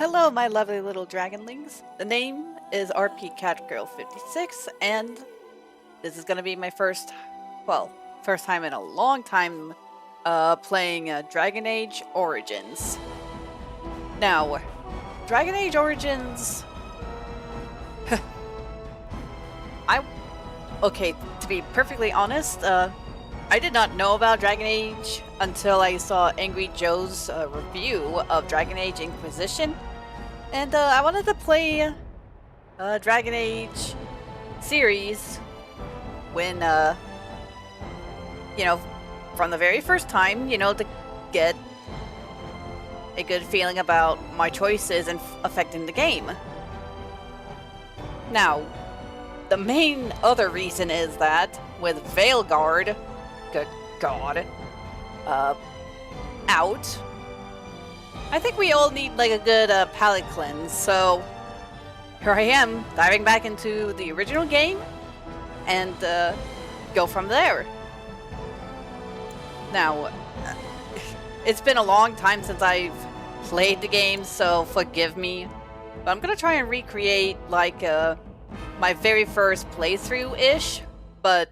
Hello, my lovely little dragonlings. The name is RP Catgirl56, and this is going to be my first time in a long time playing Dragon Age Origins. Now, Dragon Age Origins... to be perfectly honest, I did not know about Dragon Age until I saw Angry Joe's review of Dragon Age Inquisition. And I wanted to play Dragon Age series when, from the very first time, to get a good feeling about my choices and affecting the game. Now, the main other reason is that with Veilguard, good God, out, I think we all need like a good palate cleanse, so here I am, diving back into the original game, and go from there. Now, it's been a long time since I've played the game, so forgive me, but I'm gonna try and recreate like my very first playthrough-ish, but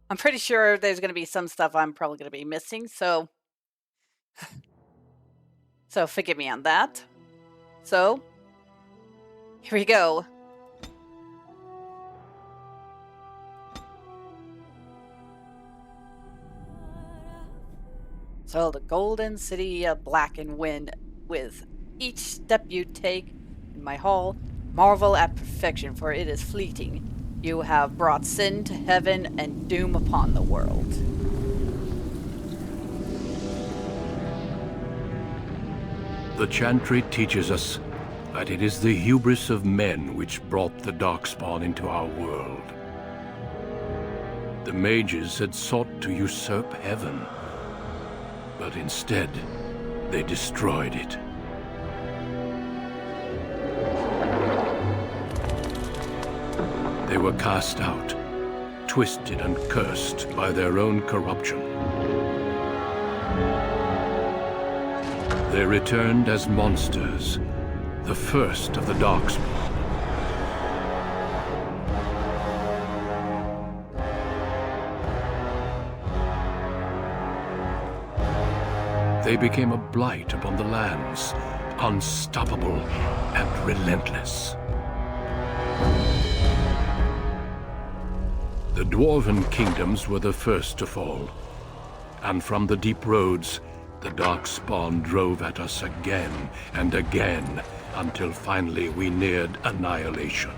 I'm pretty sure there's gonna be some stuff I'm probably gonna be missing, so forgive me on that. So, here we go. So the golden city blacken wind, with each step you take in my hall, marvel at perfection, for it is fleeting. You have brought sin to heaven and doom upon the world. The chantry teaches us that it is the hubris of men which brought the Darkspawn into our world. The mages had sought to usurp heaven, but instead they destroyed it. They were cast out, twisted and cursed by their own corruption. They returned as monsters, the first of the Darkspawn. They became a blight upon the lands, unstoppable and relentless. The Dwarven kingdoms were the first to fall, and from the deep roads, the Darkspawn drove at us again and again, until finally we neared annihilation.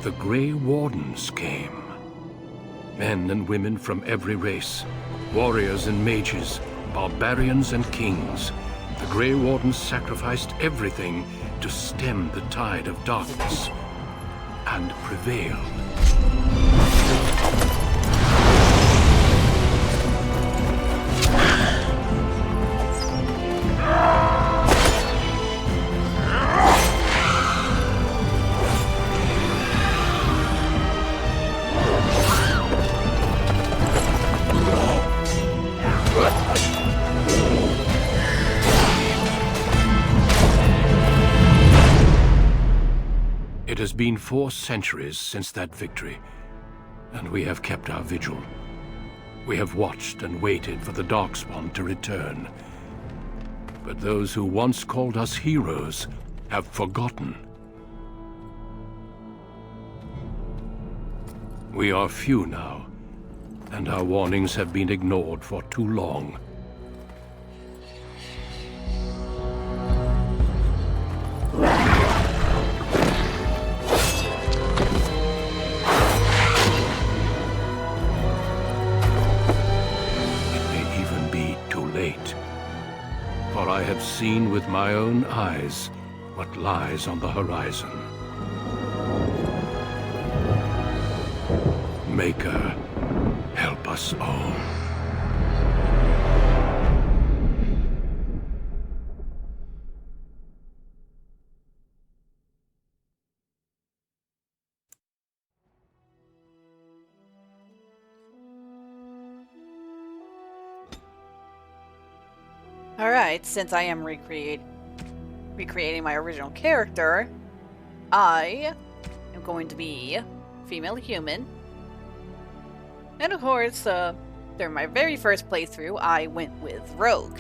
The Grey Wardens came. Men and women from every race, warriors and mages, barbarians and kings. The Grey Wardens sacrificed everything to stem the tide of darkness, and prevailed. It has been 4 centuries since that victory, and we have kept our vigil. We have watched and waited for the Darkspawn to return. But those who once called us heroes have forgotten. We are few now, and our warnings have been ignored for too long. For I have seen with my own eyes what lies on the horizon. Maker, help us. us all. Alright, since I am recreating my original character, I am going to be female human. And of course, during my very first playthrough, I went with rogue.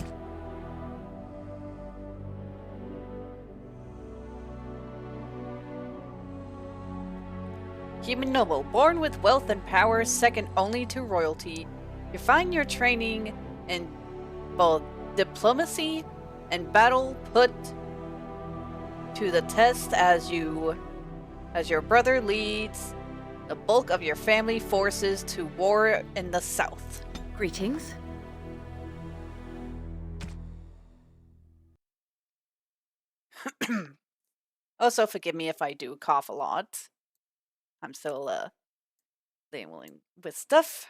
Human noble, born with wealth and power, second only to royalty. You find your training in both diplomacy and battle put to the test as your brother leads the bulk of your family forces to war in the south. Greetings. Also, forgive me if I do cough a lot. I'm still dealing with stuff.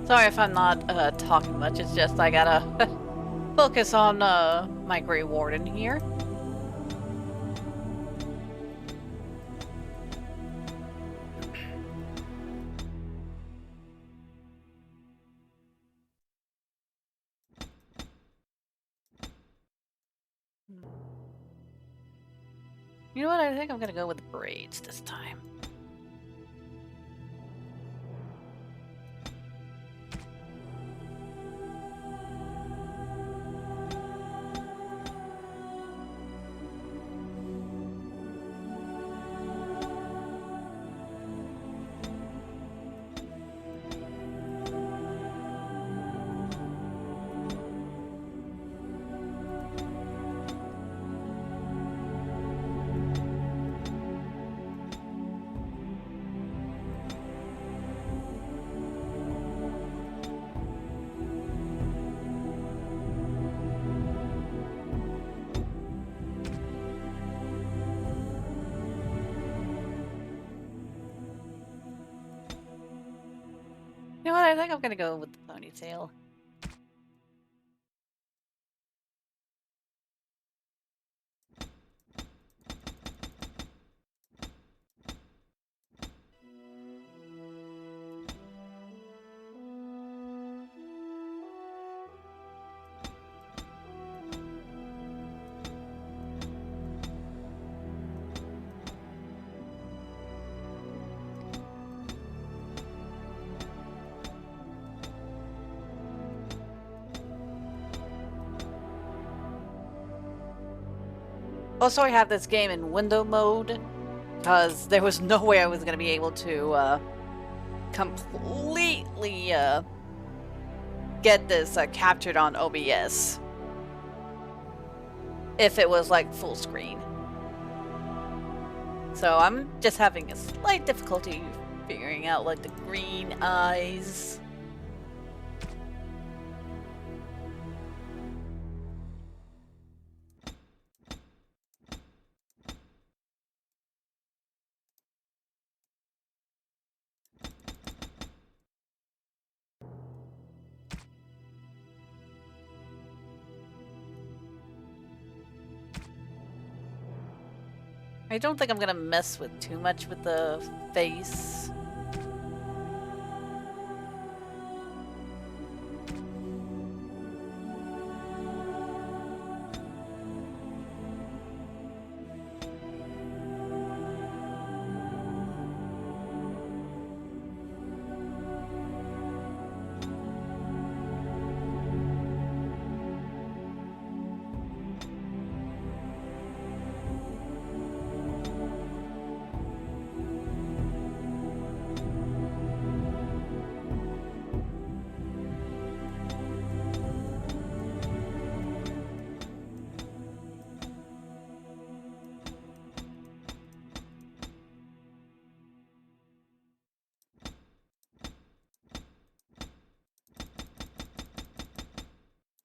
Sorry if I'm not talking much, it's just I gotta focus on my Grey Warden here. You know what, I think I'm gonna go with the braids this time. You know what, I think I'm gonna go with the ponytail. Also, I have this game in window mode because there was no way I was going to be able to completely get this captured on OBS if it was like full screen. So I'm just having a slight difficulty figuring out like the green eyes. I don't think I'm gonna mess with too much with the face.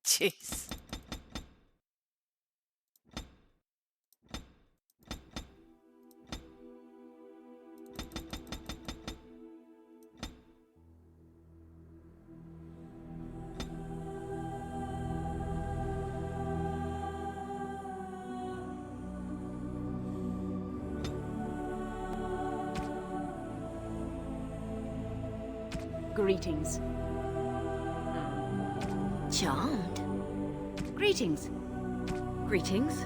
Jeez. Greetings. Charmed. Greetings. Greetings.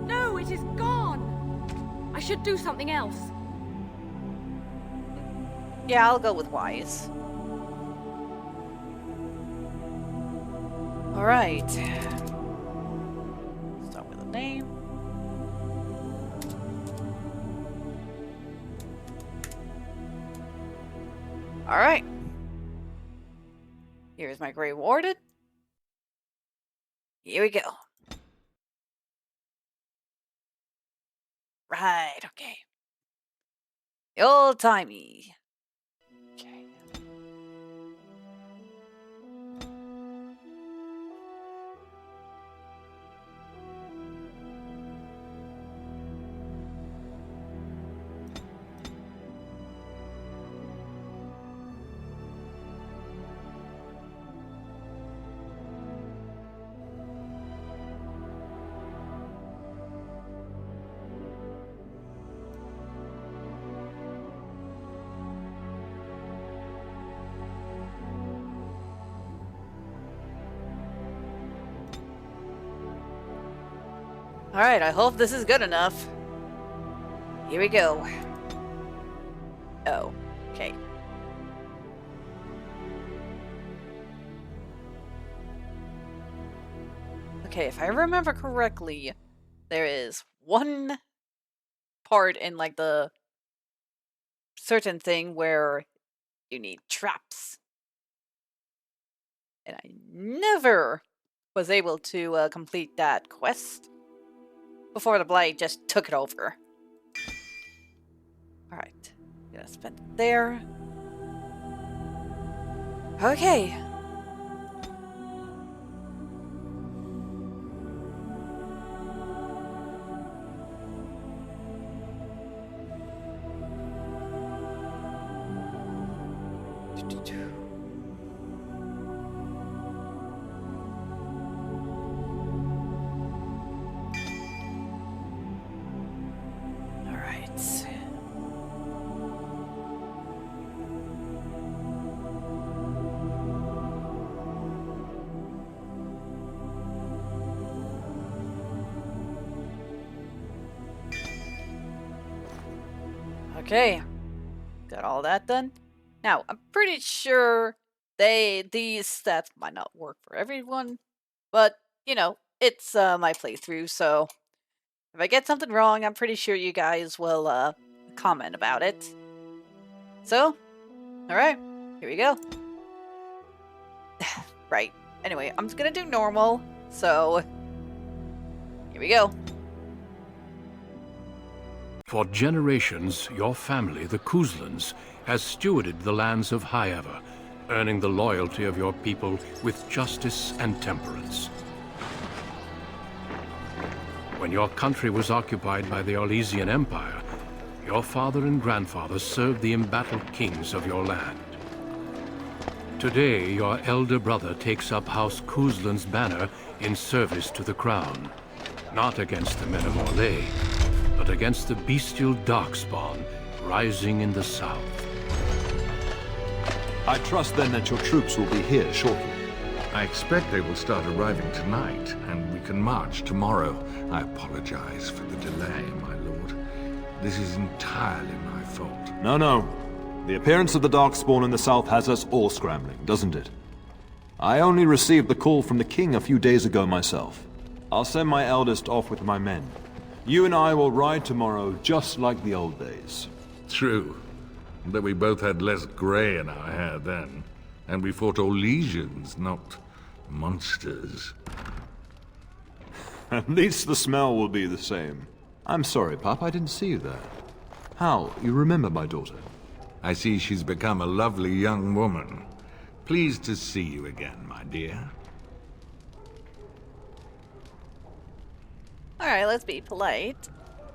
No, it is gone! I should do something else. Yeah, I'll go with wise. Alright. Start with a name. Alright. Here's my Grey Warden. Here we go. Right, okay. The old-timey. Okay. Alright, I hope this is good enough. Here we go. Oh, okay. Okay, if I remember correctly, there is one part in like the certain thing where you need traps. And I never was able to complete that quest before the blight just took it over. Alright, gonna spend it there. Okay. Okay, got all that done. Now, I'm pretty sure these stats might not work for everyone, but, you know, it's my playthrough, so if I get something wrong, I'm pretty sure you guys will comment about it. So, alright, here we go. Right. Anyway, I'm just gonna do normal, so here we go. For generations, your family, the Kuzlans, has stewarded the lands of Highever, earning the loyalty of your people with justice and temperance. When your country was occupied by the Orlesian Empire, your father and grandfather served the embattled kings of your land. Today, your elder brother takes up House Kuzlan's banner in service to the crown, not against the men of Orlais, but against the bestial darkspawn rising in the south. I trust then that your troops will be here shortly. I expect they will start arriving tonight, and we can march tomorrow. I apologize for the delay, my lord. This is entirely my fault. No. The appearance of the Darkspawn in the south has us all scrambling, doesn't it? I only received the call from the king a few days ago myself. I'll send my eldest off with my men. You and I will ride tomorrow just like the old days. True. But we both had less grey in our hair then. And we fought Orlesians, not monsters. At least the smell will be the same. I'm sorry, Pop, I didn't see you there. Hal, you remember my daughter? I see she's become a lovely young woman. Pleased to see you again, my dear. Alright, let's be polite.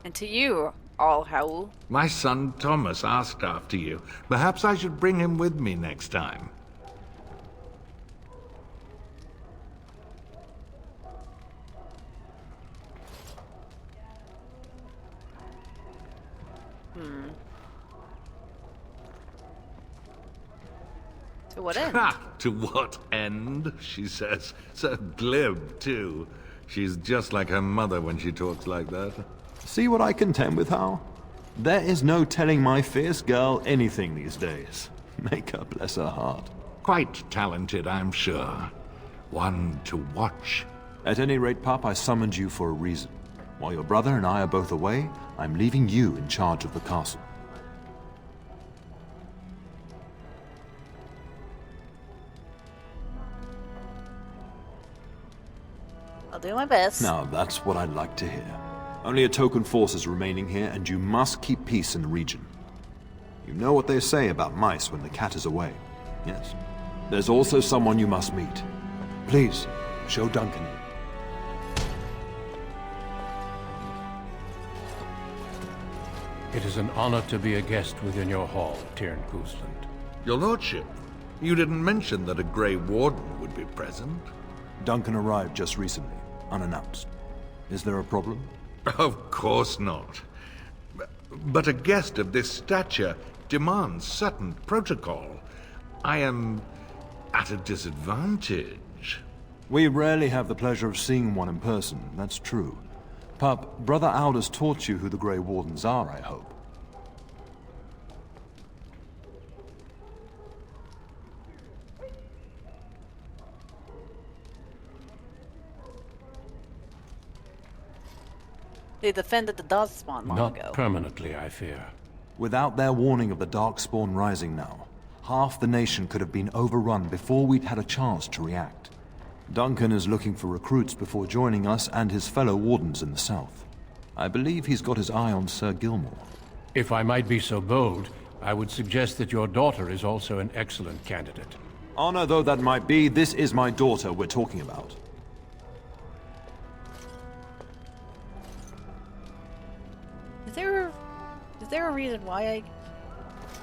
And to you, all Howl. My son Thomas asked after you. Perhaps I should bring him with me next time. To what end? Ha! To what end, she says. So glib, too. She's just like her mother when she talks like that. See what I contend with, Hal? There is no telling my fierce girl anything these days. Make her bless her heart. Quite talented, I'm sure. One to watch. At any rate, Pop, I summoned you for a reason. While your brother and I are both away, I'm leaving you in charge of the castle. I'll do my best. Now, that's what I'd like to hear. Only a token force is remaining here, and you must keep peace in the region. You know what they say about mice when the cat is away. Yes. There's also someone you must meet. Please, show Duncan in. It is an honor to be a guest within your hall, Tyrn Kuzland. Your lordship, you didn't mention that a Grey Warden would be present. Duncan arrived just recently, unannounced. Is there a problem? Of course not. But a guest of this stature demands certain protocol. I am at a disadvantage. We rarely have the pleasure of seeing one in person, that's true. Pup, Brother Aldous taught you who the Grey Wardens are, I hope. They defended the Darkspawn long Not ago. permanently, I fear. Without their warning of the Darkspawn rising now, half the nation could have been overrun before we'd had a chance to react. Duncan is looking for recruits before joining us and his fellow Wardens in the south. I believe he's got his eye on Sir Gilmore. If I might be so bold, I would suggest that your daughter is also an excellent candidate. Honor though that might be, this is my daughter we're talking about. Is there a reason why I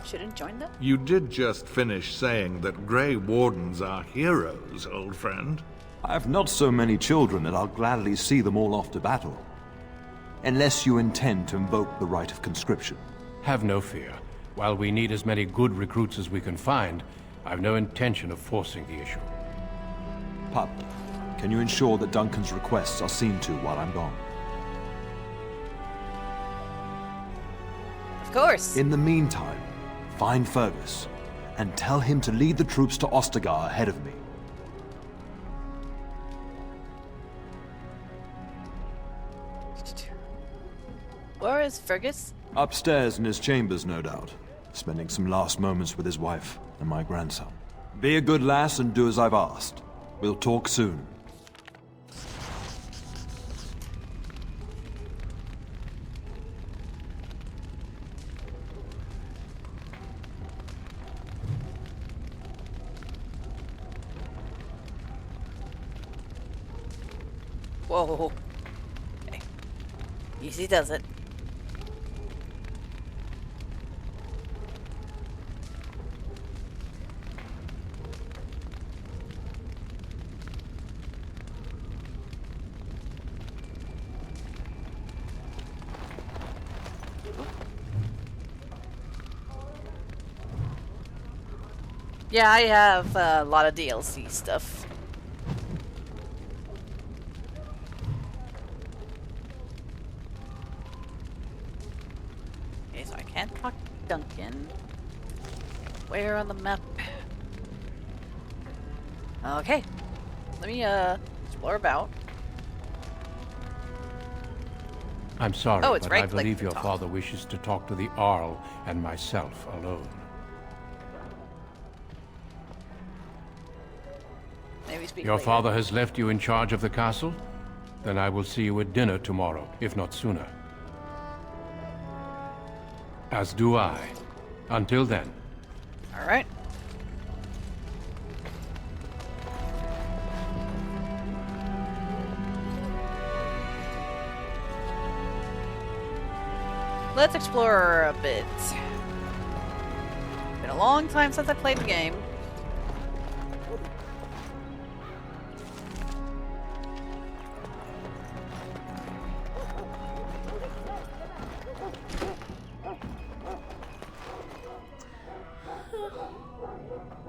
shouldn't join them? You did just finish saying that Grey Wardens are heroes, old friend. I have not so many children that I'll gladly see them all off to battle. Unless you intend to invoke the right of conscription. Have no fear. While we need as many good recruits as we can find, I've no intention of forcing the issue. Pup, can you ensure that Duncan's requests are seen to while I'm gone? Of course. In the meantime, find Fergus, and tell him to lead the troops to Ostagar ahead of me. Where is Fergus? Upstairs in his chambers, no doubt. Spending some last moments with his wife and my grandson. Be a good lass and do as I've asked. We'll talk soon. Whoa. Okay. Easy does it. Yeah, I have a lot of DLC stuff. Okay, so I can't talk to Duncan. Where on the map? Okay. Let me explore about. I'm sorry, Oh, it's but I right-click believe to your talk. father wishes to talk to the Earl and myself alone. Maybe speak Your later. father has left you in charge of the castle? Then I will see you at dinner tomorrow, if not sooner. As do I. Until then. All right. Let's explore a bit. Been a long time since I played the game.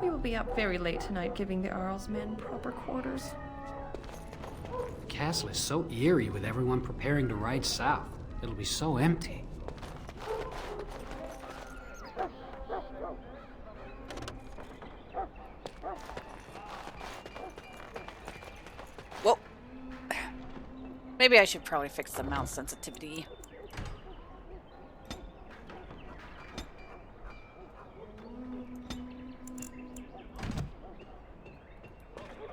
We will be up very late tonight giving the Earl's men proper quarters. The castle is so eerie with everyone preparing to ride south. It'll be so empty. Well, maybe I should probably fix the mouse sensitivity.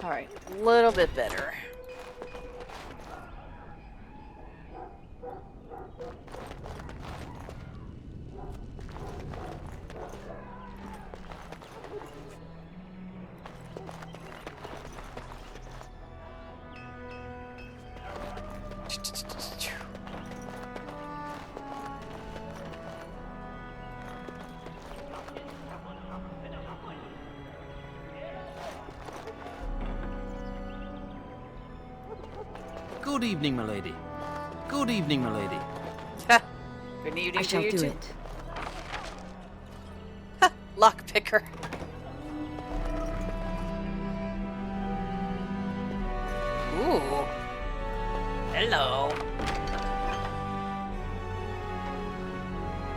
Alright, a little bit better. Good evening, milady. Good evening, milady. Good evening I to shall you do too. it. Lockpicker. Ooh. Hello.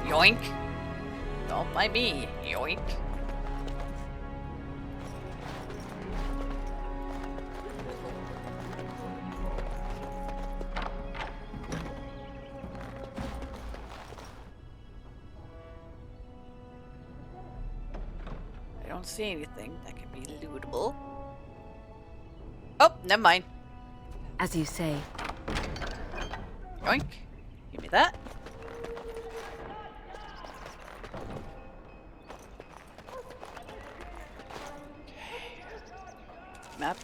Yoink. Don't mind me. Yoink. I don't see anything that can be lootable. Oh, never mind. As you say. Yoink. Give me that. Map.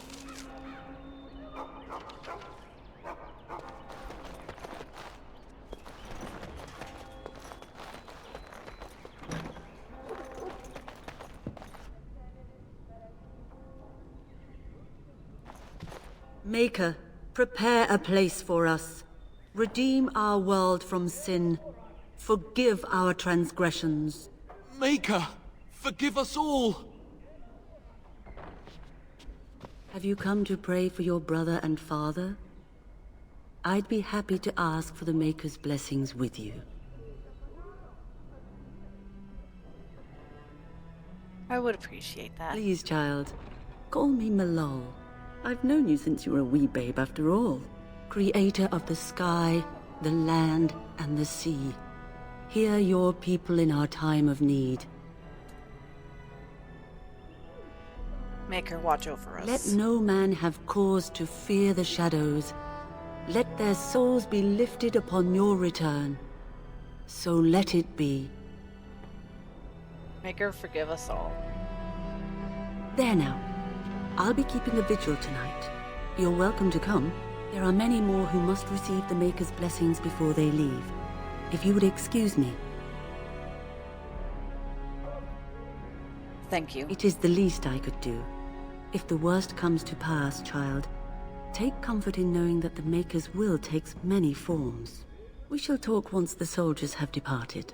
Maker, prepare a place for us. Redeem our world from sin. Forgive our transgressions. Maker, forgive us all! Have you come to pray for your brother and father? I'd be happy to ask for the Maker's blessings with you. I would appreciate that. Please, child, call me Malol. I've known you since you were a wee babe after all. Creator of the sky, the land, and the sea. Hear your people in our time of need. Make her watch over us. Let no man have cause to fear the shadows. Let their souls be lifted upon your return. So let it be. Make her forgive us all. There now. I'll be keeping a vigil tonight. You're welcome to come. There are many more who must receive the Maker's blessings before they leave. If you would excuse me. Thank you. It is the least I could do. If the worst comes to pass, child, take comfort in knowing that the Maker's will takes many forms. We shall talk once the soldiers have departed.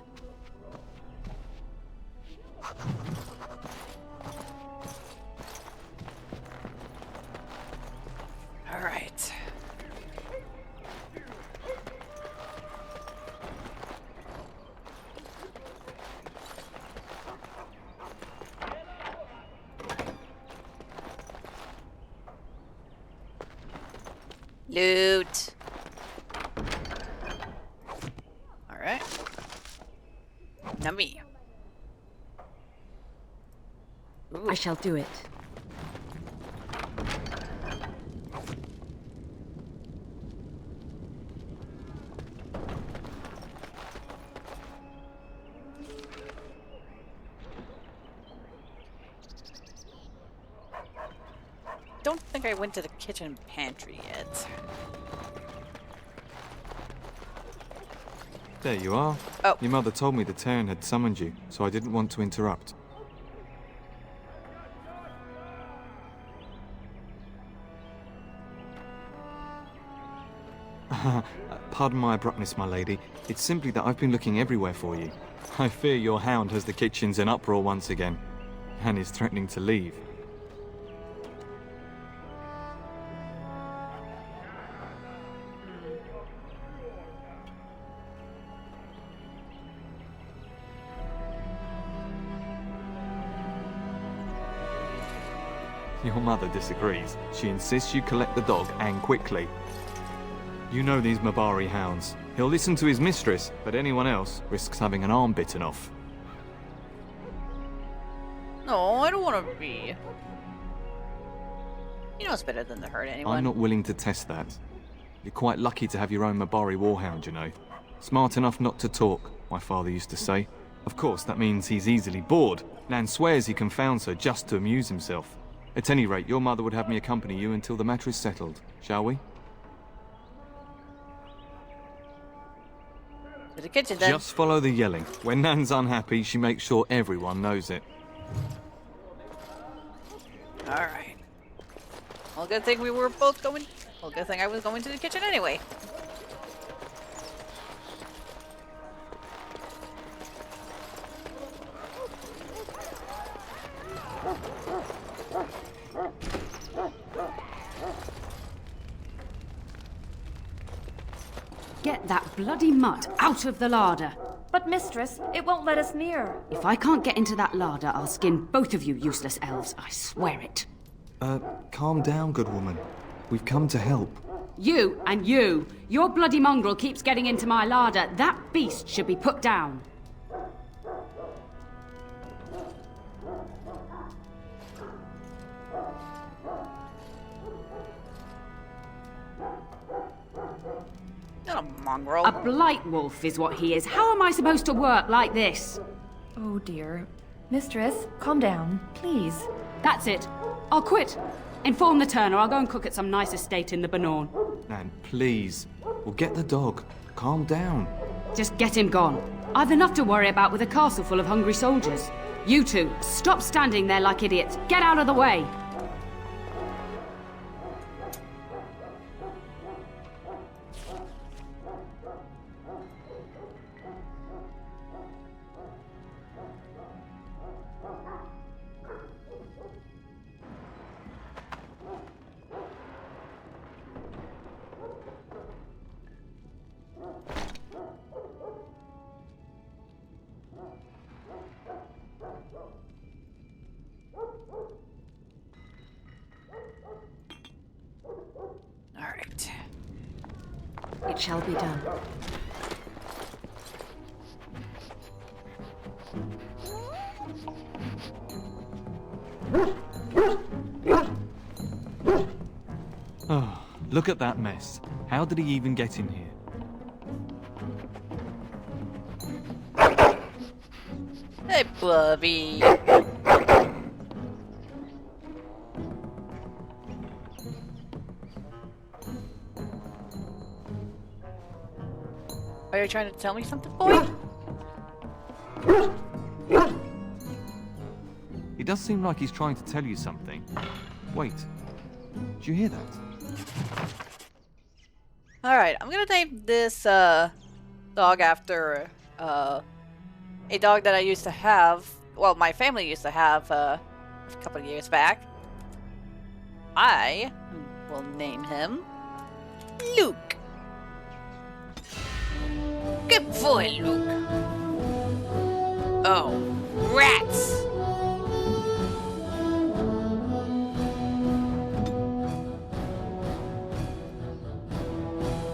All right. Loot. All right. Now me. Ooh. I shall do it. Don't think I went to the kitchen pantry yet. There you are. Oh. Your mother told me the Terran had summoned you, so I didn't want to interrupt. Pardon my abruptness, my lady. It's simply that I've been looking everywhere for you. I fear your hound has the kitchens in uproar once again, and is threatening to leave. Your mother disagrees. She insists you collect the dog, and quickly. You know these Mabari hounds. He'll listen to his mistress, but anyone else risks having an arm bitten off. No, I don't want to be. You know it's better than to hurt anyone. I'm not willing to test that. You're quite lucky to have your own Mabari warhound, you know. Smart enough not to talk, my father used to say. Of course, that means he's easily bored. Nan swears he confounds her just to amuse himself. At any rate, your mother would have me accompany you until the matter is settled, shall we? To the kitchen then. Just follow the yelling. When Nan's unhappy, she makes sure everyone knows it. Alright. Well, good thing we were both going. Well, good thing I was going to the kitchen anyway. Get that bloody mutt out of the larder. But mistress, it won't let us near. If I can't get into that larder, I'll skin both of you useless elves. I swear it. Calm down, good woman. We've come to help. You and you. Your bloody mongrel keeps getting into my larder. That beast should be put down. Not a mongrel. A blight wolf is what he is. How am I supposed to work like this? Oh dear. Mistress, calm down, please. That's it. I'll quit. Inform the Turner. I'll go and cook at some nice estate in the Benorn. Nan, please. We'll get the dog. Calm down. Just get him gone. I've enough to worry about with a castle full of hungry soldiers. You two, stop standing there like idiots. Get out of the way. It shall be done. Oh, look at that mess. How did he even get in here? Hey, Bubby. Are you trying to tell me something, boy? He does seem like he's trying to tell you something. Wait, did you hear that? Alright, I'm gonna name this dog after a dog that I used to have. Well, my family used to have a couple of years back. I will name him Luke. Good boy, Luke. Oh, rats!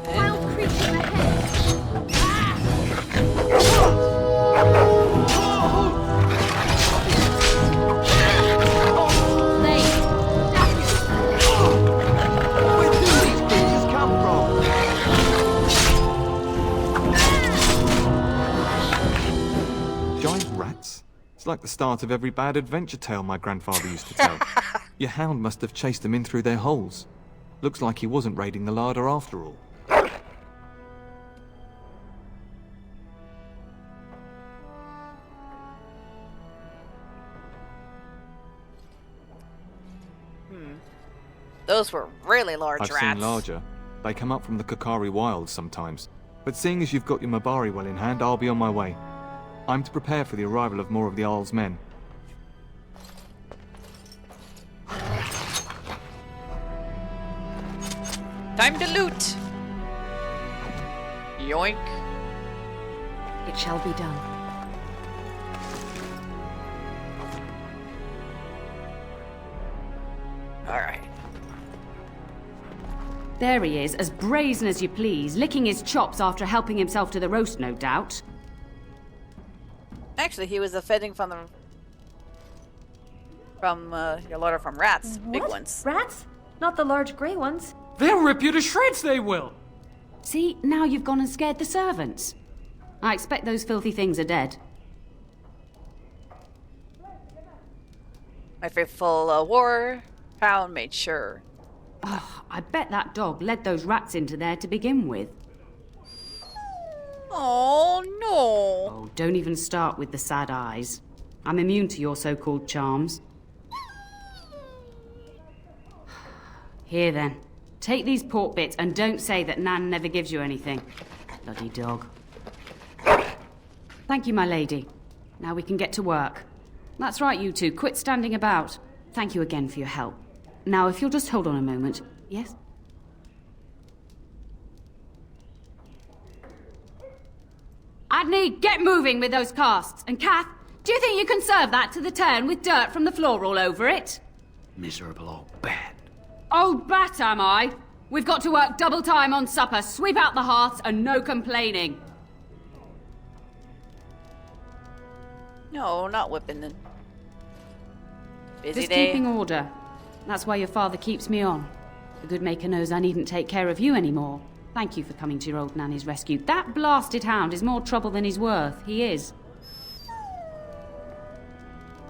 Wild creature ahead! Where do these creatures come from? Giant rats? It's like the start of every bad adventure tale my grandfather used to tell. Your hound must have chased them in through their holes. Looks like he wasn't raiding the larder after all. Those were really large I've rats. seen larger. They come up from the Kokari Wilds sometimes. But seeing as you've got your mOdoRn well in hand, I'll be on my way. I'm to prepare for the arrival of more of the Jarl's men. Time to loot! Yoink. It shall be done. Alright. There he is, as brazen as you please, licking his chops after helping himself to the roast, no doubt. Actually, he was offending from your larder from rats. Big What? ones. Rats? Not the large grey ones. They'll rip you to shreds, they will! See, now you've gone and scared the servants. I expect those filthy things are dead. My faithful war hound made sure. I bet that dog led those rats into there to begin with. Oh no! Oh, don't even start with the sad eyes. I'm immune to your so-called charms. Here then, take these pork bits and don't say that Nan never gives you anything. Bloody dog. Thank you, my lady. Now we can get to work. That's right, you two. Quit standing about. Thank you again for your help. Now, if you'll just hold on a moment. Yes? Adney, get moving with those casts. And Kath, do you think you can serve that to the turn with dirt from the floor all over it? Miserable old bat. Old bat, am I? We've got to work double time on supper, sweep out the hearths, and no complaining. No, not whipping them. Busy Just day. keeping order. That's why your father keeps me on. The good maker knows I needn't take care of you anymore. Thank you for coming to your old nanny's rescue. That blasted hound is more trouble than he's worth. He is.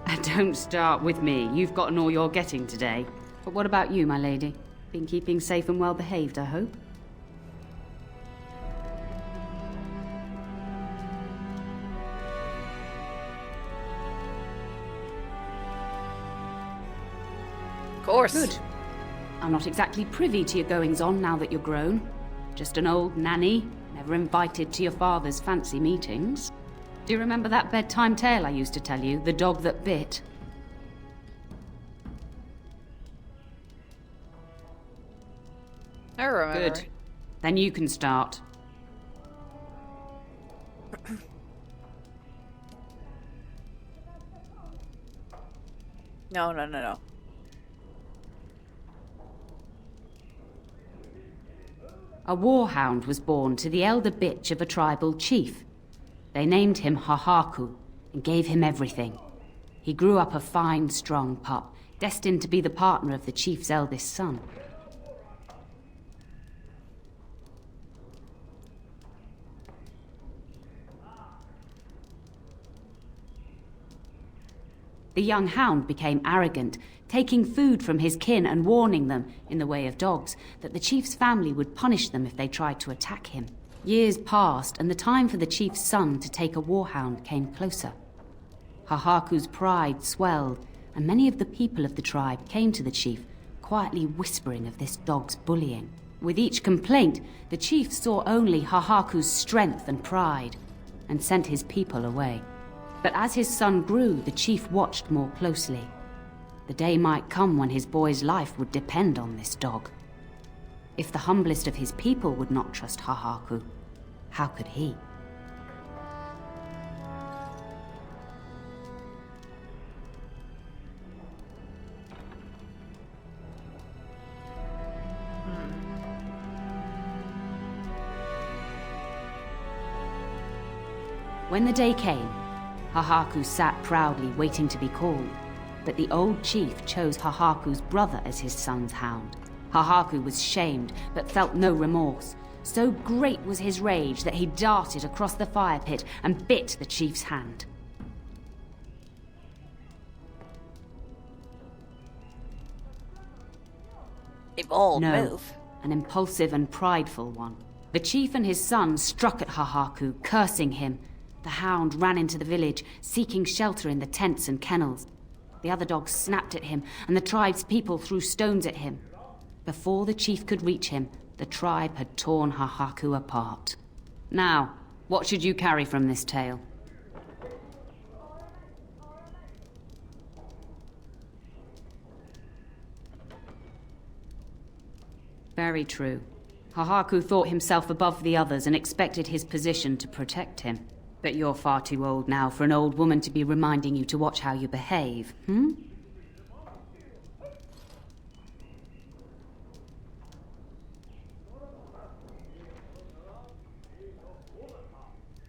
And don't start with me. You've gotten all you're getting today. But what about you, my lady? Been keeping safe and well behaved, I hope? Of course. Good. I'm not exactly privy to your goings-on now that you're grown. Just an old nanny, never invited to your father's fancy meetings. Do you remember that bedtime tale I used to tell you, the dog that bit? I remember. Good. Then you can start. No, no, no, no. a warhound was born to the elder bitch of a tribal chief. They named him Hahaku and gave him everything. He grew up a fine, strong pup, destined to be the partner of the chief's eldest son. The young hound became arrogant, taking food from his kin and warning them, in the way of dogs, that the chief's family would punish them if they tried to attack him. Years passed, and the time for the chief's son to take a warhound came closer. Hahaku's pride swelled, and many of the people of the tribe came to the chief, quietly whispering of this dog's bullying. With each complaint, the chief saw only Hahaku's strength and pride, and sent his people away. But as his son grew, the chief watched more closely. The day might come when his boy's life would depend on this dog. If the humblest of his people would not trust Hahaku, how could he? When the day came, Hahaku sat proudly waiting to be called, but the old chief chose Hahaku's brother as his son's hound. Hahaku was shamed, but felt no remorse. So great was his rage that he darted across the fire pit and bit the chief's hand. A bold No, move. an impulsive and prideful one. The chief and his son struck at Hahaku, cursing him. The hound ran into the village, seeking shelter in the tents and kennels. The other dogs snapped at him, and the tribe's people threw stones at him. Before the chief could reach him, the tribe had torn Hahaku apart. Now, what should you carry from this tale? Very true. Hahaku thought himself above the others and expected his position to protect him. But you're far too old now for an old woman to be reminding you to watch how you behave,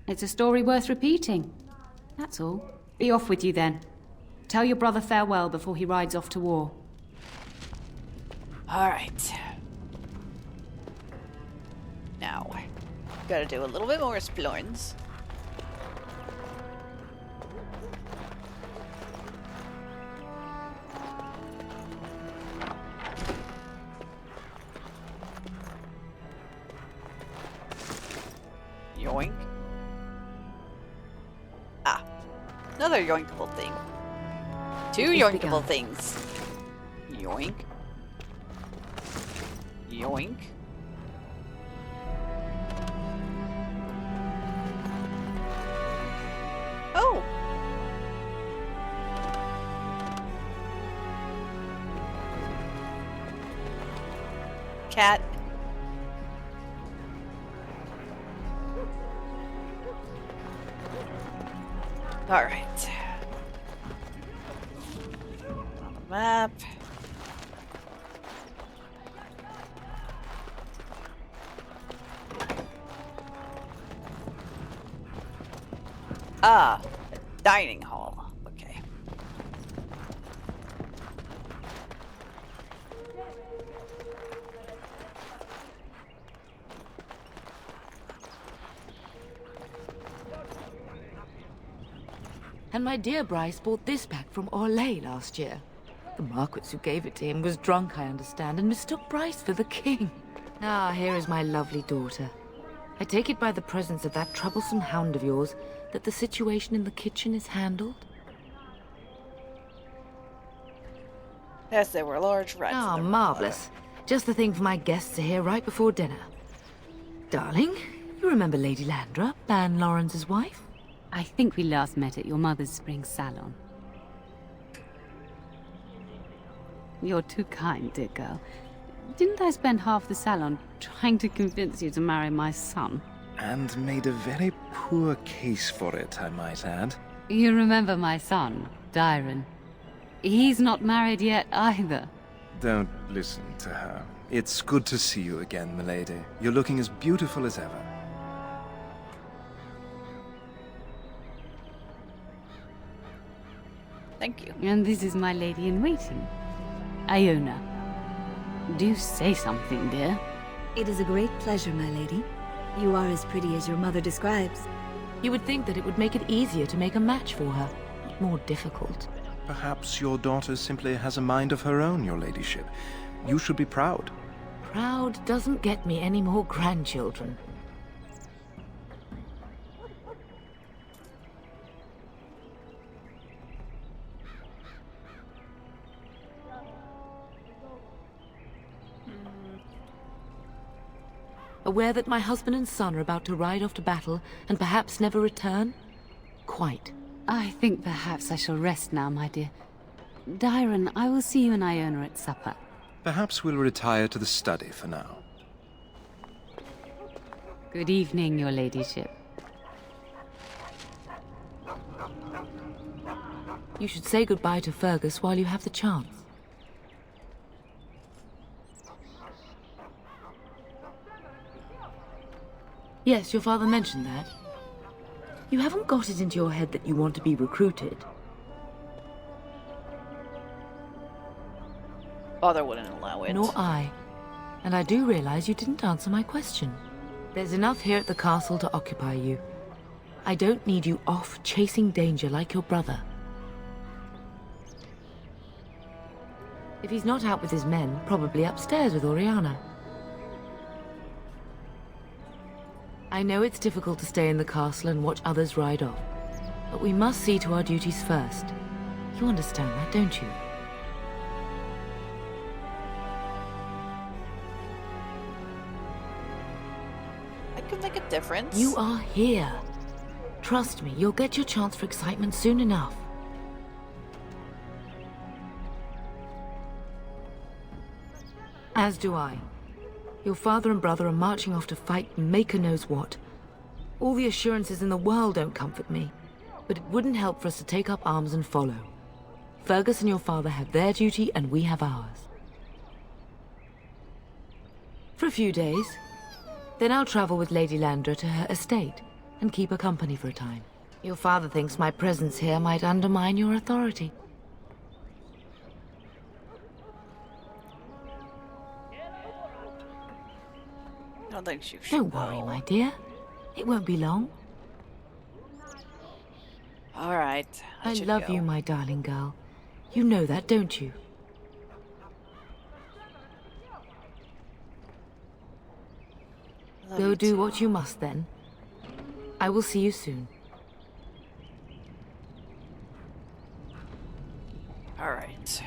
It's a story worth repeating. That's all. Be off with you then. Tell your brother farewell before he rides off to war. All right. Now, gotta do a little bit more explorings. Yoink. Ah, another yoinkable thing. Two yoinkable things. Yoink. Yoink. Oh! Cat. All right. On the map. Ah, a dining hall. Okay. And my dear Bryce bought this back from Orlais last year. The Marquis who gave it to him was drunk, I understand, and mistook Bryce for the king. Ah, here is my lovely daughter. I take it by the presence of that troublesome hound of yours that the situation in the kitchen is handled? Yes, there were large rats. Ah, marvelous. Just the thing for my guests to hear right before dinner. Darling, you remember Lady Landra, Ban Lawrence's wife? I think we last met at your mother's spring salon. You're too kind, dear girl. Didn't I spend half the salon trying to convince you to marry my son? And made a very poor case for it, I might add. You remember my son, Dyron. He's not married yet either. Don't listen to her. It's good to see you again, milady. You're looking as beautiful as ever. Thank you. And this is my lady-in-waiting, Iona. Do say something, dear. It is a great pleasure, my lady. You are as pretty as your mother describes. You would think that it would make it easier to make a match for her, not more difficult. Perhaps your daughter simply has a mind of her own, your ladyship. You should be proud. Proud doesn't get me any more grandchildren. Aware that my husband and son are about to ride off to battle and perhaps never return? Quite. I think perhaps I shall rest now, my dear. Dyron, I will see you and Iona at supper. Perhaps we'll retire to the study for now. Good evening, your ladyship. You should say goodbye to Fergus while you have the chance. Yes, your father mentioned that. You haven't got it into your head that you want to be recruited. Father wouldn't allow it. Nor I. And I do realize you didn't answer my question. There's enough here at the castle to occupy you. I don't need you off chasing danger like your brother. If he's not out with his men, probably upstairs with Oriana. I know it's difficult to stay in the castle and watch others ride off, but we must see to our duties first. You understand that, don't you? I could make a difference. You are here. Trust me, you'll get your chance for excitement soon enough. As do I. Your father and brother are marching off to fight Maker knows what. All the assurances in the world don't comfort me, but it wouldn't help for us to take up arms and follow. Fergus and your father have their duty and we have ours. For a few days. Then I'll travel with Lady Landra to her estate and keep her company for a time. Your father thinks my presence here might undermine your authority. I don't think you should. Don't worry, my dear. It won't be long. All right. I love you, my darling girl. You know that, don't you? Go do what you must, then. I will see you soon. All right.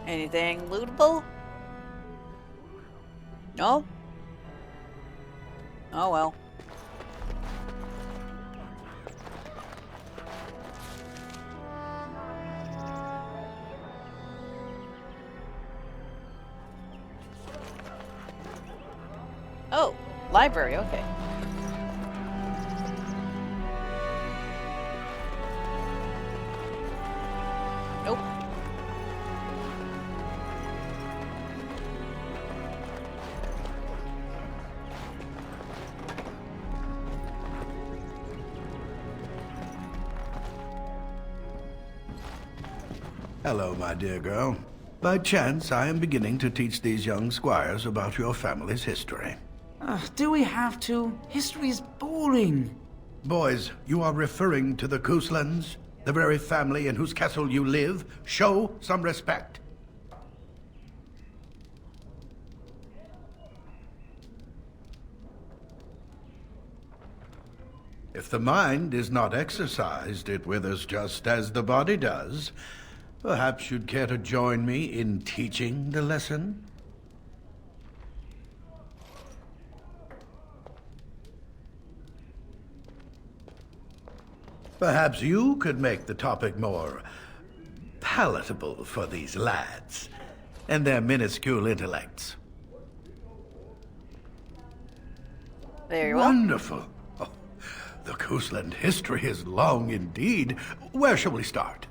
Anything lootable? No? Oh well. Oh, library, okay. Nope. Hello, my dear girl. By chance, I am beginning to teach these young squires about your family's history. Do we have to? History is boring. Boys, you are referring to the Couslands, the very family in whose castle you live. Show some respect. If the mind is not exercised, it withers just as the body does. Perhaps you'd care to join me in teaching the lesson? Perhaps you could make the topic more palatable for these lads and their minuscule intellects. Very well. Wonderful. Oh, the Coastland history is long indeed. Where shall we start?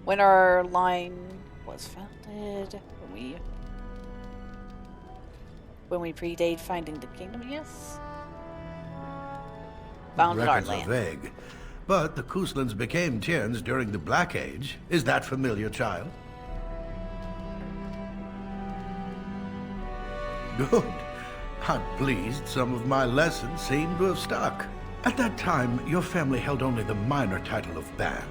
When our line was founded, when we predate finding the kingdom, yes. Founded our Records are land. vague, but the Coastlands became Tierns during the Black Age. Is that familiar, child? Good. I'm pleased some of my lessons seem to have stuck. At that time, your family held only the minor title of Ban.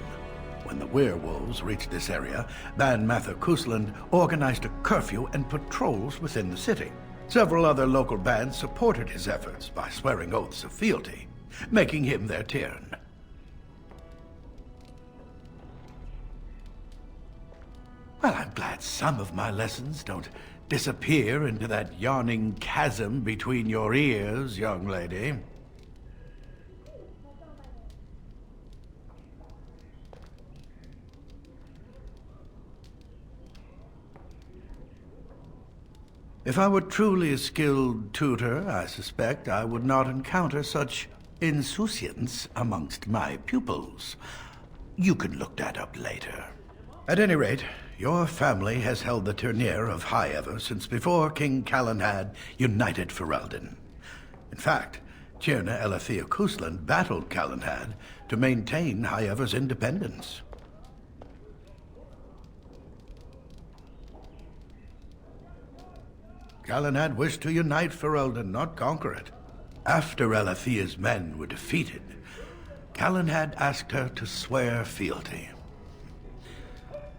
When the werewolves reached this area, Ban Mather Coastland organized a curfew and patrols within the city. Several other local bands supported his efforts by swearing oaths of fealty, making him their Tiern. Well, I'm glad some of my lessons don't disappear into that yawning chasm between your ears, young lady. If I were truly a skilled tutor, I suspect I would not encounter such insouciance amongst my pupils. You can look that up later. At any rate, your family has held the Tournure of High Ever since before King Callan had united Ferelden. In fact, Tierna Elethea Coastland battled Callanhad to maintain High Ever's independence. Callanhad wished to unite Ferelden, not conquer it. After Elethea's men were defeated, Callanhad asked her to swear fealty.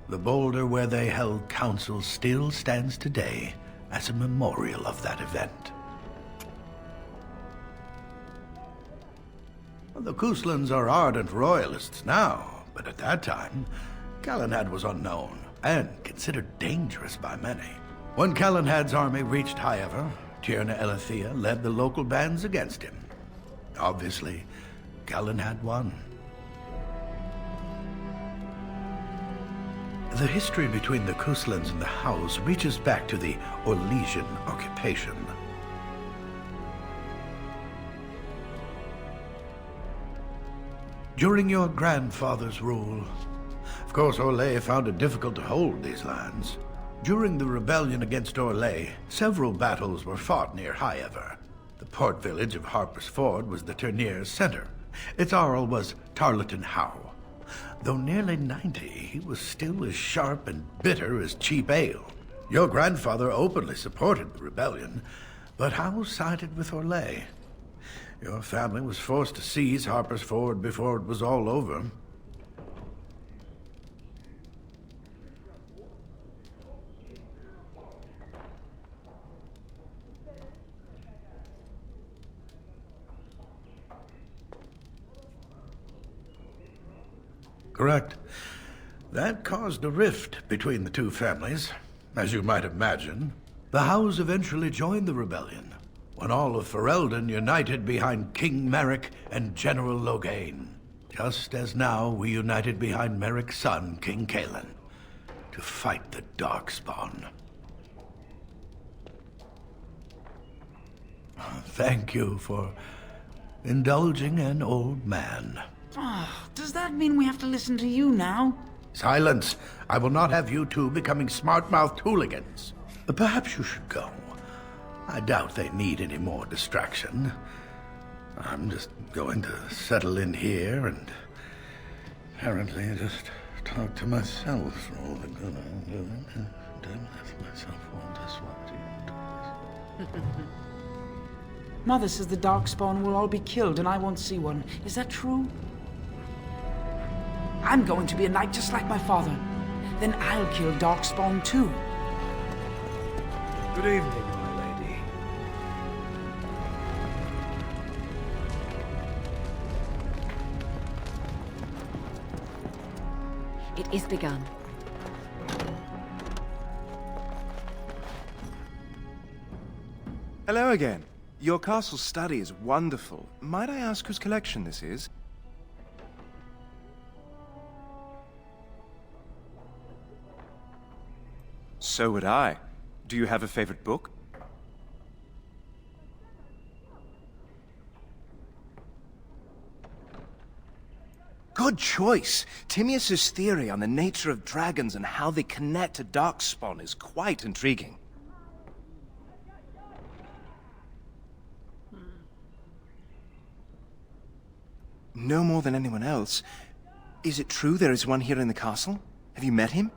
The boulder where they held council still stands today as a memorial of that event. The Coastlands are ardent royalists now, but at that time, Callanhad was unknown and considered dangerous by many. When Callanhad's army reached High Ever, Tierna Elethea led the local bands against him. Obviously, Callanhad won. The history between the Coastlands and the House reaches back to the Orlesian occupation. During your grandfather's rule, of course, Orlais found it difficult to hold these lands. During the rebellion against Orlais, several battles were fought near High Ever. The port village of Harper's Ford was the Tournire's center. Its Arl was Tarleton Howe. Though nearly 90, he was still as sharp and bitter as cheap ale. Your grandfather openly supported the rebellion, but Howe sided with Orlais. Your family was forced to seize Harper's Ford before it was all over. Correct. That caused a rift between the two families, as you might imagine. The Howes eventually joined the rebellion, when all of Ferelden united behind King Merrick and General Loghain, just as now we united behind Merrick's son, King Kaelan, to fight the Darkspawn. Thank you for indulging an old man. Does that mean we have to listen to you now? Silence! I will not have you two becoming smart-mouthed hooligans. Perhaps you should go. I doubt they need any more distraction. I'm just going to settle in here and apparently just talk to myself for all the good I'm doing. Then let myself all this one. Mother says the Darkspawn will all be killed and I won't see one. Is that true? I'm going to be a knight just like my father. Then I'll kill Darkspawn too. Good evening, my lady. It is begun. Hello again. Your castle study is wonderful. Might I ask whose collection this is? So would I. Do you have a favorite book? Good choice. Timaeus' theory on the nature of dragons and how they connect to Darkspawn is quite intriguing. No more than anyone else. Is it true there is one here in the castle? Have you met him?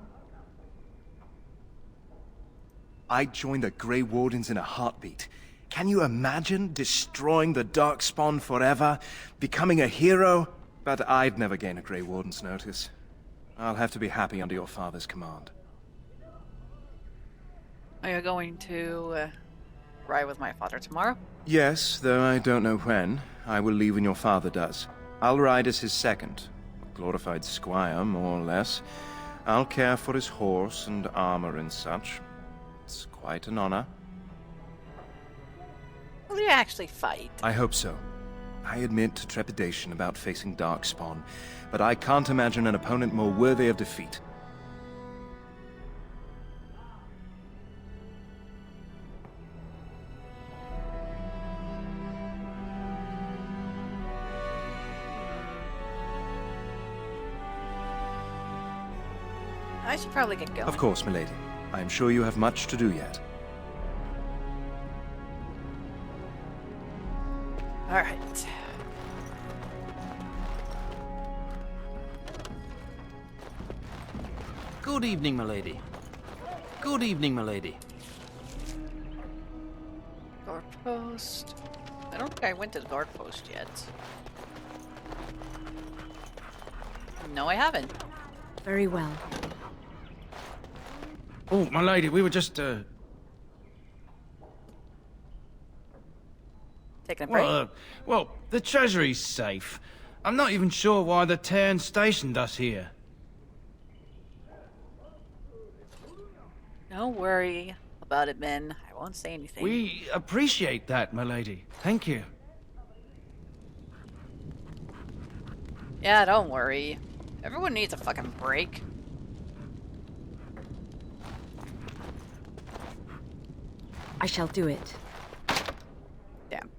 I'd join the Grey Wardens in a heartbeat. Can you imagine destroying the Darkspawn forever? Becoming a hero? But I'd never gain a Grey Warden's notice. I'll have to be happy under your father's command. Are you going to ride with my father tomorrow? Yes, though I don't know when. I will leave when your father does. I'll ride as his second. A glorified squire, more or less. I'll care for his horse and armor and such. It's quite an honor. Will you actually fight? I hope so. I admit to trepidation about facing Darkspawn, but I can't imagine an opponent more worthy of defeat. I should probably get going. Of course, milady. I am sure you have much to do yet. All right. Good evening, milady. Good evening, milady. Guard post. I don't think I went to the guard post yet. No, I haven't. Very well. Oh, my lady, we were just, taking a break? Well, the treasury's safe. I'm not even sure why the Terran stationed us here. Don't worry about it, Ben. I won't say anything. We appreciate that, my lady. Thank you. Yeah, don't worry. Everyone needs a fucking break. I shall do it. Damn.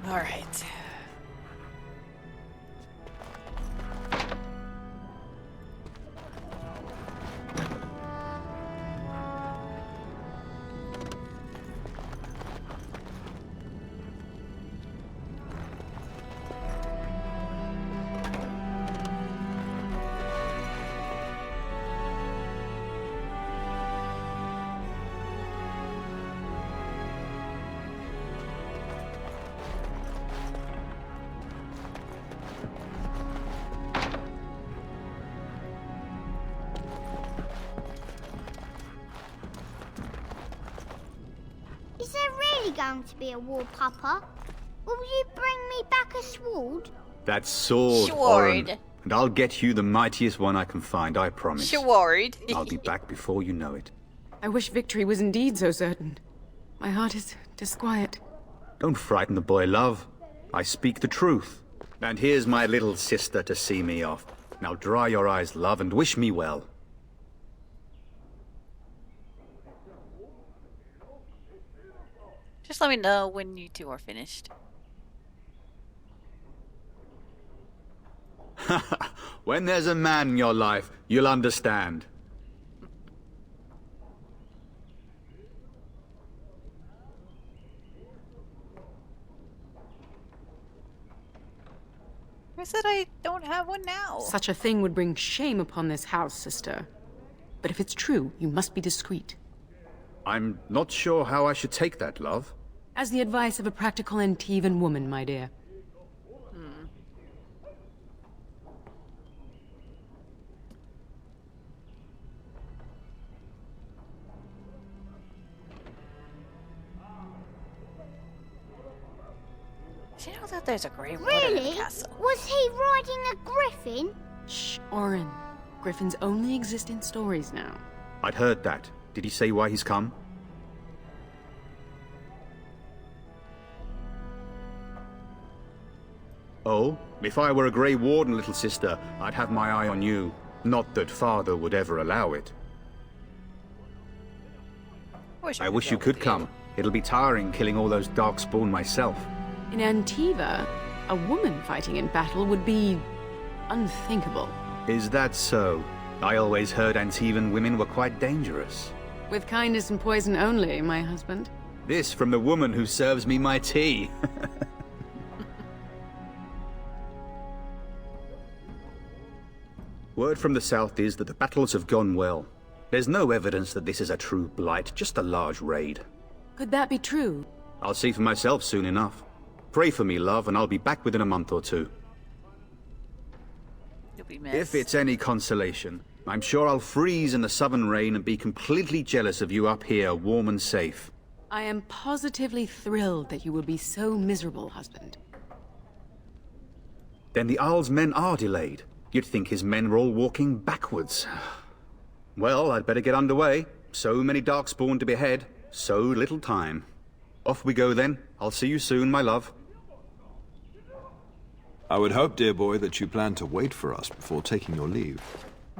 All right. Is there really going to be a war, Papa? Will you bring me back a sword? That sword, Sword. Oren. And I'll get you the mightiest one I can find, I promise. Sword. I'll be back before you know it. I wish victory was indeed so certain. My heart is disquiet. Don't frighten the boy, love. I speak the truth. And here's my little sister to see me off. Now dry your eyes, love, and wish me well. Just let me know when you two are finished. When there's a man in your life, you'll understand. I said I don't have one now. Such a thing would bring shame upon this house, sister. But if it's true, you must be discreet. I'm not sure how I should take that, love. As the advice of a practical Antivan woman, my dear. Do you know that there's a Grey Warden in Really? the castle? Was he riding a griffin? Shh, Oren. Griffins only exist in stories now. I'd heard that. Did he say why he's come? Oh, if I were a Grey Warden, little sister, I'd have my eye on you. Not that father would ever allow it. I wish you could come. It'll be tiring killing all those darkspawn myself. In Antiva, a woman fighting in battle would be unthinkable. Is that so? I always heard Antivan women were quite dangerous. With kindness and poison only, my husband. This from the woman who serves me my tea. Word from the south is that the battles have gone well. There's no evidence that this is a true blight, just a large raid. Could that be true? I'll see for myself soon enough. Pray for me, love, and I'll be back within a month or two. You'll be missed. If it's any consolation, I'm sure I'll freeze in the southern rain and be completely jealous of you up here, warm and safe. I am positively thrilled that you will be so miserable, husband. Then the Jarl's men are delayed. You'd think his men were all walking backwards. Well, I'd better get underway. So many darkspawn to behead, so little time. Off we go then. I'll see you soon, my love. I would hope, dear boy, that you plan to wait for us before taking your leave.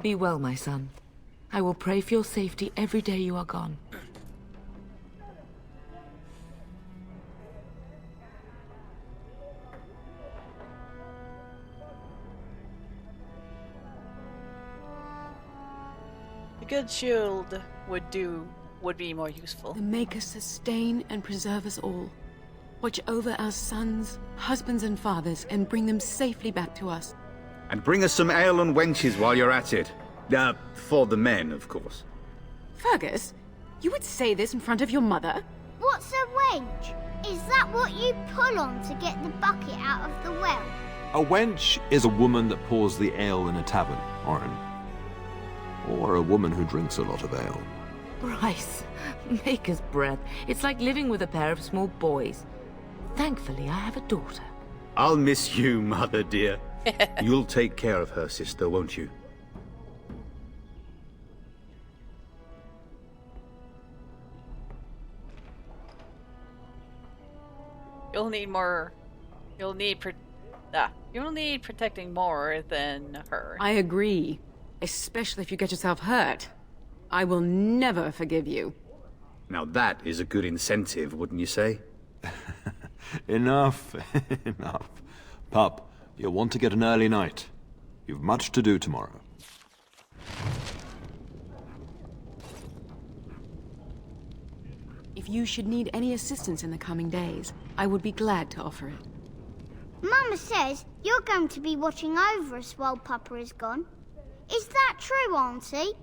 Be well, my son. I will pray for your safety every day you are gone. A good shield would be more useful. The Maker sustain and preserve us all. Watch over our sons, husbands and fathers, and bring them safely back to us. And bring us some ale and wenches while you're at it. For the men, of course. Fergus, you would say this in front of your mother? What's a wench? Is that what you pull on to get the bucket out of the well? A wench is a woman that pours the ale in a tavern, Oren. Or a woman who drinks a lot of ale. Bryce, Maker's breath. It's like living with a pair of small boys. Thankfully, I have a daughter. I'll miss you, mother dear. You'll take care of her, sister, won't you? You'll need protecting more than her. I agree. Especially if you get yourself hurt. I will never forgive you. Now that is a good incentive, wouldn't you say? Enough, enough. Pup, you'll want to get an early night. You've much to do tomorrow. If you should need any assistance in the coming days, I would be glad to offer it. Mama says you're going to be watching over us while Papa is gone. Is that true, Auntie?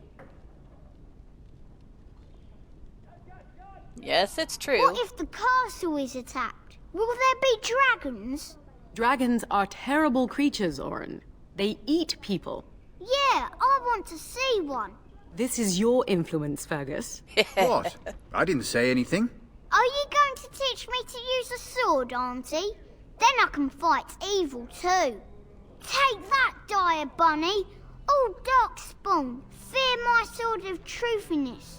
Yes, it's true. What if the castle is attacked? Will there be dragons? Dragons are terrible creatures, Oren. They eat people. Yeah, I want to see one. This is your influence, Fergus. What? I didn't say anything. Are you going to teach me to use a sword, Auntie? Then I can fight evil too. Take that, dire bunny. All darkspawn, fear my sword of truthiness.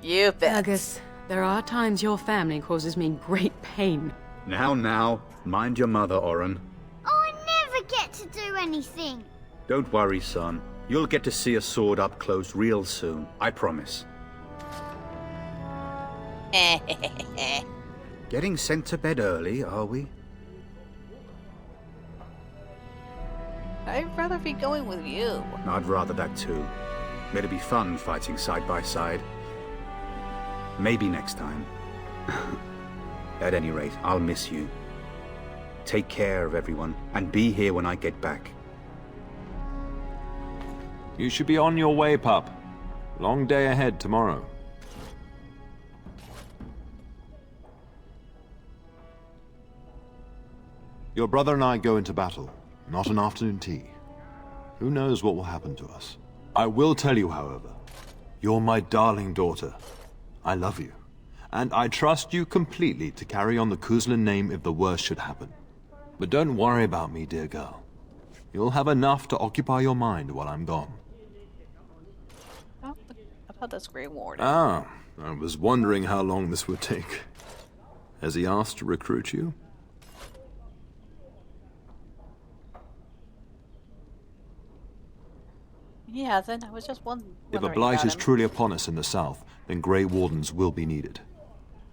You bet. Fergus, there are times your family causes me great pain. Now, mind your mother, Oren. I never get to do anything. Don't worry, son. You'll get to see a sword up close real soon, I promise. Getting sent to bed early, are we? I'd rather be going with you. I'd rather that too. It'll be fun fighting side by side. Maybe next time. At any rate, I'll miss you. Take care of everyone, and be here when I get back. You should be on your way, pup. Long day ahead tomorrow. Your brother and I go into battle, not an afternoon tea. Who knows what will happen to us? I will tell you, however, You're my darling daughter. I love you. And I trust you completely to carry on the Kuzlin name if the worst should happen. But don't worry about me, dear girl. You'll have enough to occupy your mind while I'm gone. Oh, about this Grey Warden. Ah, I was wondering how long this would take. Has he asked to recruit you? Yeah, then I was just wondering. If a blight is truly upon us in the south, then Grey Wardens will be needed.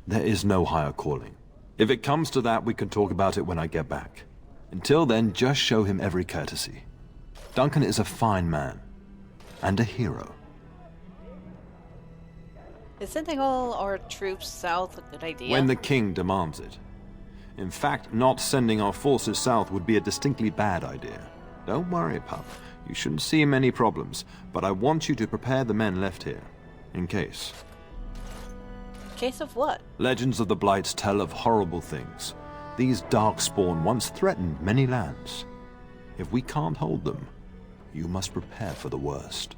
There is no higher calling. If it comes to that, we can talk about it when I get back. Until then, just show him every courtesy. Duncan is a fine man. And a hero. Is sending all our troops south a good idea? When the king demands it. In fact, not sending our forces south would be a distinctly bad idea. Don't worry, pup. You shouldn't see many problems, but I want you to prepare the men left here. In case. Case of what? Legends of the Blights tell of horrible things. These Darkspawn once threatened many lands. If we can't hold them, you must prepare for the worst.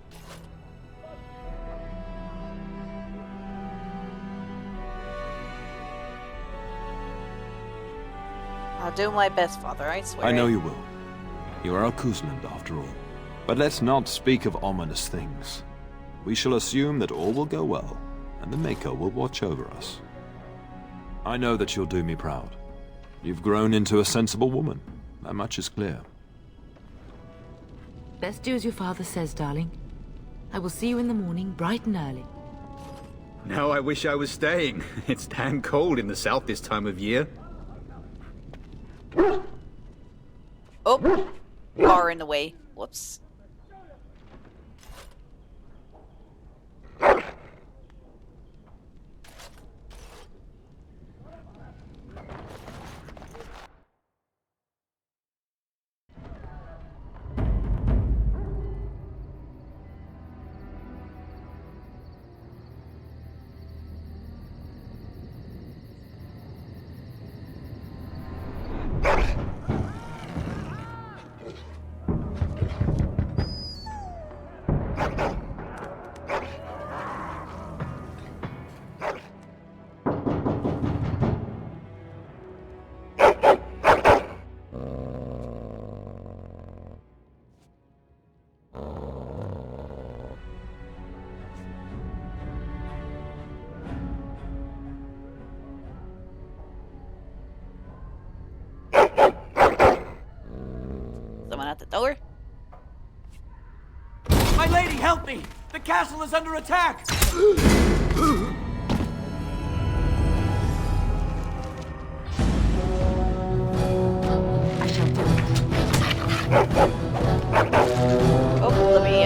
I'll do my best, Father, I swear. I know you will. You are a Kuzland, after all. But let's not speak of ominous things. We shall assume that all will go well, and the Maker will watch over us. I know that you'll do me proud. You've grown into a sensible woman. That much is clear. Best do as your father says, darling. I will see you in the morning, bright and early. Now I wish I was staying. It's damn cold in the south this time of year. Oh, car in the way. Whoops. Someone at the door? My lady, help me! The castle is under attack! I shall do it. Oh, let me,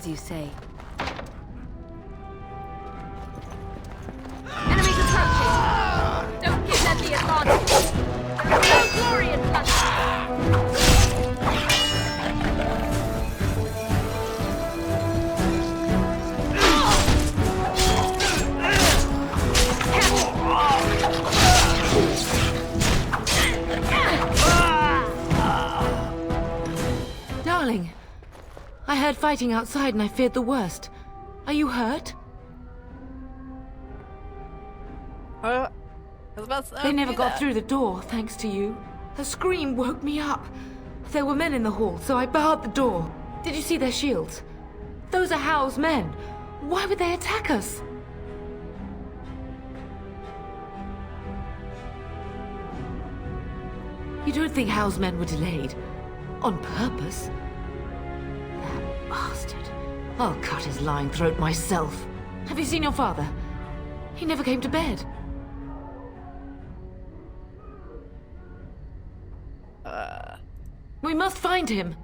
as you say. Enemies approaching! Don't give them the advantage! There is no glory in bloodshed! Darling, I heard fighting outside and I feared the worst. Are you hurt? They never got through the door, thanks to you. A scream woke me up. There were men in the hall, so I barred the door. Did you see their shields? Those are Howe's men. Why would they attack us? You don't think Howe's men were delayed? On purpose? That bastard. I'll cut his lying throat myself. Have you seen your father? He never came to bed. We must find him.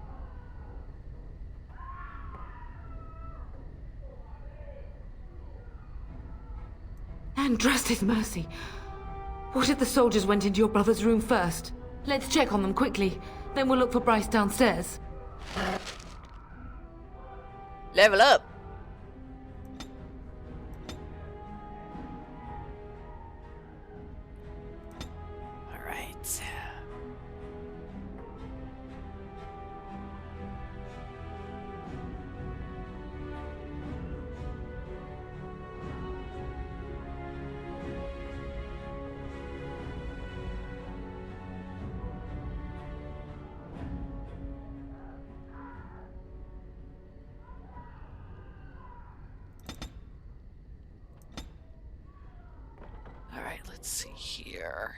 And trust his mercy. What if the soldiers went into your brother's room first? Let's check on them quickly. Then we'll look for Bryce downstairs. Level up. All right. Let's see here.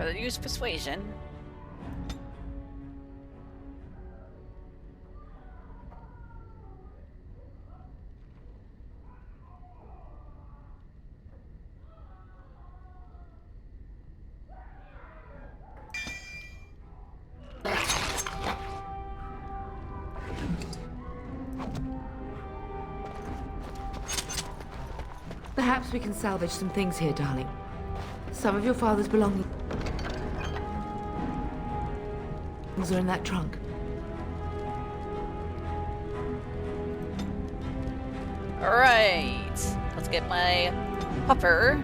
I'll use persuasion. Perhaps we can salvage some things here, darling. Some of your father's belongings are in that trunk. All right, let's get my puffer.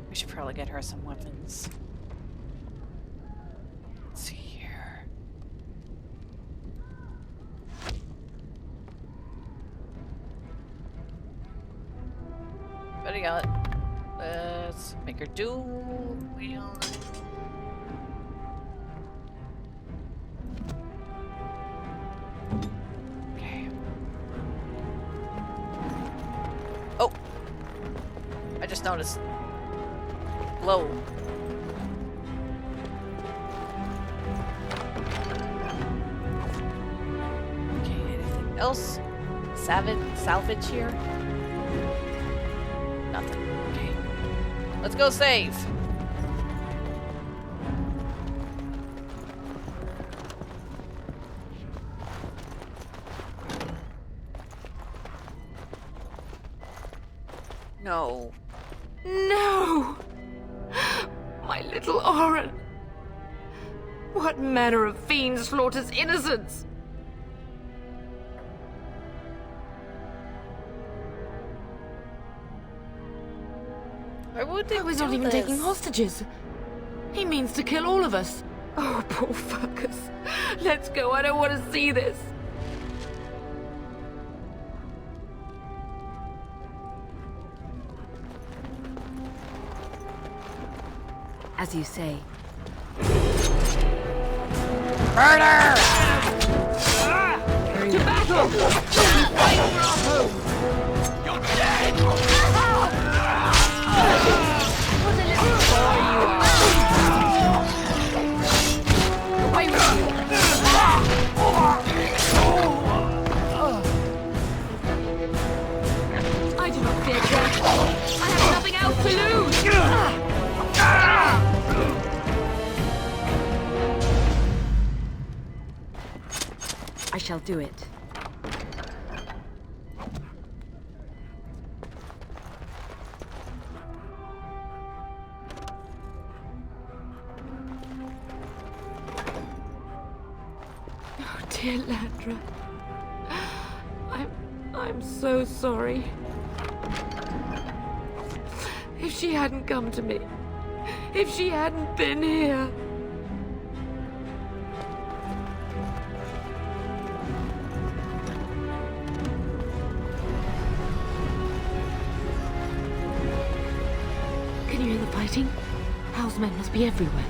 We should probably get her some weapons. Let's see here. What do you got? Let's make her dual wield. Okay. Oh! I just noticed. Low. Okay, anything else? Salvage here? Nothing. Okay. Let's go save. No. No! My little Oren! What manner of fiend slaughters innocents? Why would they I was do not even this? taking hostages. He means to kill all of us. Oh, poor fuckers. Let's go. I don't want to see this. As you say. Murder! To battle! Fight for our home! You're dead! What a little boy you are! Away with you! I do not fear death. I have nothing else to lose! I shall do it. Oh, dear Landra. I'm so sorry. If she hadn't come to me, if she hadn't been here. Can you hear the fighting? House men must be everywhere.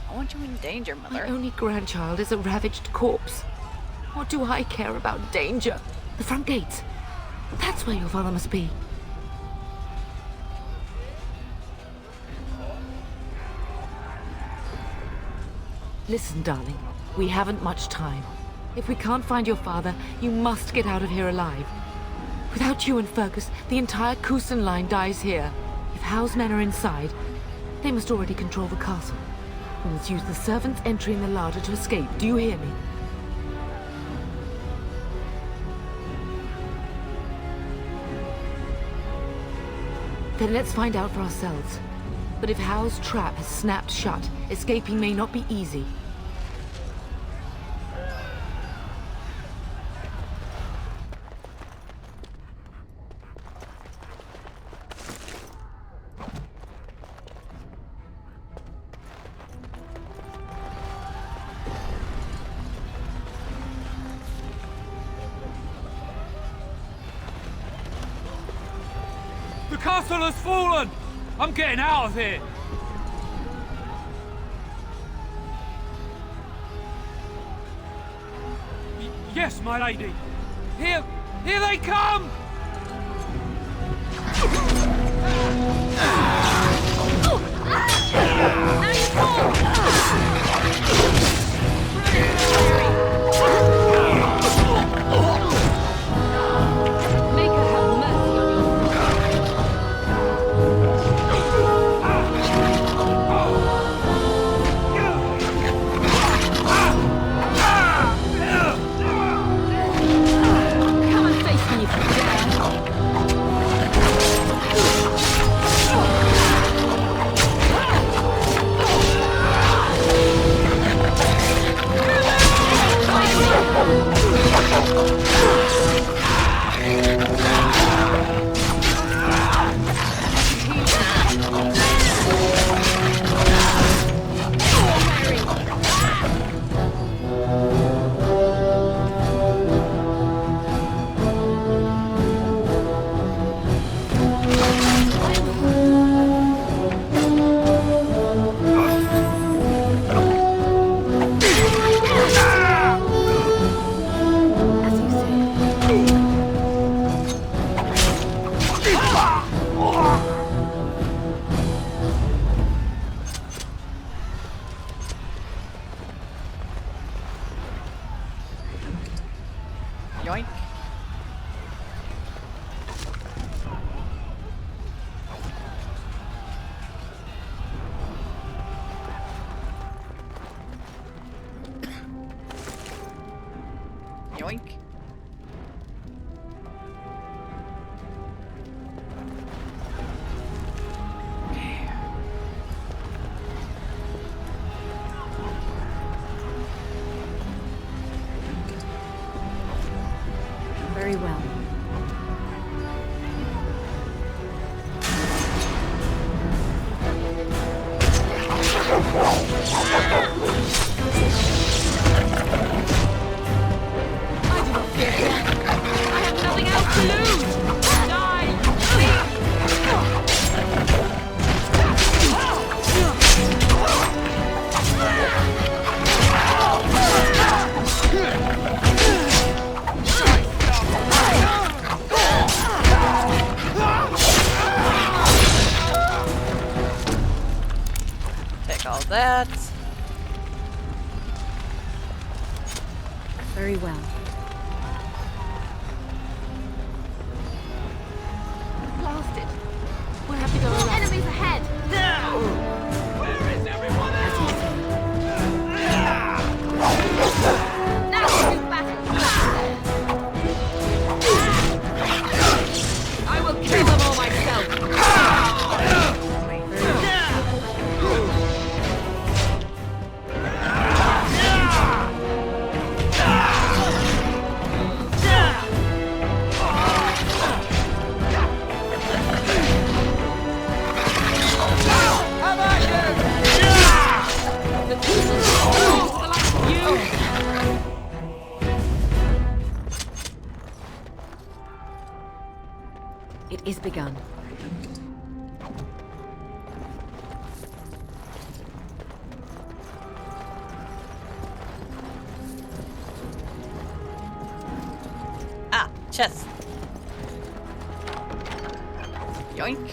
I want you in danger, Mother. My only grandchild is a ravaged corpse. What do I care about danger? The front gates. That's where your father must be. Listen, darling. We haven't much time. If we can't find your father, you must get out of here alive. Without you and Fergus, the entire Kusen line dies here. If Howe's men are inside, they must already control the castle. We must use the servants entering the larder to escape. Do you hear me? Then let's find out for ourselves. But if Howe's trap has snapped shut, escaping may not be easy. The castle has fallen! I'm getting out of here! Yes, my lady! Here they come! Come and face me if you dare. that. Very well. Blasted. We'll have to go around. Enemies ahead! Where is everyone else? Now we do battle. I will kill them all myself. It is begun. Ah, chest. Yoink.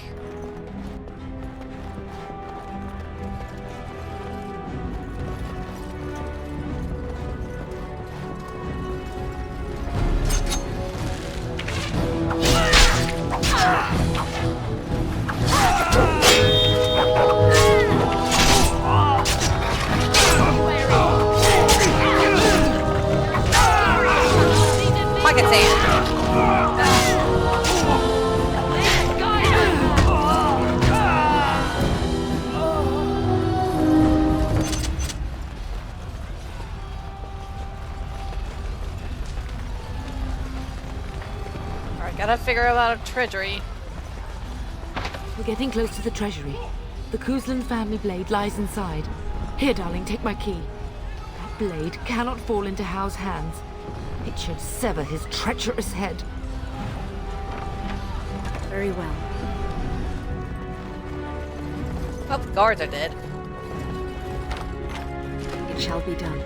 Pocket sand. Alright, gotta figure out a treasury. We're getting close to the treasury. The Kuzlan family blade lies inside. Here, darling, take my key. That blade cannot fall into Hao's hands. It should sever his treacherous head. Very well. Well, the guards are dead. It shall be done.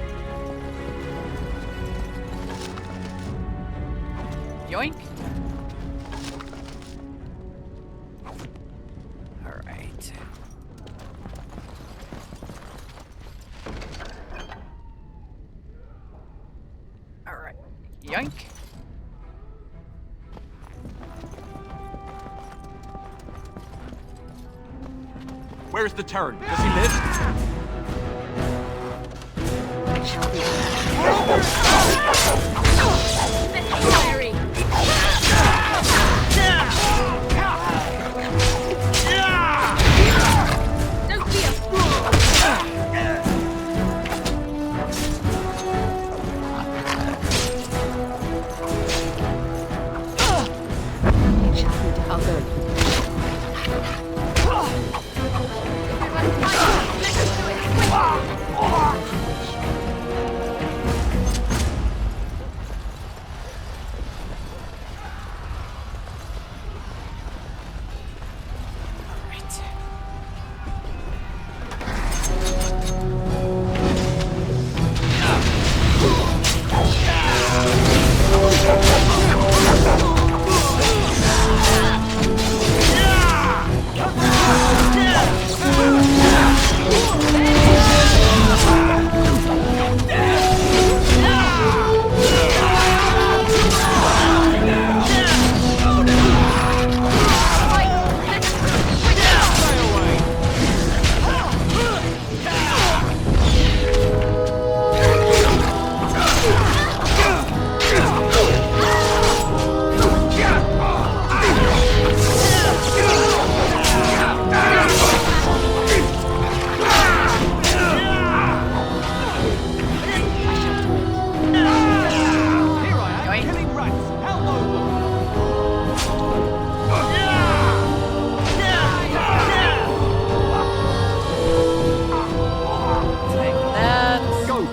Yoink. Alright. Alright. Yoink. Where is the Terran? Does he live? It shall be Don't be a fool! It shall be done. I'll go.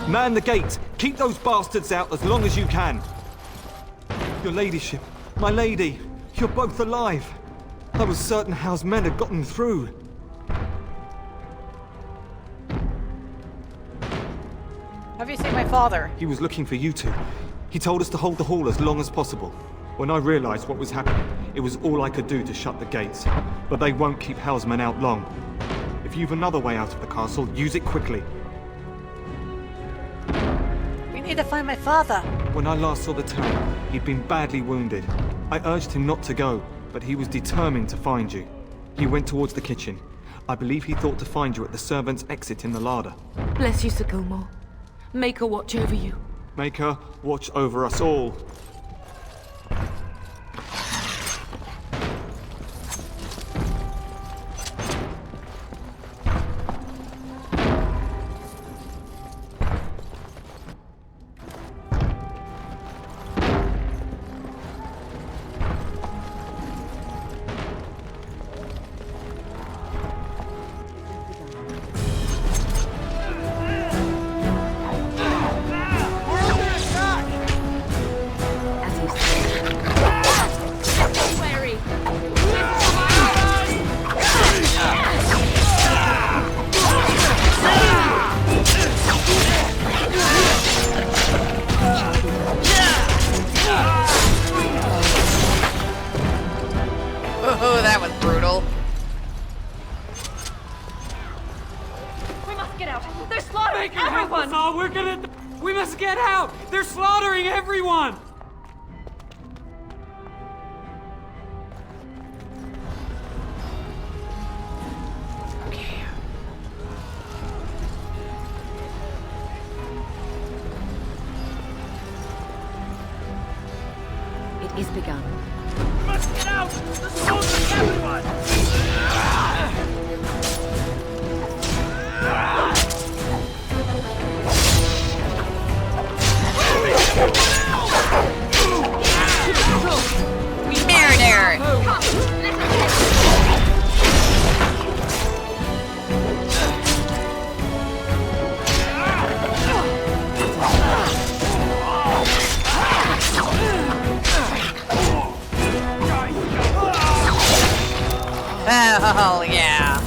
Man the gate! Keep those bastards out as long as you can! Your ladyship, my lady, you're both alive! I was certain Hao's men had gotten through. Have you seen my father? He was looking for you two. He told us to hold the hall as long as possible. When I realized what was happening, it was all I could do to shut the gates. But they won't keep Hao's men out long. If If you've another way out of the castle, use it quickly. We need to find my father. When I last saw the town, he'd been badly wounded. I urged him not to go, but he was determined to find you. He went towards the kitchen. I believe he thought to find you at the servants' exit in the larder. Bless you, Sir Gilmore. Make her watch over you. Make her watch over us all. Oh, that was brutal. We must get out. They're slaughtering Baker, help us all. We must get out. They're slaughtering everyone. It is begun. We must get out. They're slaughtering everyone. Oh, yeah.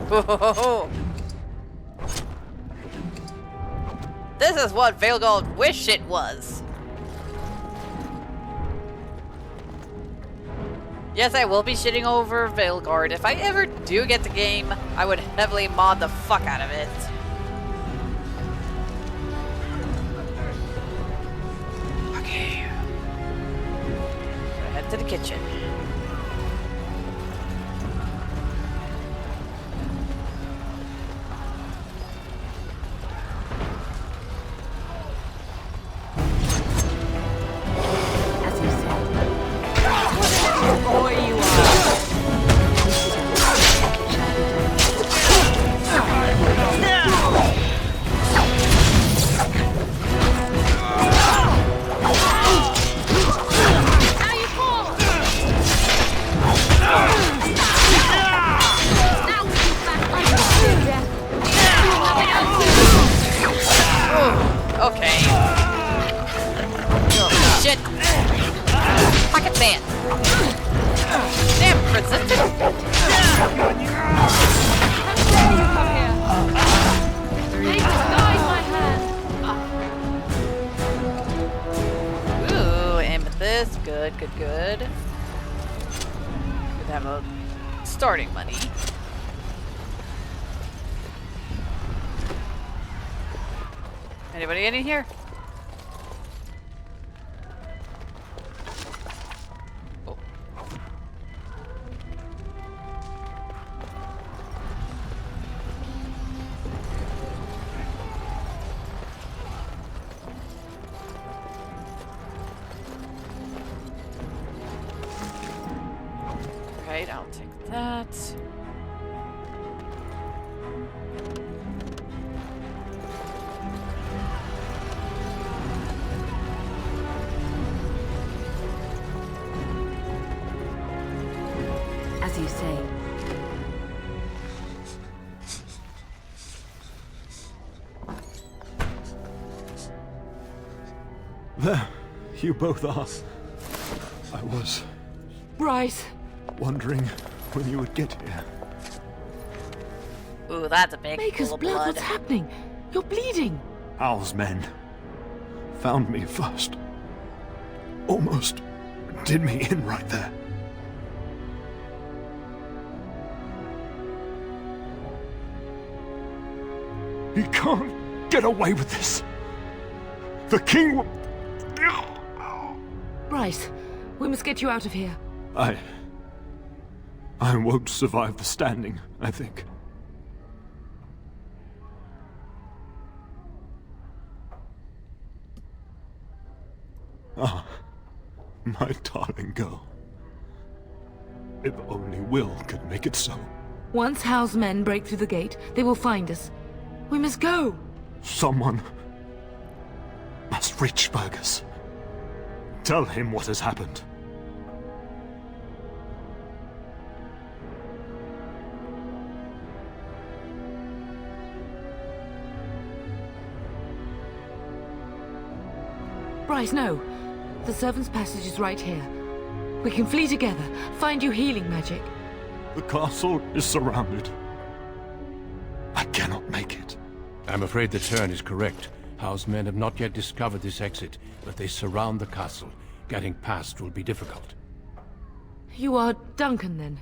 Whoa. This is what Veilguard wished it was. Yes, I will be shitting over Veilguard. If I ever do get the game, I would heavily mod the fuck out of it. Okay. Gonna head to the kitchen. Okay. Oh, shit. Pocket fan. Damn, resistant. Ooh, amethyst. Good, good, good. Could have a starting money. Anybody in here? Oh. Right, I'll take that. As you say. There, you both are. I was Bryce. wondering when you would get here. Ooh, that's a big Maker's pool of blood. blood. What's happening? You're bleeding. Al's men found me first. Almost did me in right there. He can't get away with this. The king will... Bryce, we must get you out of here. I won't survive the standing, I think. Ah, my darling girl. If only Will could make it so. Once Howe's men break through the gate, they will find us. We must go! Someone must reach Fergus. Tell him what has happened. Bryce, no. The servant's passage is right here. We can flee together, find you healing magic. The castle is surrounded. I cannot make it. I'm afraid the Tern is correct. Howe's men have not yet discovered this exit, but they surround the castle. Getting past will be difficult. You are Duncan, then?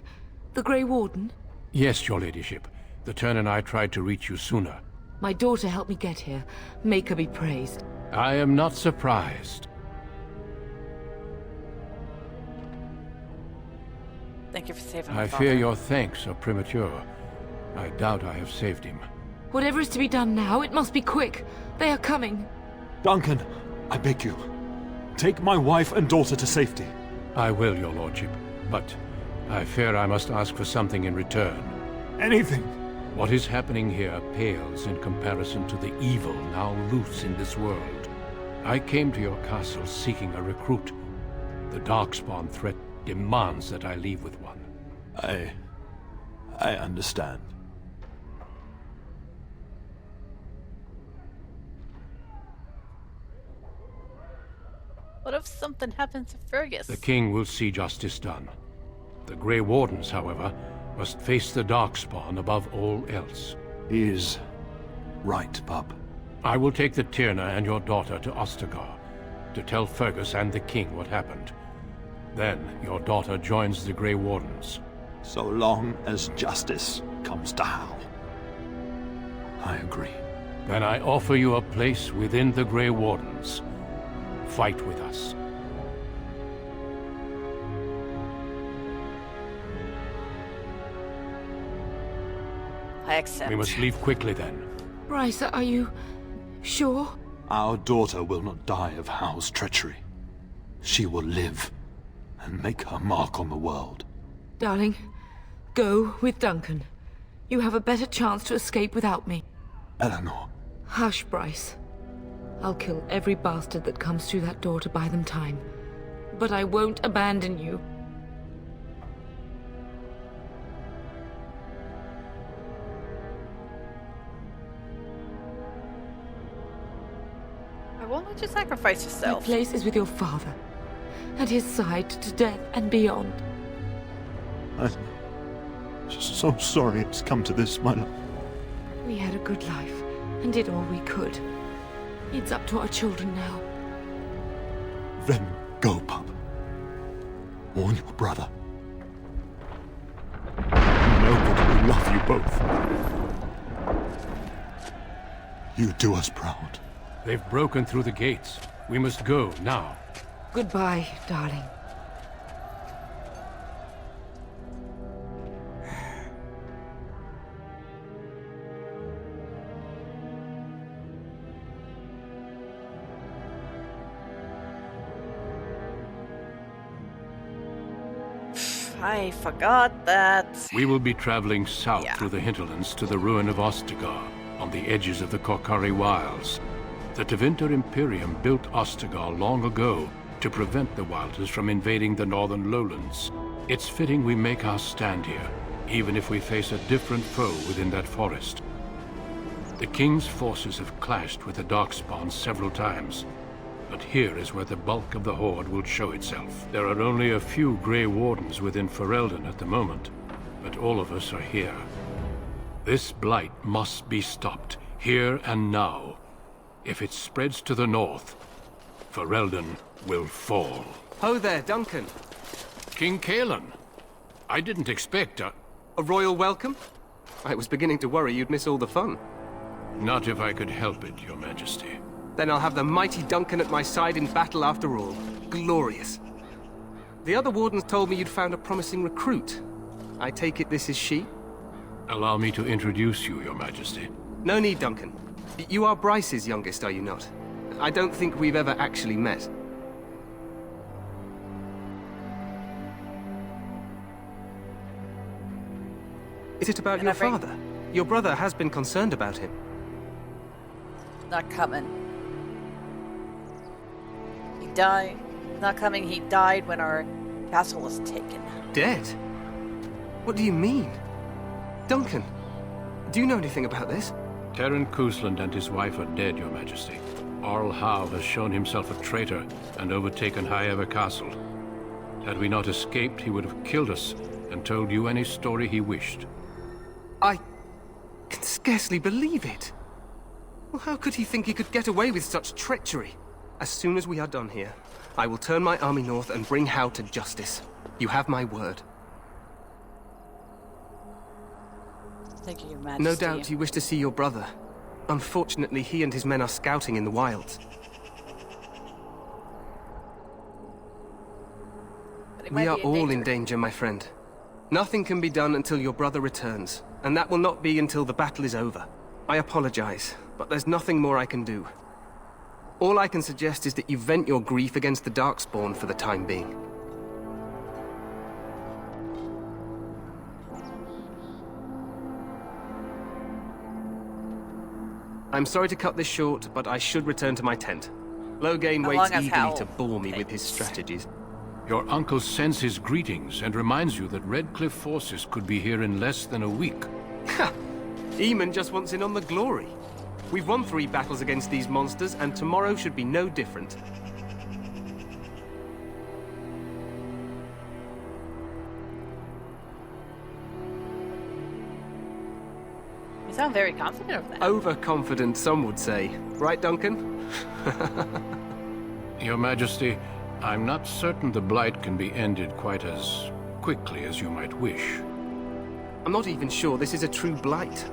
The Grey Warden? Yes, your ladyship. The Tern and I tried to reach you sooner. My daughter helped me get here. Make her be praised. I am not surprised. Thank you for saving my I father. fear your thanks are premature. I doubt I have saved him. Whatever is to be done now, it must be quick. They are coming. Duncan, I beg you. Take my wife and daughter to safety. I will, your lordship. But I fear I must ask for something in return. Anything. What is happening here pales in comparison to the evil now loose in this world. I came to your castle seeking a recruit. The Darkspawn threat demands that I leave with one. I understand. What if something happens to Fergus? The king will see justice done. The Grey Wardens, however, must face the Darkspawn above all else. He is right, bub. I will take the Tyrna and your daughter to Ostagar to tell Fergus and the king what happened. Then your daughter joins the Grey Wardens. So long as justice comes to Howe. I agree. Then I offer you a place within the Grey Wardens. Fight with us. I accept. We must leave quickly then. Bryce, are you sure? Our daughter will not die of Howe's treachery. She will live and make her mark on the world. Darling, go with Duncan. You have a better chance to escape without me. Eleanor. Hush, Bryce. I'll kill every bastard that comes through that door to buy them time. But I won't abandon you. I won't let you sacrifice My yourself. place is with your father. At his side to death and beyond. I'm so sorry it's come to this, my love. We had a good life and did all we could. It's up to our children now. Then go, pup. Warn your brother. Know that we love you both. You do us proud. They've broken through the gates. We must go now. Goodbye, darling. I forgot that. We will be traveling south through the hinterlands to the ruin of Ostagar, on the edges of the Korkari Wilds. The Tevinter Imperium built Ostagar long ago to prevent the Wilders from invading the northern lowlands. It's fitting we make our stand here, even if we face a different foe within that forest. The King's forces have clashed with the Darkspawn several times, but here is where the bulk of the Horde will show itself. There are only a few Grey Wardens within Ferelden at the moment, but all of us are here. This blight must be stopped, here and now. If it spreads to the north, Ferelden will fall. Ho there, Duncan. King Cailan. I didn't expect a royal welcome? I was beginning to worry you'd miss all the fun. Not if I could help it, Your Majesty. Then I'll have the mighty Duncan at my side in battle after all. Glorious. The other wardens told me you'd found a promising recruit. I take it this is she? Allow me to introduce you, Your Majesty. No need, Duncan. You are Bryce's youngest, are you not? I don't think we've ever actually met. Is it about your father? Your brother has been concerned about him. Not coming. He died. Not coming. He died when our castle was taken. Dead? What do you mean? Duncan, do you know anything about this? Terran Cousland and his wife are dead, Your Majesty. Arl Howe has shown himself a traitor and overtaken Highever Castle. Had we not escaped, he would have killed us and told you any story he wished. I can scarcely believe it. Well, how could he think he could get away with such treachery? As soon as we are done here, I will turn my army north and bring Howe to justice. You have my word. Thank you, Your Majesty. No doubt you wish to see your brother. Unfortunately, he and his men are scouting in the wilds. We are all in danger, my friend. Nothing can be done until your brother returns, and that will not be until the battle is over. I apologize, but there's nothing more I can do. All I can suggest is that you vent your grief against the Darkspawn for the time being. I'm sorry to cut this short, but I should return to my tent. Logain waits eagerly to bore me with his strategies. Your uncle sends his greetings and reminds you that Redcliffe forces could be here in less than a week. Ha! Eamon just wants in on the glory. We've won 3 battles against these monsters, and tomorrow should be no different. You sound very confident of that. Overconfident, some would say. Right, Duncan? Your Majesty, I'm not certain the Blight can be ended quite as quickly as you might wish. I'm not even sure this is a true Blight.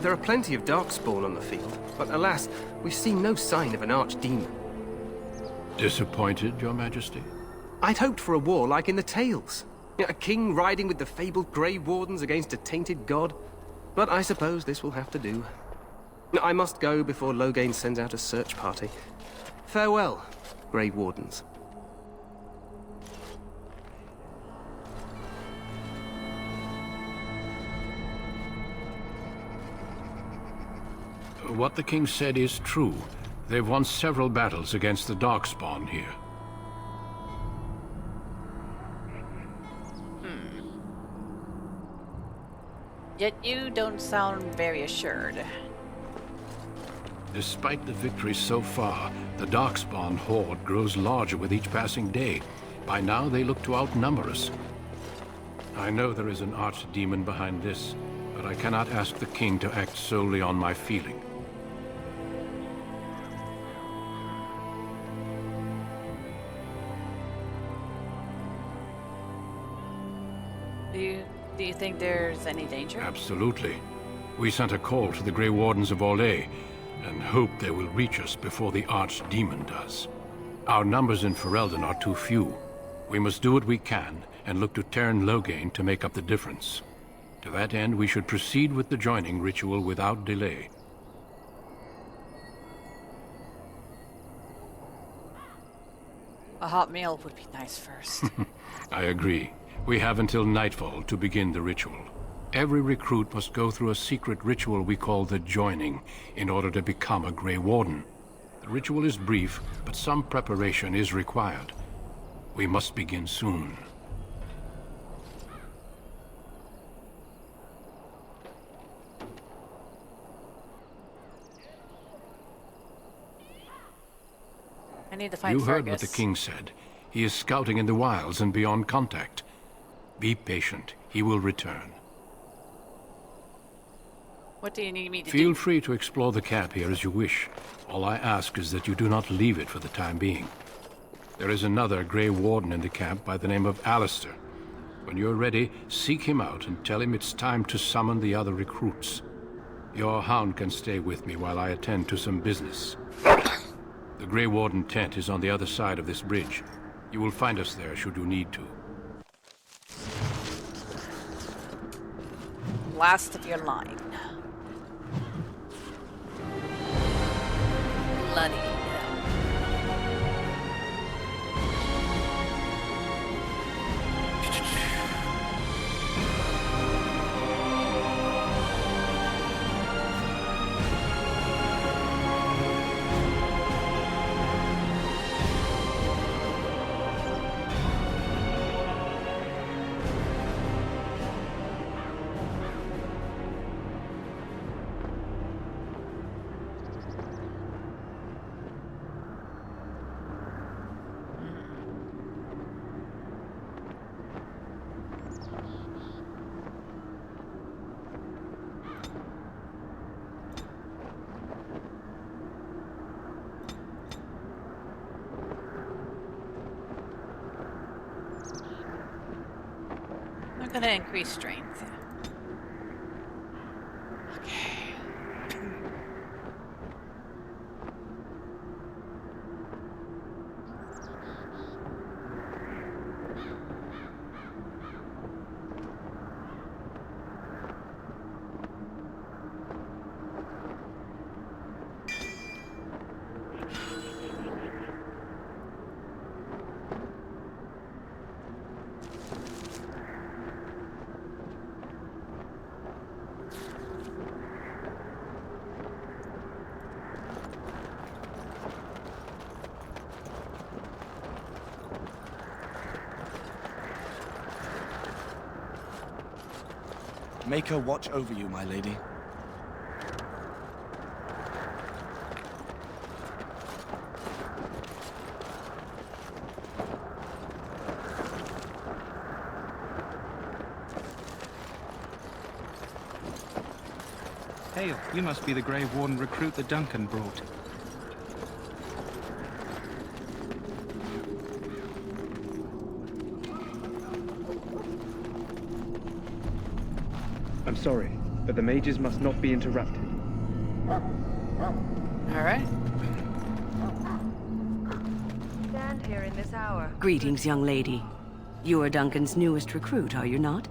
There are plenty of Darkspawn on the field, but alas, we've seen no sign of an archdemon. Disappointed, Your Majesty? I'd hoped for a war like in the tales. A king riding with the fabled Grey Wardens against a tainted god. But I suppose this will have to do. I must go before Logain sends out a search party. Farewell, Grey Wardens. What the king said is true. They've won several battles against the Darkspawn here. Yet you don't sound very assured. Despite the victories so far, the Darkspawn horde grows larger with each passing day. By now, they look to outnumber us. I know there is an archdemon behind this, but I cannot ask the king to act solely on my feeling. Do you think there's any danger? Absolutely. We sent a call to the Grey Wardens of Orlais, and hope they will reach us before the Archdemon does. Our numbers in Ferelden are too few. We must do what we can, and look to Terran Logain to make up the difference. To that end, we should proceed with the joining ritual without delay. A hot meal would be nice first. I agree. We have until nightfall to begin the ritual. Every recruit must go through a secret ritual we call the joining in order to become a Grey Warden. The ritual is brief, but some preparation is required. We must begin soon. I need to find You heard Fergus. what the king said. He is scouting in the wilds and beyond contact. Be patient. He will return. What do you need me to do? Feel free to explore the camp here as you wish. All I ask is that you do not leave it for the time being. There is another Grey Warden in the camp by the name of Alistair. When you're ready, seek him out and tell him it's time to summon the other recruits. Your hound can stay with me while I attend to some business. The Grey Warden tent is on the other side of this bridge. You will find us there should you need to. Last of your line. Bloody. I'm gonna increase strength. Okay. Make her watch over you, my lady. Hail, you must be the Grey Warden recruit that Duncan brought. I'm sorry, but the mages must not be interrupted. Alright. Stand here in this hour. Greetings, young lady. You are Duncan's newest recruit, are you not?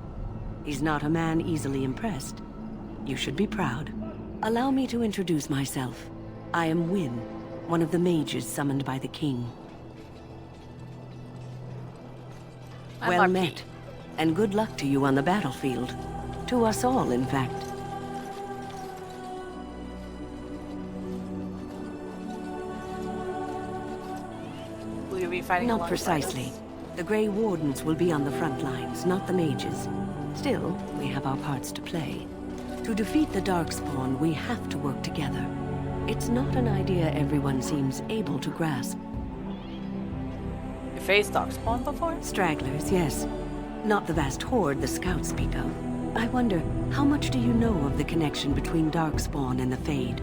He's not a man easily impressed. You should be proud. Allow me to introduce myself. I am Wynne, one of the mages summoned by the king. Well met, and good luck to you on the battlefield. To us all, in fact. Will you be fighting Not alongside precisely. us? The Grey Wardens will be on the front lines, not the mages. Still, we have our parts to play. To defeat the Darkspawn, we have to work together. It's not an idea everyone seems able to grasp. You faced Darkspawn before? Stragglers, yes. Not the vast horde the scouts speak of. I wonder, how much do you know of the connection between Darkspawn and the Fade?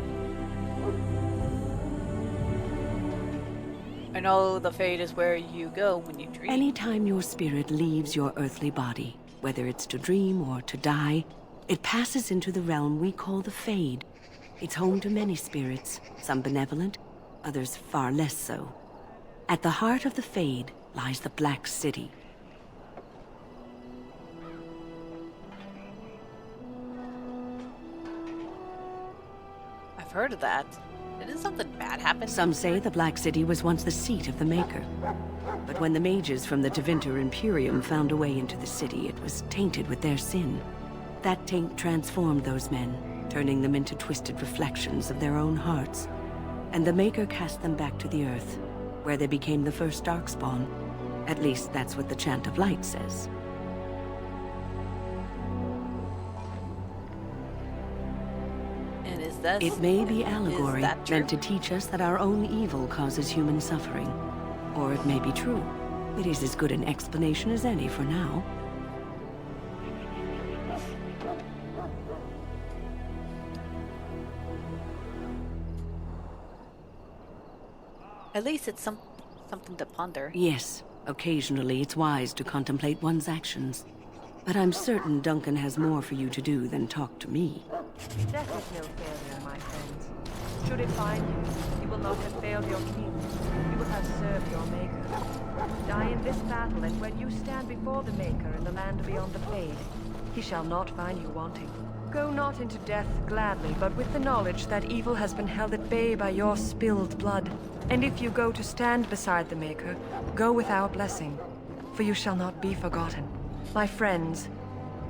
I know the Fade is where you go when you dream. Anytime your spirit leaves your earthly body, whether it's to dream or to die, it passes into the realm we call the Fade. It's home to many spirits, some benevolent, others far less so. At the heart of the Fade lies the Black City. I've heard of that. Didn't something bad happen? Some say the Black City was once the seat of the Maker. But when the mages from the Tevinter Imperium found a way into the city, it was tainted with their sin. That taint transformed those men, turning them into twisted reflections of their own hearts. And the Maker cast them back to the Earth, where they became the first Darkspawn. At least that's what the Chant of Light says. And is that... It may be allegory, that true? meant to teach us that our own evil causes human suffering. Or it may be true. It is as good an explanation as any for now. At least it's something to ponder. Yes, occasionally it's wise to contemplate one's actions. But I'm certain Duncan has more for you to do than talk to me. Death is no failure, my friends. Should it find you, you will not have failed your king. You will have served your maker. Die in this battle, and when you stand before the maker in the land beyond the Fade, he shall not find you wanting. Go not into death gladly, but with the knowledge that evil has been held at bay by your spilled blood. And if you go to stand beside the maker, go with our blessing, for you shall not be forgotten. My friends,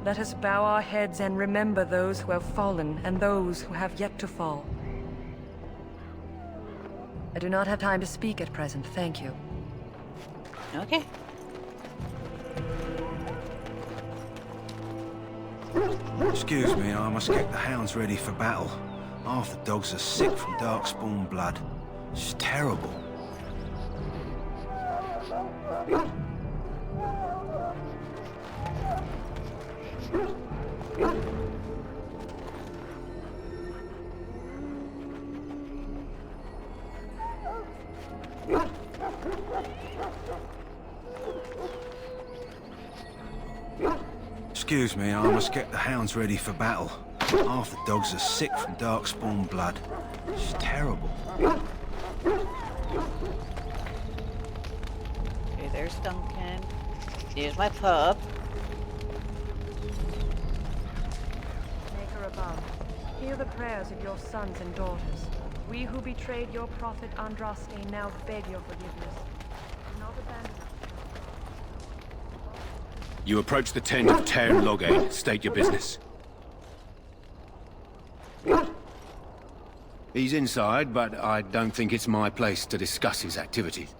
let us bow our heads and remember those who have fallen and those who have yet to fall. I do not have time to speak at present, thank you. Okay. Excuse me, I must get the hounds ready for battle. Half the dogs are sick from darkspawn blood. It's terrible. Excuse me, I must get the hounds ready for battle. Half the dogs are sick from darkspawn blood. It's terrible. Okay, there's Duncan. Here's my pup. Maker above, hear the prayers of your sons and daughters. We who betrayed your prophet Andraste now beg your forgiveness. Do not abandon us. You approach the tent of Tairn Loghain. State your business. He's inside, but I don't think it's my place to discuss his activities.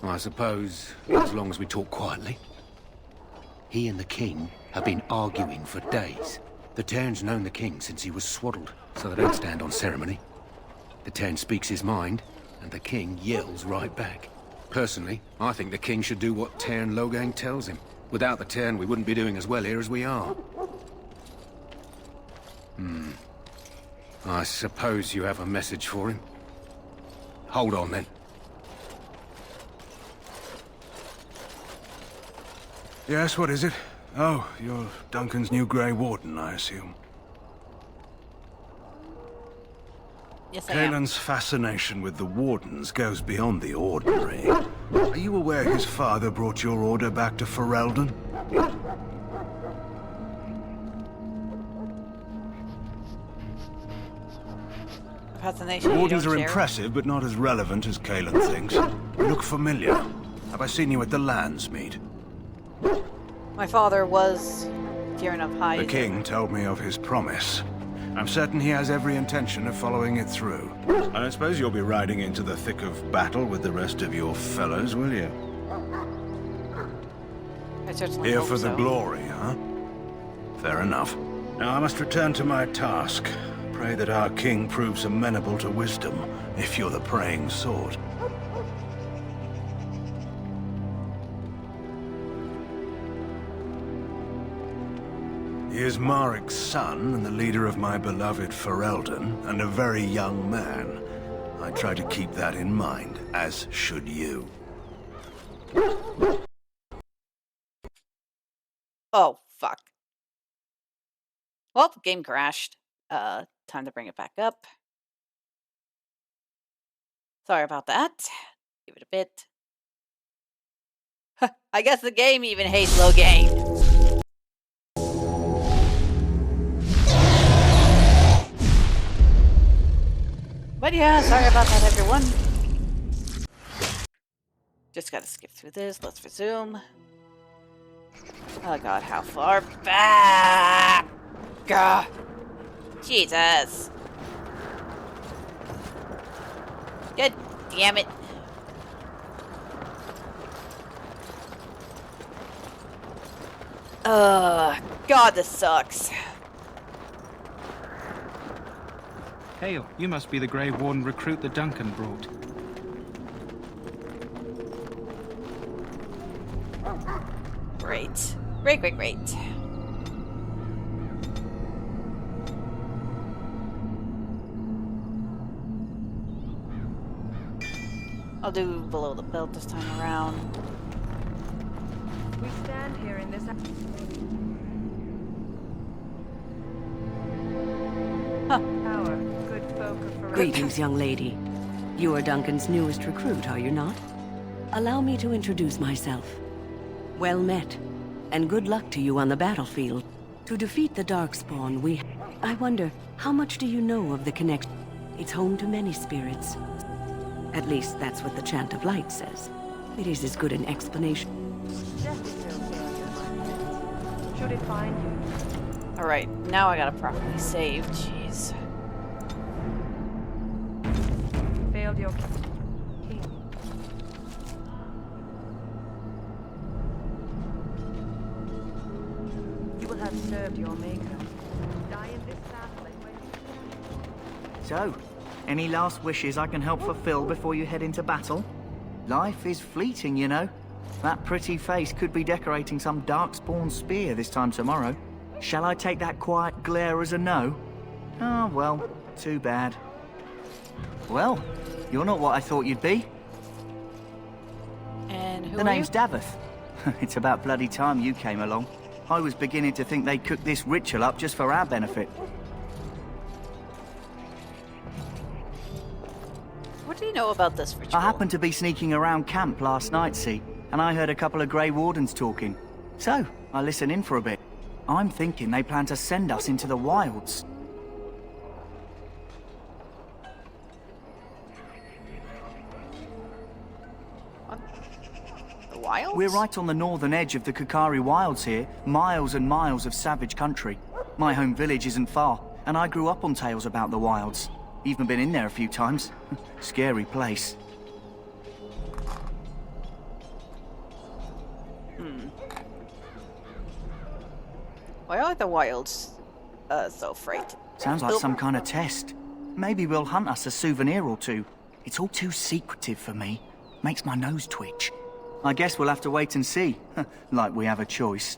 I suppose, as long as we talk quietly. He and the king have been arguing for days. The Tairn's known the king since he was swaddled, so they don't stand on ceremony. The Tairn speaks his mind, and the king yells right back. Personally, I think the king should do what Tairn Loghain tells him. Without the Tairn, we wouldn't be doing as well here as we are. I suppose you have a message for him. Hold on, then. Yes, what is it? Oh, you're Duncan's new Grey Warden, I assume. Yes, I am. Cailan's fascination with the Wardens goes beyond the ordinary. Are you aware his father brought your order back to Ferelden? Fascination. The You Wardens don't are share? impressive, but not as relevant as Cailan thinks. You look familiar. Have I seen you at the Landsmeet? My father was Kieran of High. The king told me of his promise. I'm certain he has every intention of following it through. I don't suppose you'll be riding into the thick of battle with the rest of your fellows, will you? I certainly Here hope for the so. glory, huh? Fair enough. Now I must return to my task. Pray that our king proves amenable to wisdom, if you're the praying sort. He is Marik's son and the leader of my beloved Ferelden, and a very young man. I try to keep that in mind, as should you. Oh, fuck. Well, game crashed. Time to bring it back up. Sorry about that. Give it a bit. I guess the game even hates Loghain. But yeah, sorry about that, everyone. Just gotta skip through this. Let's resume. Oh god, how far back? God. Jesus. God damn it. God, this sucks. Hail, you must be the Grey Warden recruit that Duncan brought. Great. Great, great, great. I'll do below the belt this time around. stand here in this... Power, good folk of Forever. Greetings, young lady. You are Duncan's newest recruit, are you not? Allow me to introduce myself. Well met, and good luck to you on the battlefield. To defeat the Darkspawn, I wonder, how much do you know of the connection? It's home to many spirits. At least that's what the Chant of Light says. It is as good an explanation. Should it find you? Alright, now I gotta properly save. Jeez. Failed your king. You will have served your maker. Die in this battle and when... So, any last wishes I can help fulfill before you head into battle? Life is fleeting, you know. That pretty face could be decorating some Darkspawn spear this time tomorrow. Shall I take that quiet glare as a no? Oh, well, too bad. Well, you're not what I thought you'd be. And who The are name's you? Davith. It's about bloody time you came along. I was beginning to think they'd cooked this ritual up just for our benefit. What do you know about this ritual? I happened to be sneaking around camp last night, see, and I heard a couple of Grey Wardens talking. So, I listened in for a bit. I'm thinking they plan to send us into the wilds. The wilds? We're right on the northern edge of the Kakari Wilds here, miles and miles of savage country. My home village isn't far, and I grew up on tales about the wilds. Even been in there a few times. Scary place. Why are the wilds so frightened? Sounds like some kind of test. Maybe we'll hunt us a souvenir or two. It's all too secretive for me. Makes my nose twitch. I guess we'll have to wait and see. Like we have a choice.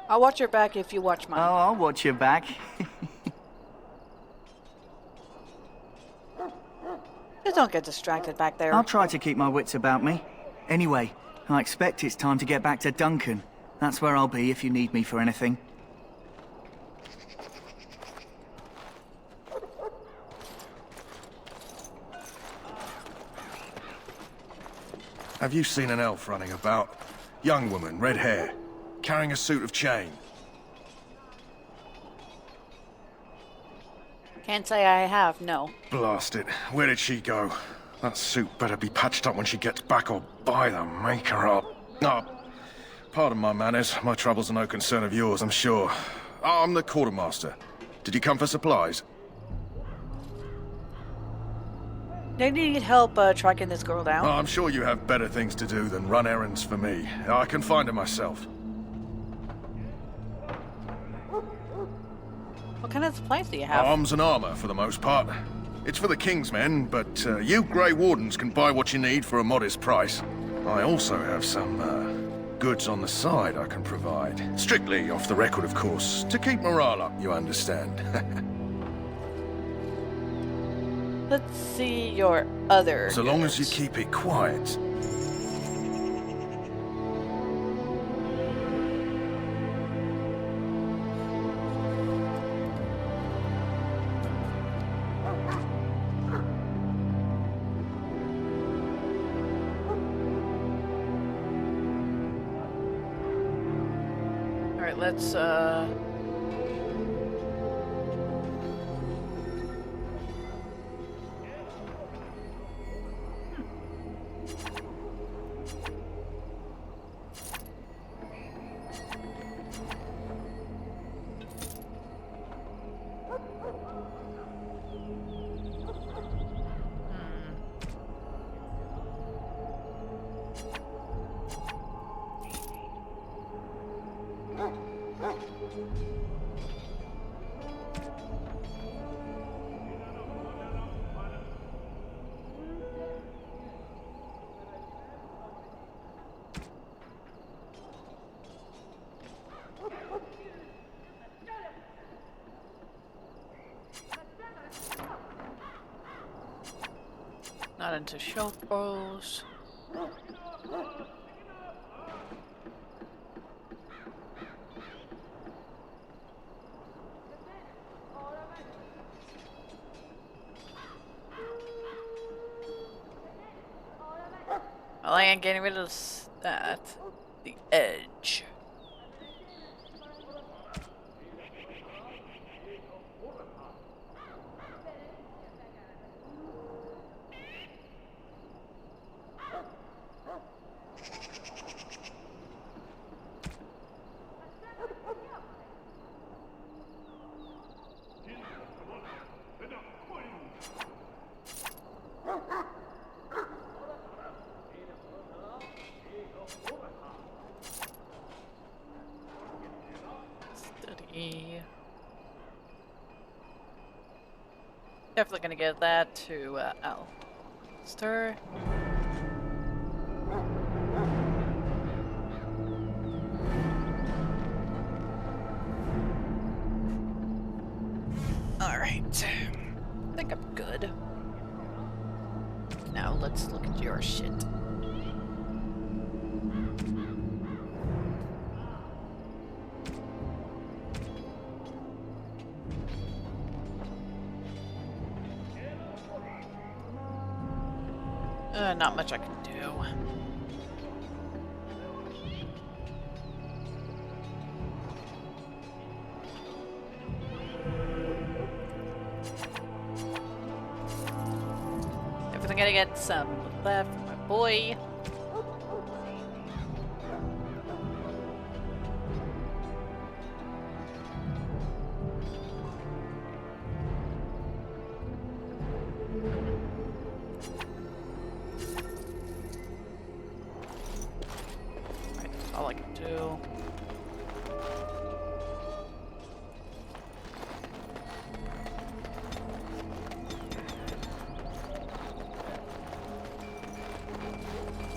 I'll watch your back if you watch mine. Oh, I'll watch your back. Just don't get distracted back there. I'll try to keep my wits about me. Anyway, I expect it's time to get back to Duncan. That's where I'll be if you need me for anything. Have you seen an elf running about? Young woman, red hair, carrying a suit of chain. Can't say I have, no. Blast it. Where did she go? That suit better be patched up when she gets back, or by the maker up. Oh, pardon my manners. My troubles are no concern of yours, I'm sure. Oh, I'm the quartermaster. Did you come for supplies? Do you need help tracking this girl down? Oh, I'm sure you have better things to do than run errands for me. I can find her myself. What kind of supplies do you have? Arms and armor, for the most part. It's for the King's men, but you Grey Wardens can buy what you need for a modest price. I also have some goods on the side I can provide. Strictly off the record, of course, to keep morale up, you understand. Let's see your other So long as you keep it quiet. Alright, let's Not into short bows. Well, I am getting rid of that. The edge. Definitely gonna give that to Al. Stir. Alright. I think I'm good. Now let's look at your shit. Not much I can do. Definitely gonna get some left for my boy. All I can do.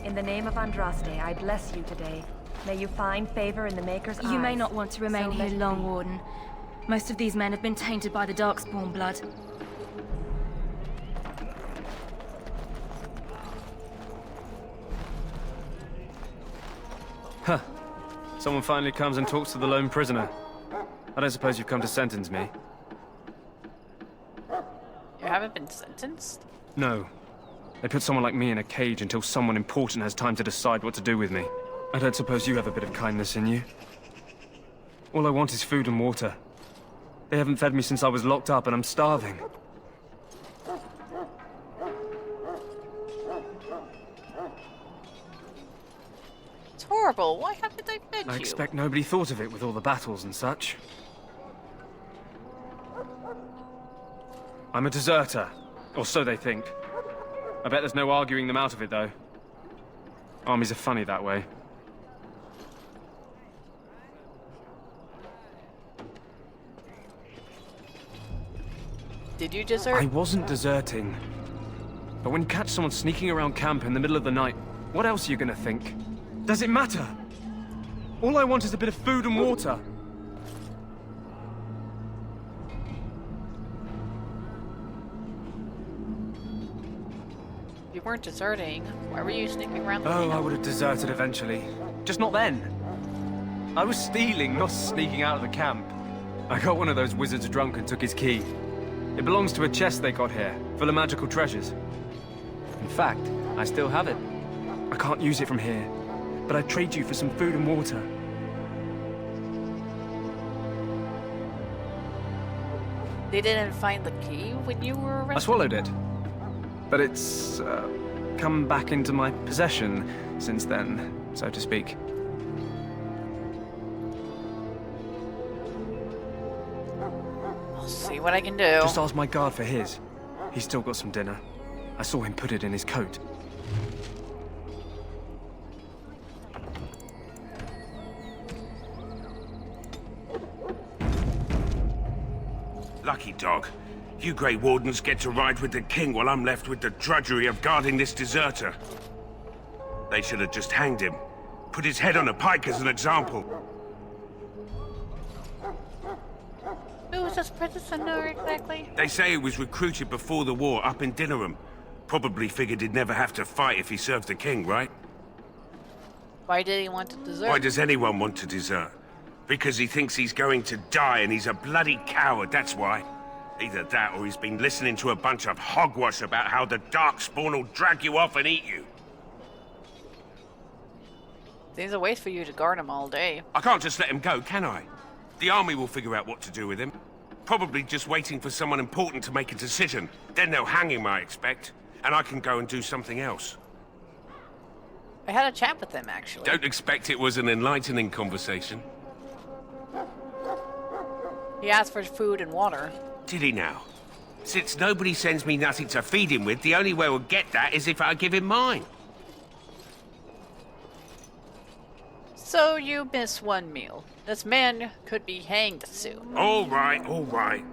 In the name of Andraste, I bless you today. May you find favor in the Maker's eyes. You may not want to remain So here let it long, be. Warden. Most of these men have been tainted by the Darkspawn blood. Huh. Someone finally comes and talks to the lone prisoner. I don't suppose you've come to sentence me? You haven't been sentenced? No. They put someone like me in a cage until someone important has time to decide what to do with me. I don't suppose you have a bit of kindness in you? All I want is food and water. They haven't fed me since I was locked up and I'm starving. It's horrible. Why haven't they fed you? I expect nobody thought of it with all the battles and such. I'm a deserter. Or so they think. I bet there's no arguing them out of it, though. Armies are funny that way. Did you desert? I wasn't deserting. But when you catch someone sneaking around camp in the middle of the night, what else are you gonna think? Does it matter? All I want is a bit of food and water. You weren't deserting. Why were you sneaking around the Oh, camp? I would have deserted eventually. Just not then. I was stealing, not sneaking out of the camp. I got one of those wizards drunk and took his key. It belongs to a chest they got here, full of magical treasures. In fact, I still have it. I can't use it from here, but I'd trade you for some food and water. They didn't find the key when you were arrested? I swallowed it. But it's come back into my possession since then, so to speak. I'll see what I can do. Just ask my guard for his. He's still got some dinner. I saw him put it in his coat. Lucky dog. You Grey Wardens get to ride with the king while I'm left with the drudgery of guarding this deserter. They should have just hanged him. Put his head on a pike as an example. Who was this prisoner exactly? They say he was recruited before the war up in Dinnerham. Probably figured he'd never have to fight if he served the king, right? Why did he want to desert? Why does anyone want to desert? Because he thinks he's going to die and he's a bloody coward, that's why. Either that or he's been listening to a bunch of hogwash about how the Darkspawn will drag you off and eat you. Seems a waste for you to guard him all day. I can't just let him go, can I? The army will figure out what to do with him. Probably just waiting for someone important to make a decision. Then they'll hang him, I expect. And I can go and do something else. I had a chat with him, actually. Don't expect it was an enlightening conversation. He asked for food and water. Did he now? Since nobody sends me nothing to feed him with, the only way we'll get that is if I give him mine. So you miss one meal. This man could be hanged soon. All right, all right.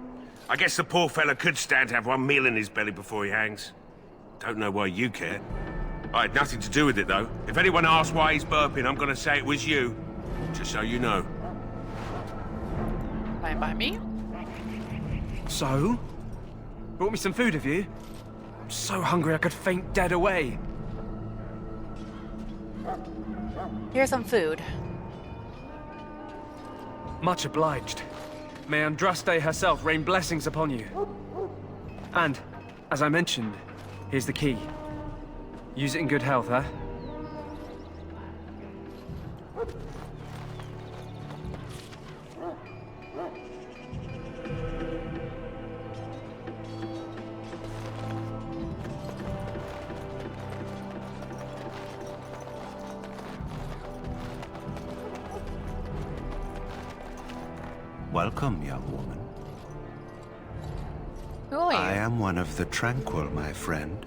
I guess the poor fella could stand to have one meal in his belly before he hangs. Don't know why you care. I had nothing to do with it, though. If anyone asks why he's burping, I'm gonna say it was you. Just so you know. Fine by me. So? Brought me some food, have you? I'm so hungry I could faint dead away. Here's some food. Much obliged. May Andraste herself rain blessings upon you. And, as I mentioned, here's the key. Use it in good health, huh? Welcome, young woman. Who are you? I am one of the Tranquil, my friend.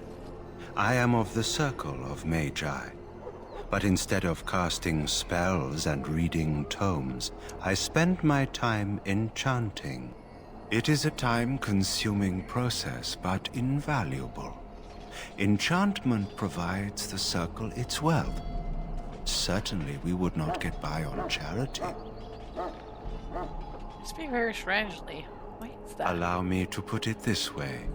I am of the Circle of Magi. But instead of casting spells and reading tomes, I spend my time enchanting. It is a time-consuming process, but invaluable. Enchantment provides the Circle its wealth. Certainly we would not get by on charity. You speak very strangely. Why is that? Allow me to put it this way.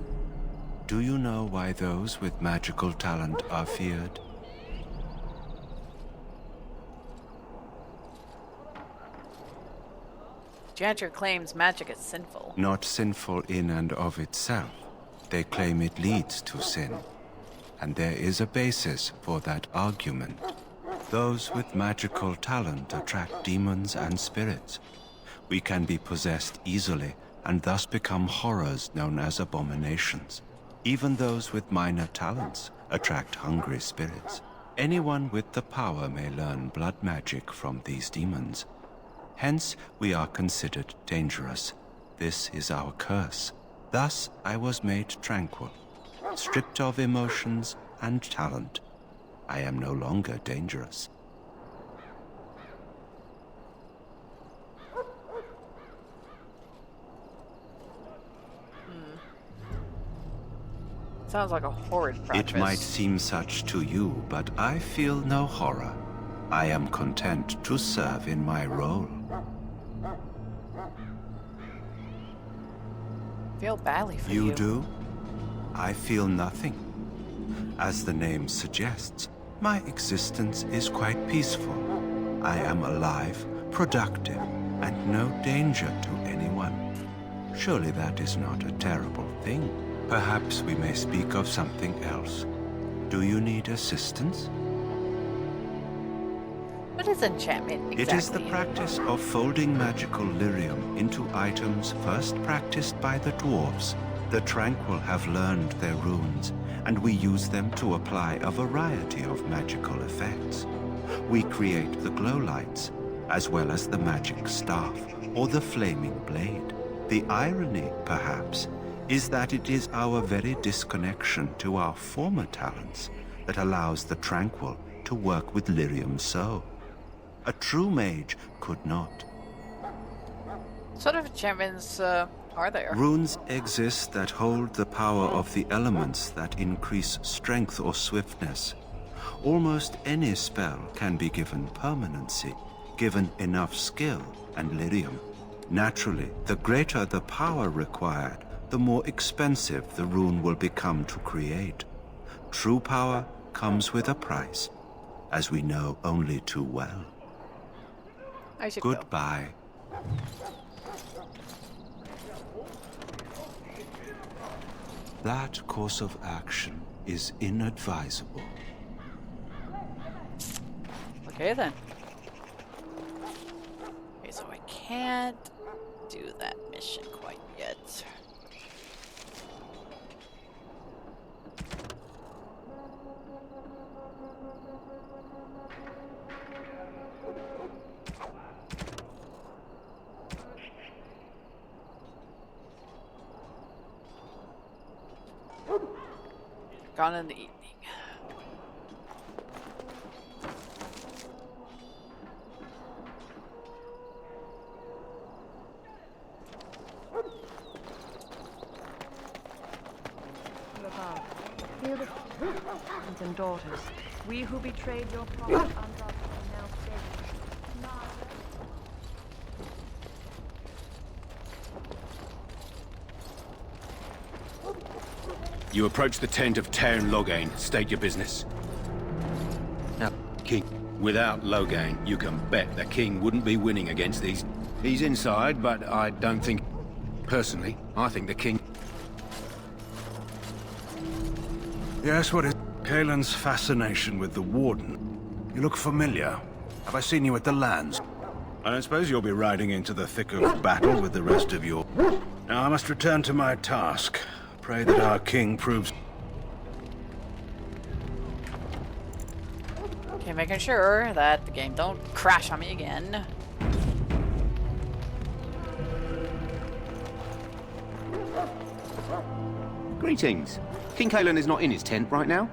Do you know why those with magical talent are feared? Janter claims magic is sinful. Not sinful in and of itself. They claim it leads to sin. And there is a basis for that argument. Those with magical talent attract demons and spirits. We can be possessed easily and thus become horrors known as abominations. Even those with minor talents attract hungry spirits. Anyone with the power may learn blood magic from these demons. Hence, we are considered dangerous. This is our curse. Thus, I was made tranquil, stripped of emotions and talent. I am no longer dangerous. Sounds like a horrid practice. It might seem such to you, but I feel no horror. I am content to serve in my role. Feel badly for you. You do? I feel nothing. As the name suggests, my existence is quite peaceful. I am alive, productive, and no danger to anyone. Surely that is not a terrible thing. Perhaps we may speak of something else. Do you need assistance? What is enchantment exactly? It is the practice of folding magical lyrium into items first practiced by the dwarves. The Tranquil have learned their runes, and we use them to apply a variety of magical effects. We create the glow lights, as well as the magic staff, or the flaming blade. The irony, perhaps, is that it is our very disconnection to our former talents that allows the Tranquil to work with lyrium so. A true mage could not. What sort of enchantments are there? Runes exist that hold the power of the elements that increase strength or swiftness. Almost any spell can be given permanency, given enough skill and lyrium. Naturally, the greater the power required, the more expensive the rune will become to create. true power comes with a price, as we know only too well. I should Goodbye. That course of action is inadvisable. Okay then. Okay, so I can't do that mission quite yet. Gone in the evening. Look out. Hear the sons and daughters. We who betrayed your prophet unloved are now begging. You approach the tent of Tairn Loghain. State your business. Now, King, without Loghain, you can bet the King wouldn't be winning against these. He's inside, but I don't think... Personally, I think the King... Yes, what is Kaelin's fascination with the Warden? You look familiar. Have I seen you at the lands? I don't suppose you'll be riding into the thick of battle with the rest of your... Now I must return to my task. Pray that our king proves... Okay, making sure that the game don't crash on me again. Greetings. King Kaelin is not in his tent right now.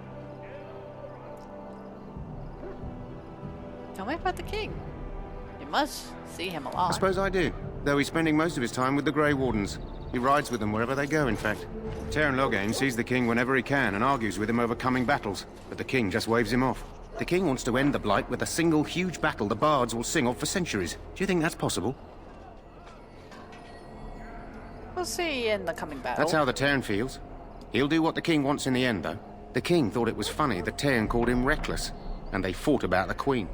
Tell me about the king. You must see him a lot. I suppose I do, though he's spending most of his time with the Grey Wardens. He rides with them wherever they go, in fact. Tairn Loghain sees the king whenever he can and argues with him over coming battles, but the king just waves him off. The king wants to end the Blight with a single huge battle the bards will sing of for centuries. Do you think that's possible? We'll see in the coming battle. That's how the Tairn feels. He'll do what the king wants in the end, though. The king thought it was funny that Tairn called him reckless, and they fought about the queen.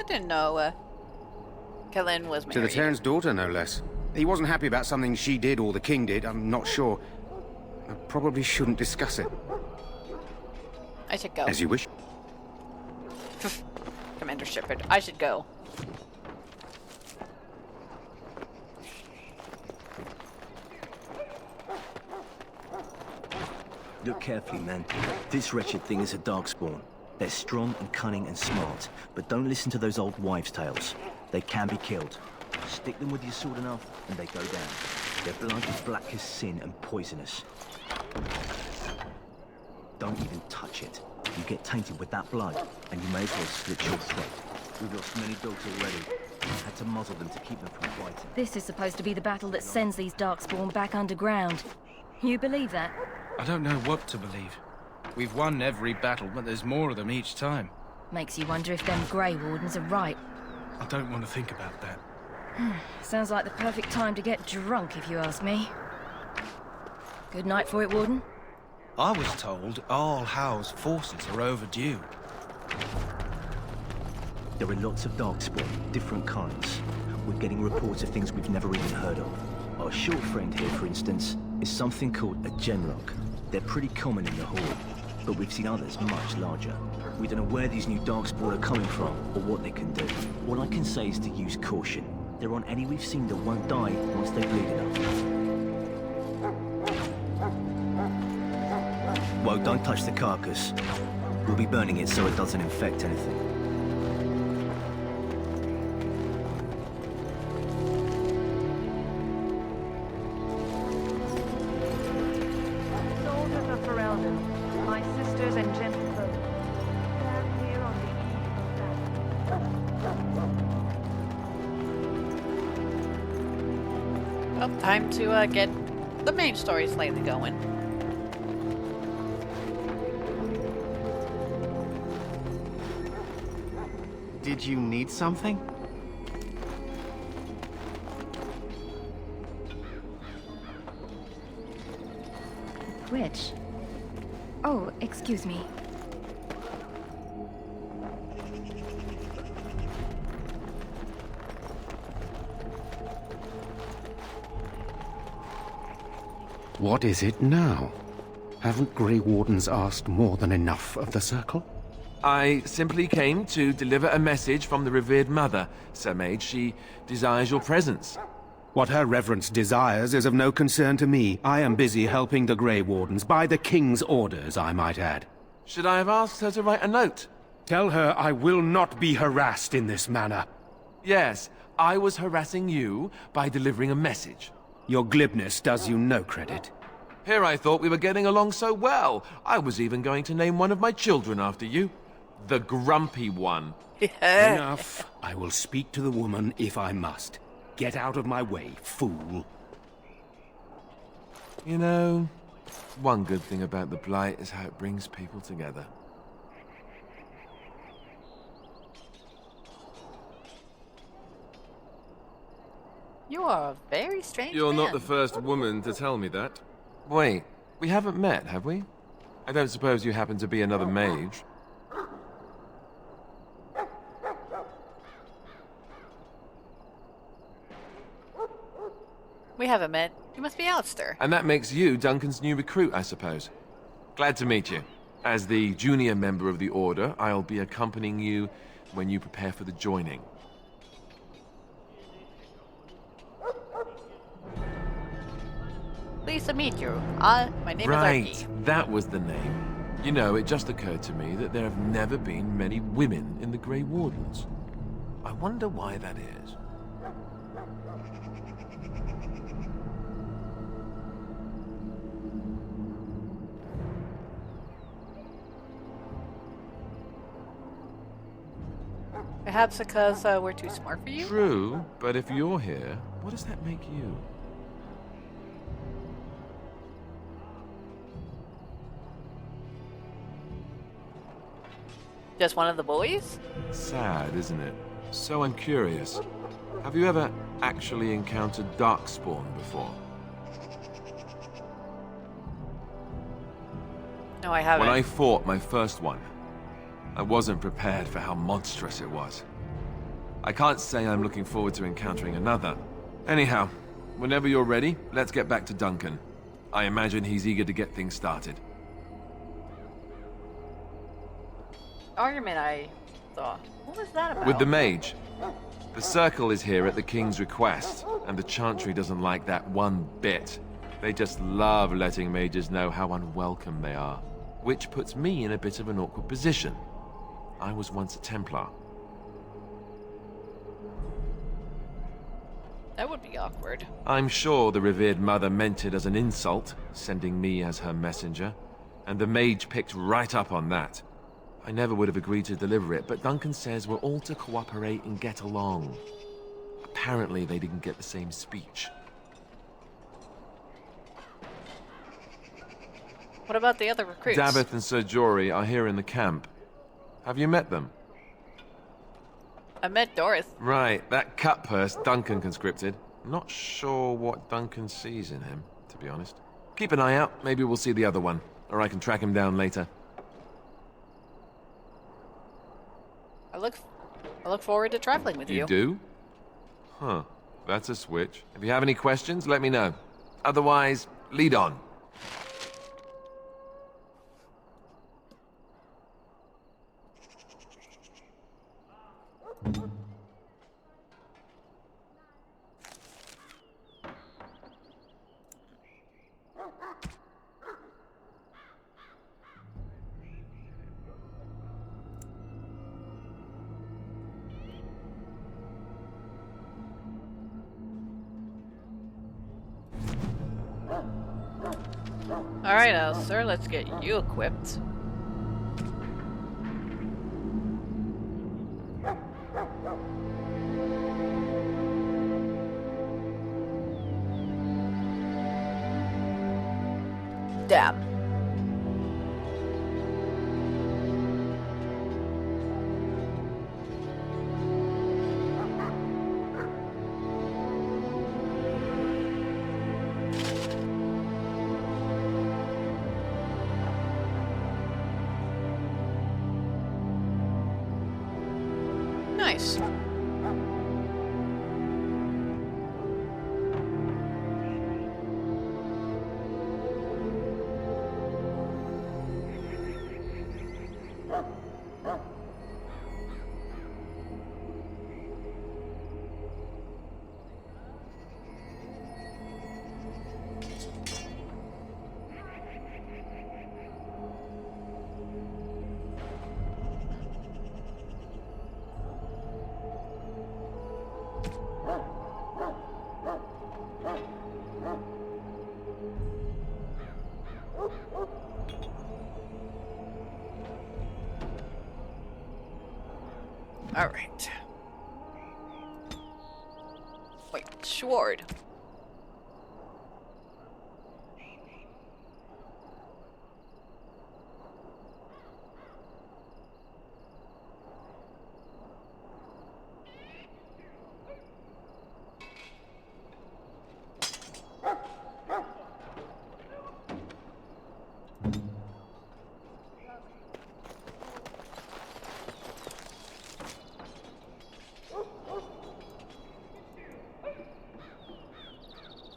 I didn't know Kaelin was married. To the Tairn's daughter, no less. He wasn't happy about something she did or the king did, I'm not sure. I probably shouldn't discuss it. I should go. As you wish. Commander Shepard, I should go. Look carefully, man. This wretched thing is a darkspawn. They're strong and cunning and smart, but don't listen to those old wives' tales. They can be killed. Stick them with your sword enough, and they go down. Their blood is black as sin and poisonous. Don't even touch it. You get tainted with that blood, and you may as well slit your throat. We've lost many dogs already. Had to muzzle them to keep them from fighting. This is supposed to be the battle that sends these darkspawn back underground. You believe that? I don't know what to believe. We've won every battle, but there's more of them each time. Makes you wonder if them Grey Wardens are right. I don't want to think about that. Sounds like the perfect time to get drunk, if you ask me. Good night for it, Warden. I was told all Howe's forces are overdue. There are lots of darkspawn, different kinds. We're getting reports of things we've never even heard of. Our short friend here, for instance, is something called a Genrock. They're pretty common in the Horde, but we've seen others much larger. We don't know where these new darkspawn are coming from, or what they can do. All I can say is to use caution. There aren't any we've seen that won't die once they bleed enough. Well, don't touch the carcass. We'll be burning it so it doesn't infect anything. Soldiers of Ferelden, my sisters and gentlefolk, stand here on the eve of battle. Well, time to get the main story slightly going. Did you need something? Which? Oh, excuse me. What is it now? Haven't Grey Wardens asked more than enough of the Circle? I simply came to deliver a message from the revered mother, Sir Mage. She desires your presence. What her reverence desires is of no concern to me. I am busy helping the Grey Wardens, by the King's orders, I might add. Should I have asked her to write a note? Tell her I will not be harassed in this manner. Yes, I was harassing you by delivering a message. Your glibness does you no credit. Here I thought we were getting along so well. I was even going to name one of my children after you. The Grumpy One. Enough. I will speak to the woman if I must. Get out of my way, fool. You know, one good thing about the Blight is how it brings people together. You are a very strange You're man. not the first woman to tell me that. Wait, we haven't met, have we? I don't suppose you happen to be another mage? We haven't met. You must be Alistair. And that makes you Duncan's new recruit, I suppose. Glad to meet you. As the junior member of the Order, I'll be accompanying you when you prepare for the joining. Pleased to meet you. My name is Right, that was the name. You know, it just occurred to me that there have never been many women in the Grey Wardens. I wonder why that is. Perhaps because we're too smart for you? True, but if you're here, what does that make you? Just one of the boys? Sad, isn't it? So I'm curious. Have you ever actually encountered Darkspawn before? No, I haven't. When I fought my first one, I wasn't prepared for how monstrous it was. I can't say I'm looking forward to encountering another. Anyhow, whenever you're ready, let's get back to Duncan. I imagine he's eager to get things started. Argument I saw. What was that about? With the mage. The Circle is here at the King's request, and the Chantry doesn't like that one bit. They just love letting mages know how unwelcome they are, which puts me in a bit of an awkward position. I was once a Templar. That would be awkward. I'm sure the revered mother meant it as an insult, sending me as her messenger, and the mage picked right up on that. I never would have agreed to deliver it, but Duncan says we're all to cooperate and get along. Apparently they didn't get the same speech. What about the other recruits? Davith and Sir Jory are here in the camp. Have you met them? I met Doris. Right, that cut purse Duncan conscripted. Not sure what Duncan sees in him, to be honest. Keep an eye out, maybe we'll see the other one, or I can track him down later. I look forward to traveling with you. You do? Huh, that's a switch. If you have any questions, let me know. Otherwise, lead on. Alright, Alistair, let's get you equipped. Damn. nice. All right. Wait, Sword.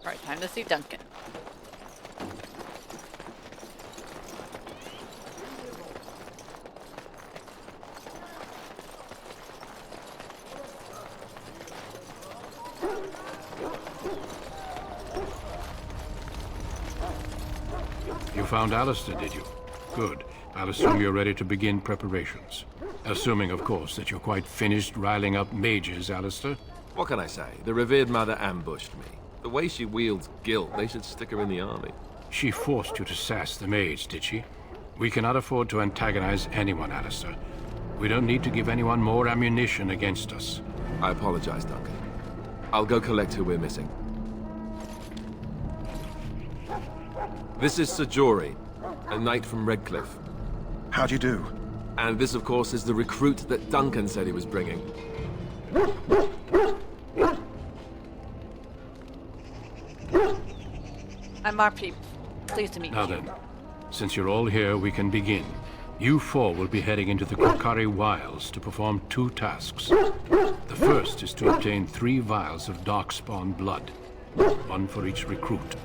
Alright, time to see Duncan. You found Alistair, did you? Good. I'll assume you're ready to begin preparations. Assuming, of course, that you're quite finished riling up mages, Alistair. What can I say? The revered mother ambushed me. The way she wields guilt, they should stick her in the army. She forced you to sass the mage, did she? We cannot afford to antagonize anyone, Alistair. We don't need to give anyone more ammunition against us. I apologize, Duncan. I'll go collect who we're missing. This is Sir Jory, a knight from Redcliffe. How'd you do? And this, of course, is the recruit that Duncan said he was bringing. I'm RP. Pleased to meet you. Now then, since you're all here, we can begin. You four will be heading into the Kokari Wilds to perform 2 tasks. The first is to obtain 3 vials of Darkspawn blood, 1 for each recruit.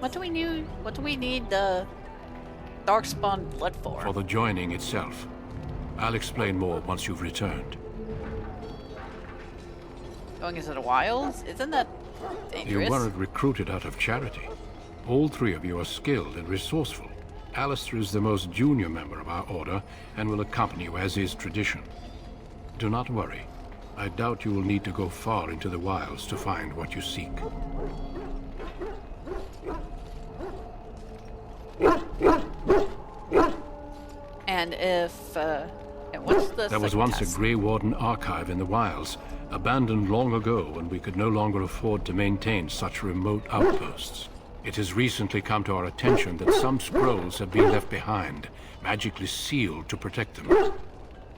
What do we need the Darkspawn blood for? For the joining itself. I'll explain more once you've returned. Going into the wilds? Isn't that dangerous? You weren't recruited out of charity. All 3 of you are skilled and resourceful. Alistair is the most junior member of our order and will accompany you as is tradition. Do not worry. I doubt you will need to go far into the wilds to find what you seek. And if, and what's the There was once a Grey Warden archive in the wilds, abandoned long ago when we could no longer afford to maintain such remote outposts. It has recently come to our attention that some scrolls have been left behind, magically sealed to protect them.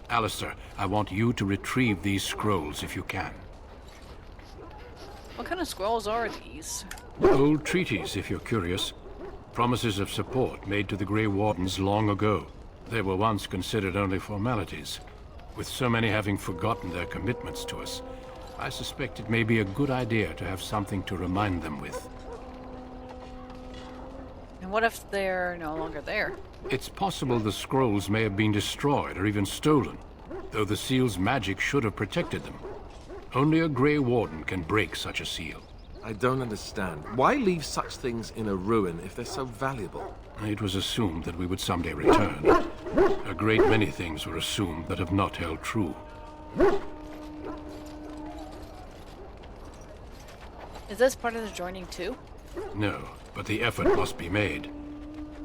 Alistair, I want you to retrieve these scrolls if you can. What kind of scrolls are these? Old treaties, if you're curious. Promises of support made to the Grey Wardens long ago. They were once considered only formalities. With so many having forgotten their commitments to us, I suspect it may be a good idea to have something to remind them with. And what if they're no longer there? It's possible the scrolls may have been destroyed or even stolen, though the seal's magic should have protected them. Only a Grey Warden can break such a seal. I don't understand. Why leave such things in a ruin if they're so valuable? It was assumed that we would someday return. A great many things were assumed that have not held true. Is this part of the joining too? No, but the effort must be made.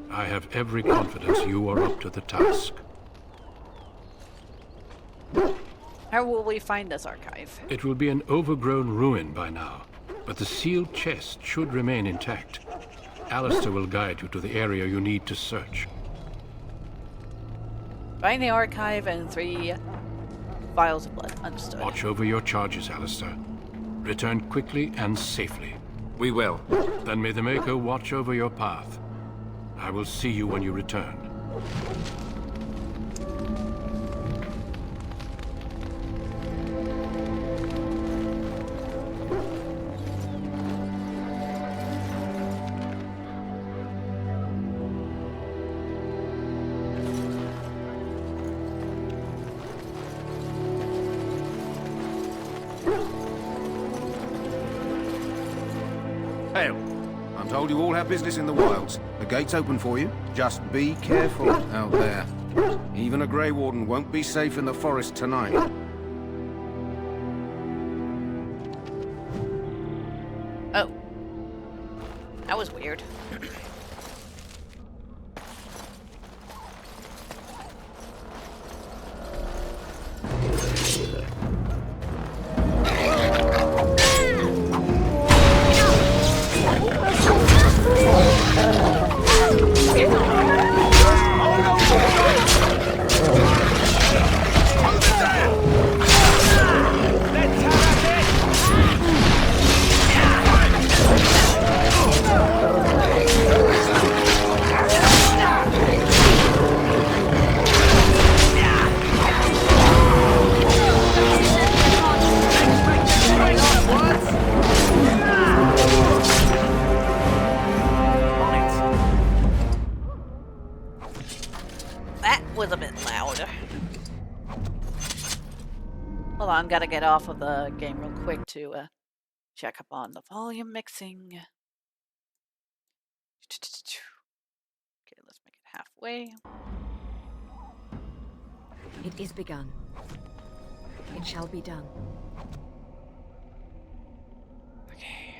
I have every confidence you are up to the task. How will we find this archive? It will be an overgrown ruin by now, but the sealed chest should remain intact. Alistair will guide you to the area you need to search. Find the archive and 3 vials of blood. Understood. Watch over your charges, Alistair. Return quickly and safely. We will. Then may the Maker watch over your path. I will see you when you return. Hail. I'm told you all have business in the wilds. The gate's open for you. Just be careful out there. Even a Grey Warden won't be safe in the forest tonight. Oh. That was weird. Gotta get off of the game real quick to check up on the volume mixing. Okay, let's make it halfway. It is begun. It shall be done. Okay.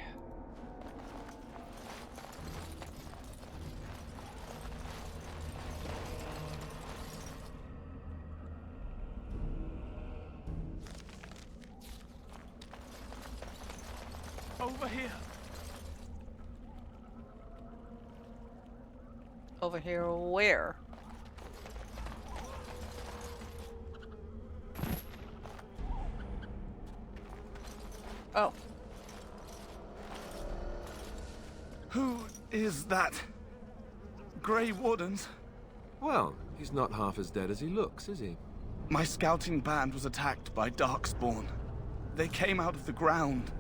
Over here. Over here where? Oh. Who is that? Grey Wardens? Well, he's not half as dead as he looks, is he? My scouting band was attacked by Darkspawn. They came out of the ground.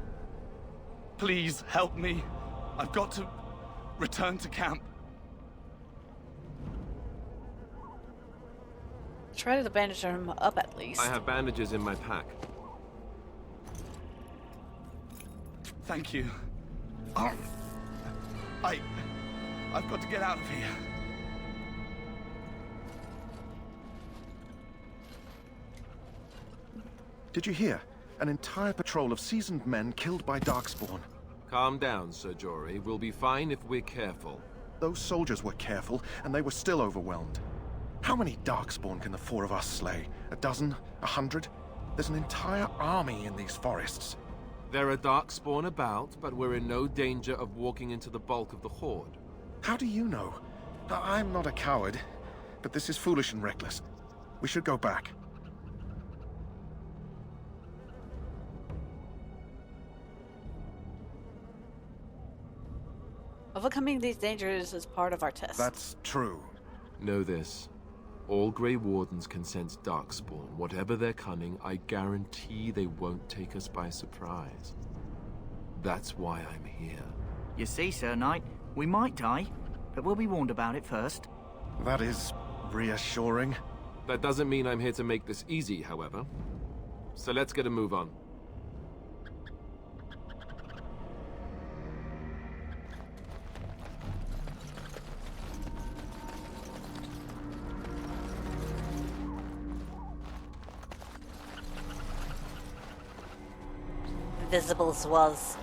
Please help me. I've got to return to camp. Try to bandage him up at least. I have bandages in my pack. Thank you. I've got to get out of here. Did you hear? An entire patrol of seasoned men killed by Darkspawn. Calm down, Sir Jory. We'll be fine if we're careful. Those soldiers were careful, and they were still overwhelmed. How many Darkspawn can the four of us slay? A dozen? 100? There's an entire army in these forests. There are Darkspawn about, but we're in no danger of walking into the bulk of the Horde. How do you know? I'm not a coward, but this is foolish and reckless. We should go back. Overcoming these dangers is part of our test. That's true. Know this. All Grey Wardens can sense Darkspawn. Whatever their cunning, I guarantee they won't take us by surprise. That's why I'm here. You see, Sir Knight, we might die, but we'll be warned about it first. That is reassuring. That doesn't mean I'm here to make this easy, however. So let's get a move on. Invisibles was.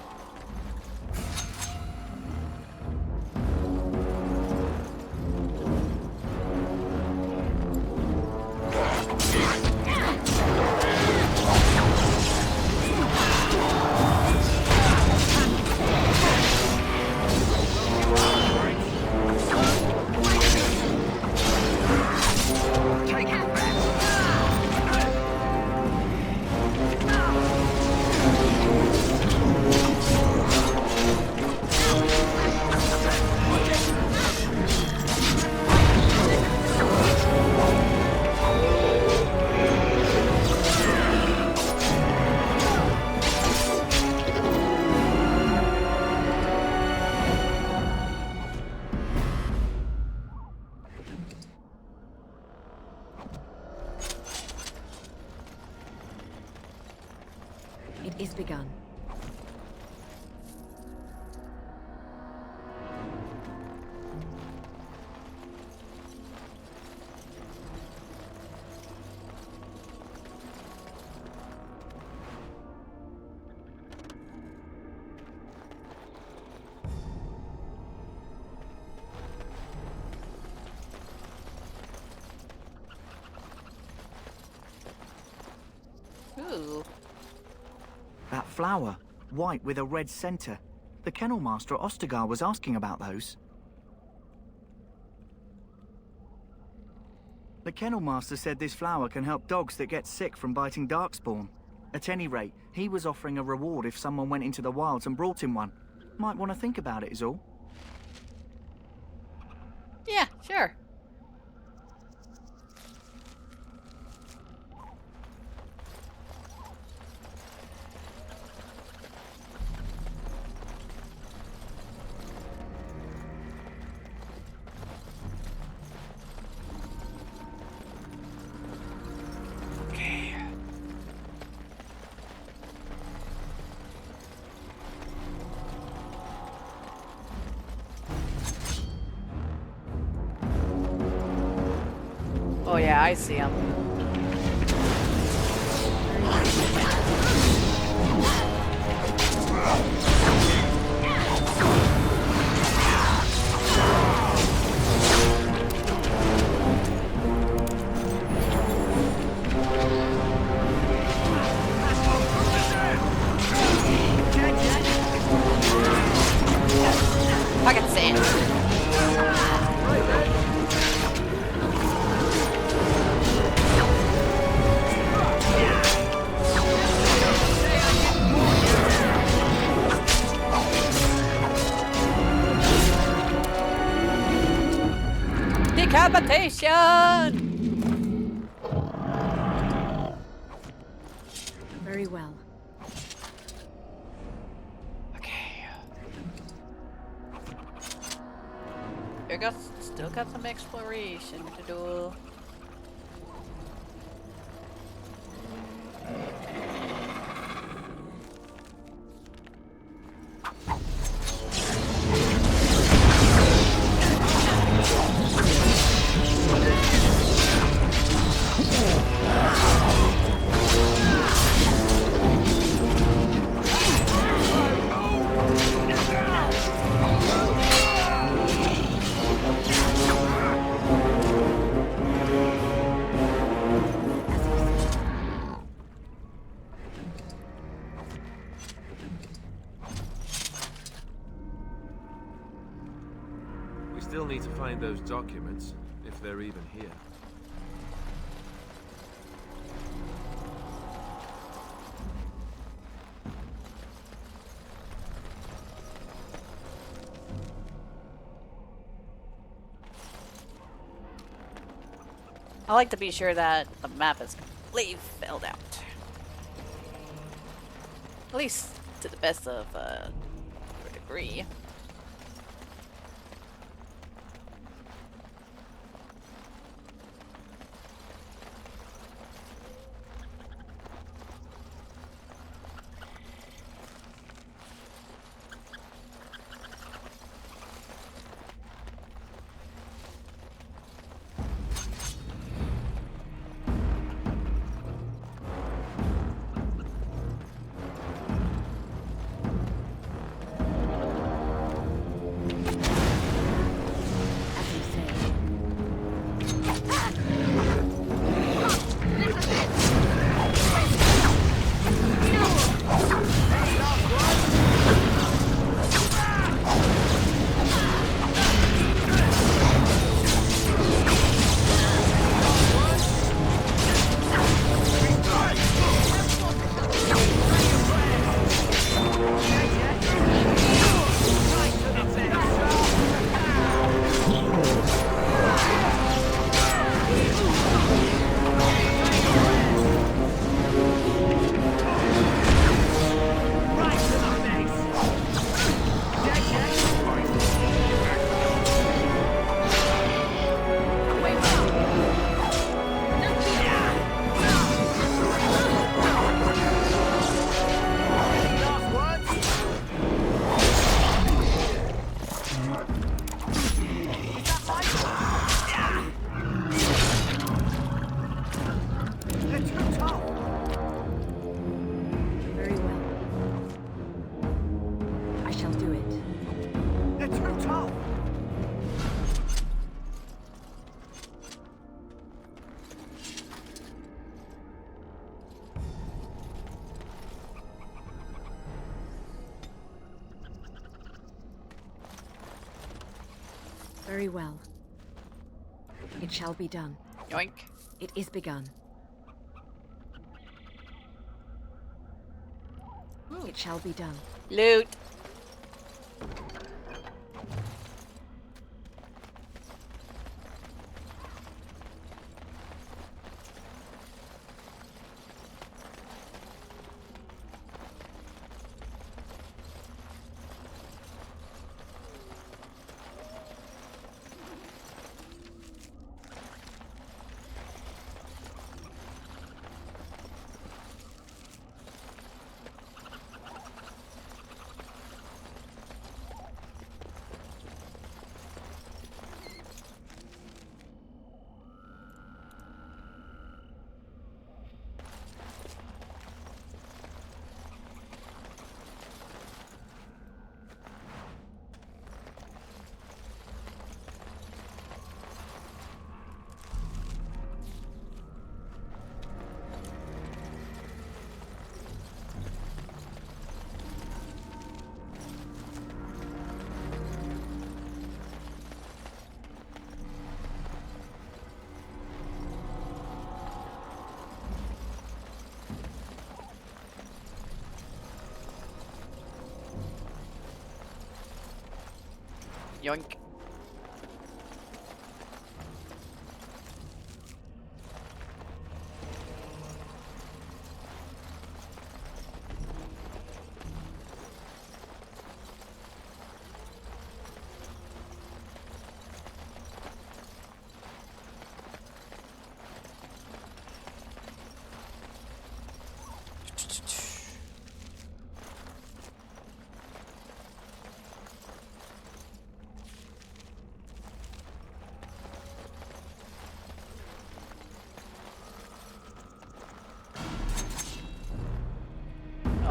is begun. Ooh. That flower, white with a red center. The kennel master at Ostagar was asking about those. The kennel master said this flower can help dogs that get sick from biting darkspawn. At any rate, he was offering a reward if someone went into the wilds and brought him one. Might want to think about it is all. Yeah, sure. Oh yeah, I see him. Pocket sand. Decapitation! Very well. Okay. Still got some exploration to do. We still need to find those documents, if they're even here. I like to be sure that the map is completely filled out. At least to the best of your degree. Very well. It shall be done. Yoink. It is begun. It shall be done. Loot. Yoink.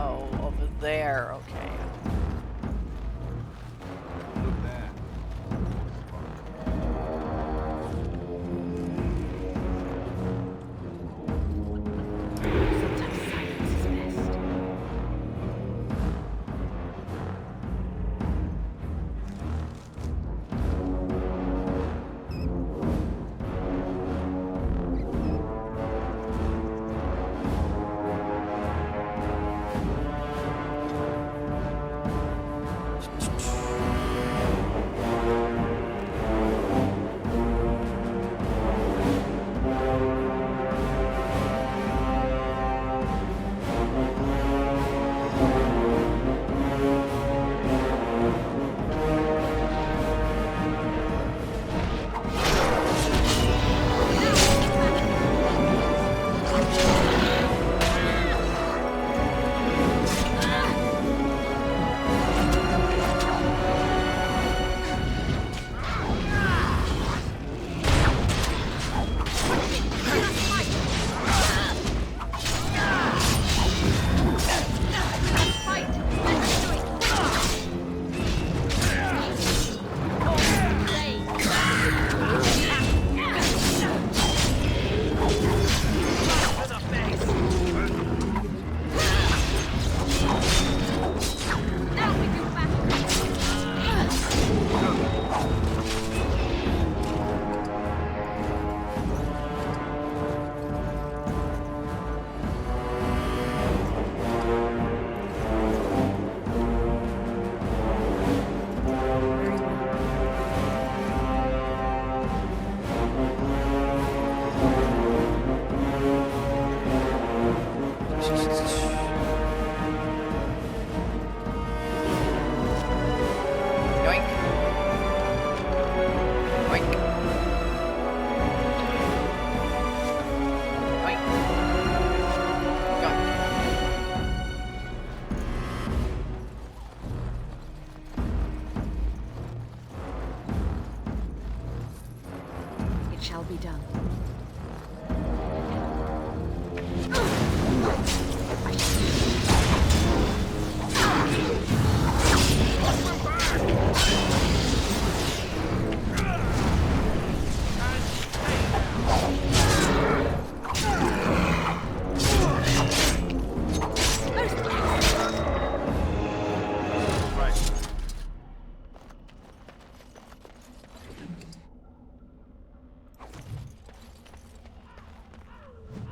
Oh, over there, okay. Look there. Sometimes silence is best.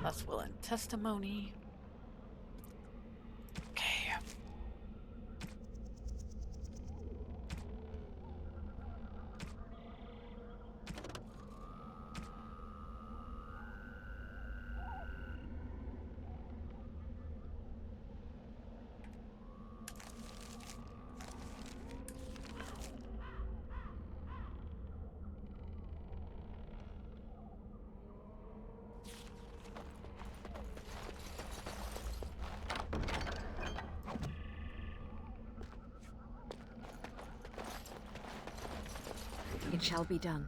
Plus will and testimony. Okay. It shall be done.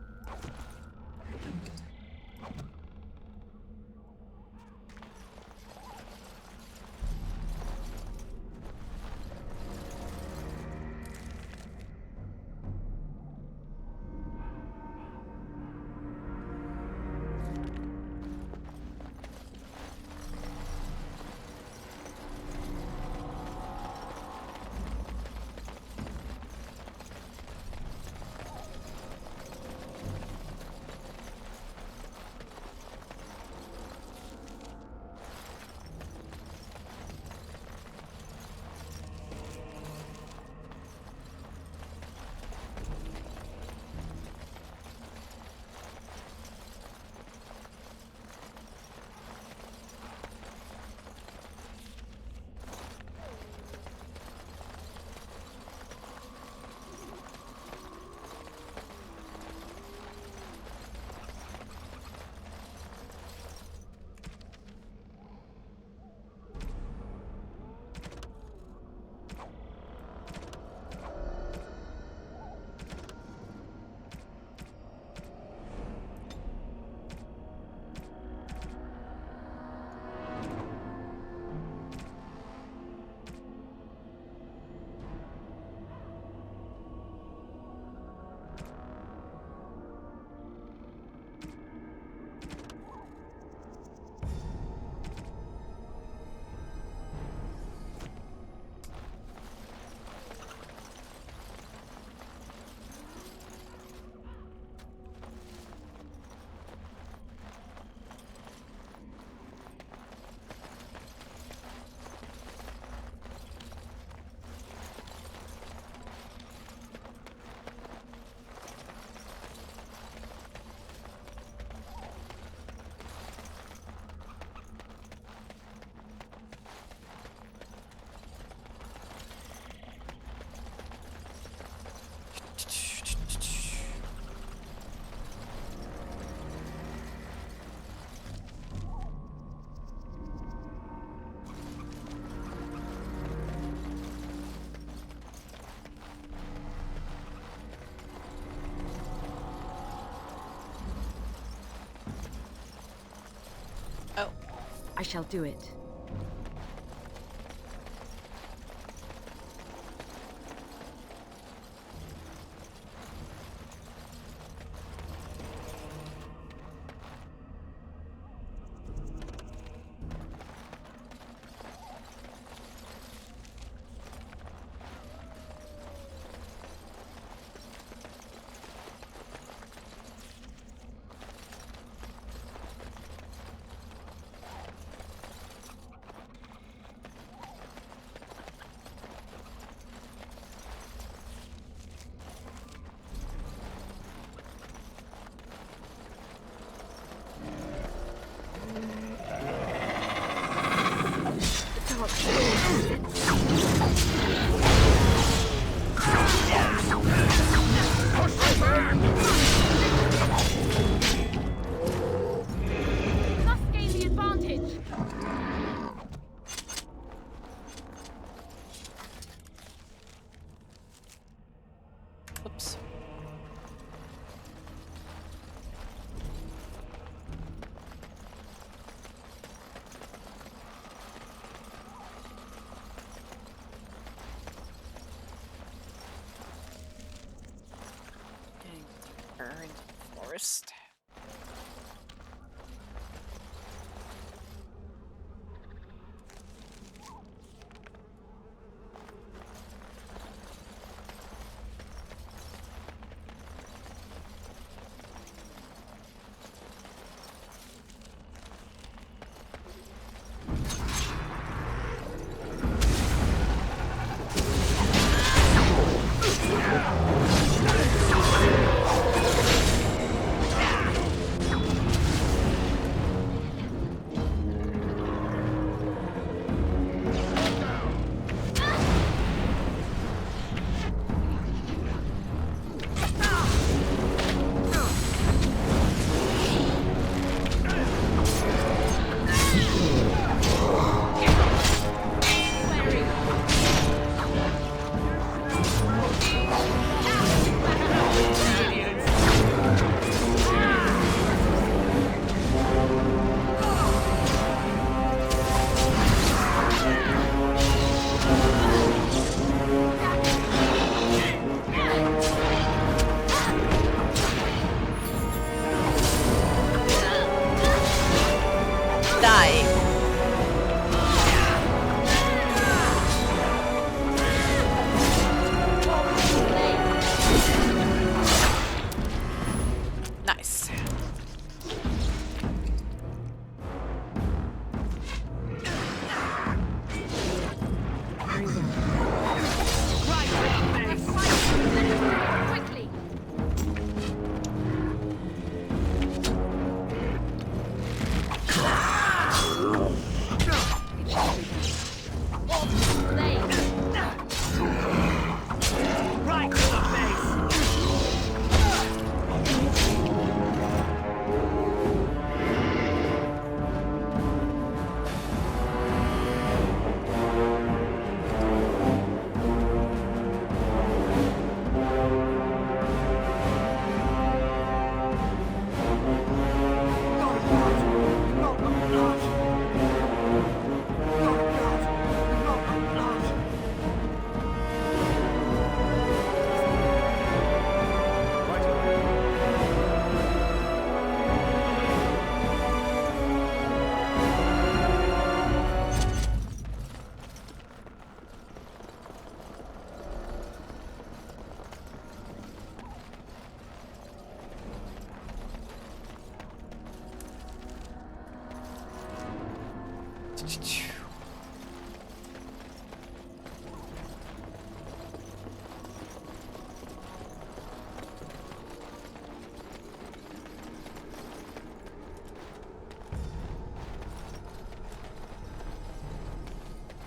Oh. I shall do it. Must gain the advantage. Oops. Getting deeper into the forest. Die. Nice. Quickly! Right to the face!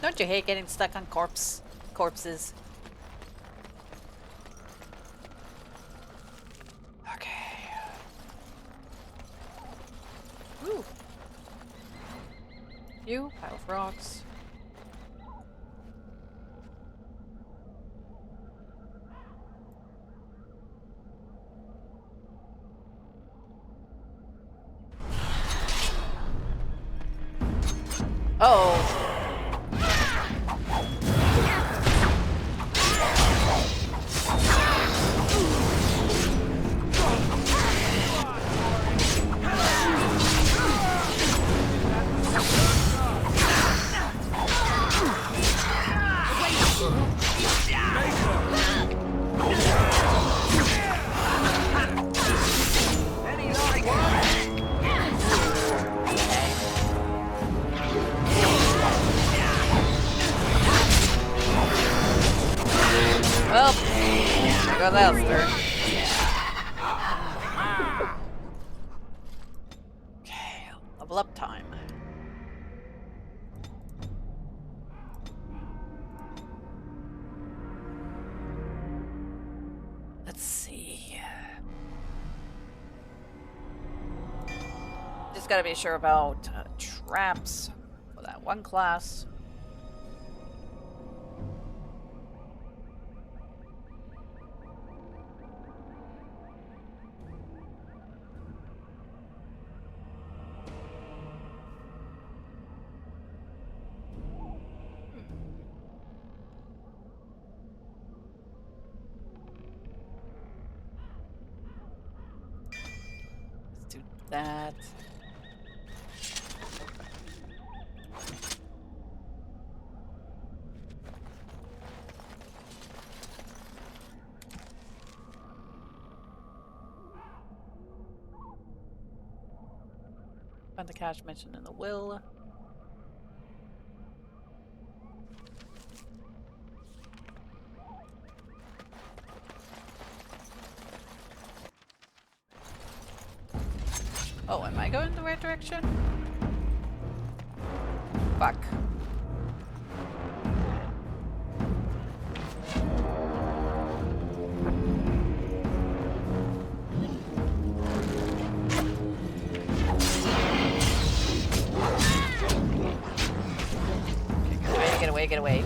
Don't you hate getting stuck on corpses? Okay. Ooh. You, pile of rocks. Oh. Well, there goes Alistair. Okay, level up time. Let's see. Just gotta be sure about traps for that one class. Let's do that. Find the cache mentioned in the will. Oh, am I going the right direction? Fuck. Get away, get away.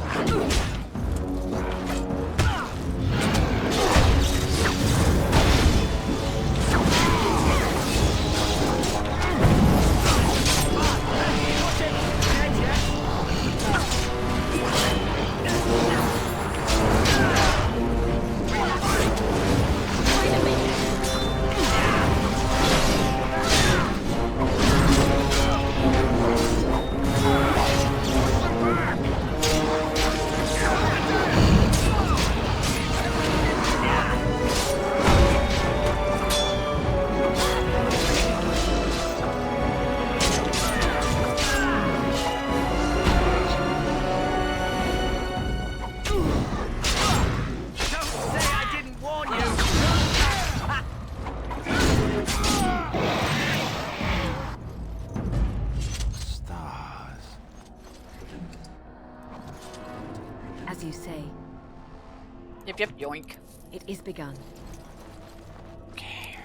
As you say. Yep, yep, yoink. It is begun. Okay.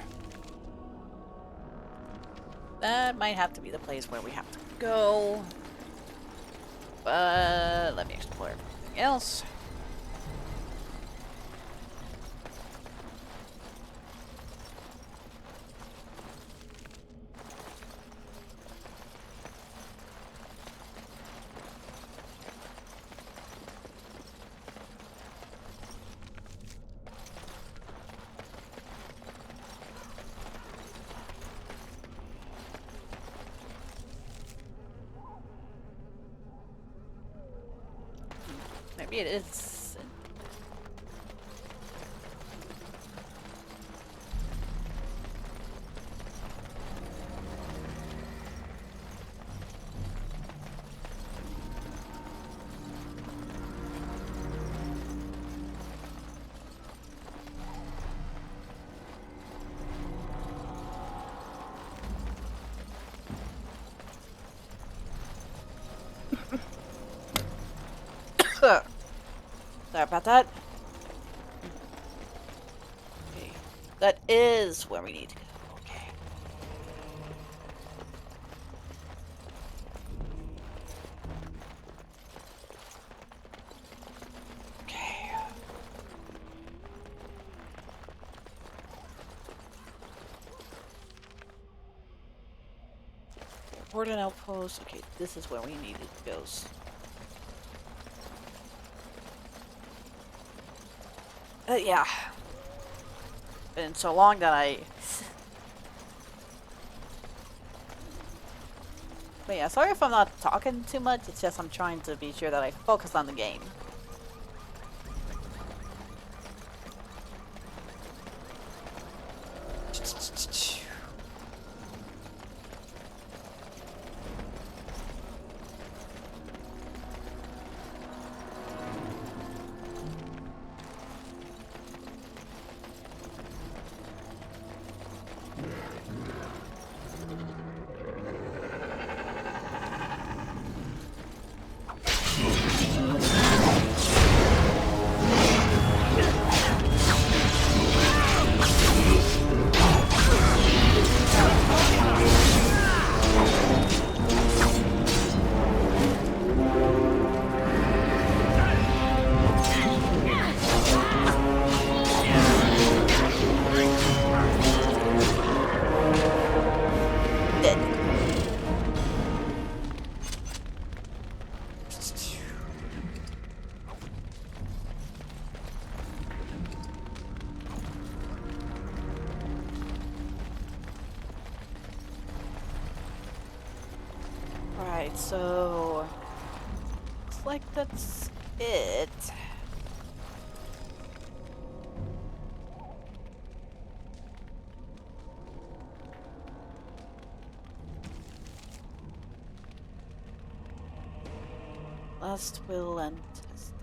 That might have to be the place where we have to go. But let me explore everything else. Maybe it is. Sorry about that. Okay. That is where we need to go. Okay. Okay. Warden outpost. Okay, this is where we needed to go. Yeah. Been so long that I... But yeah, sorry if I'm not talking too much, it's just I'm trying to be sure that I focus on the game. Right, so looks like that's it. Last will and testament.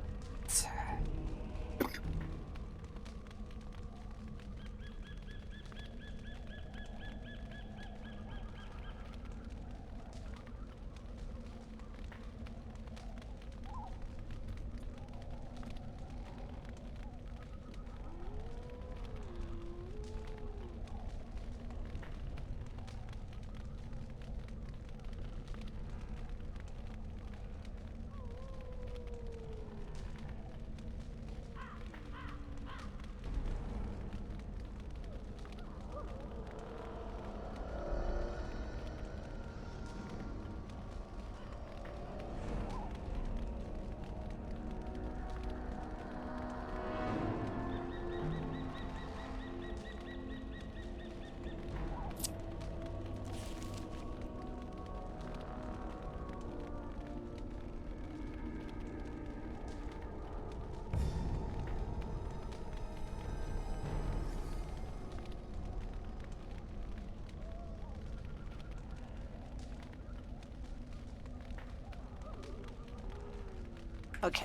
Okay.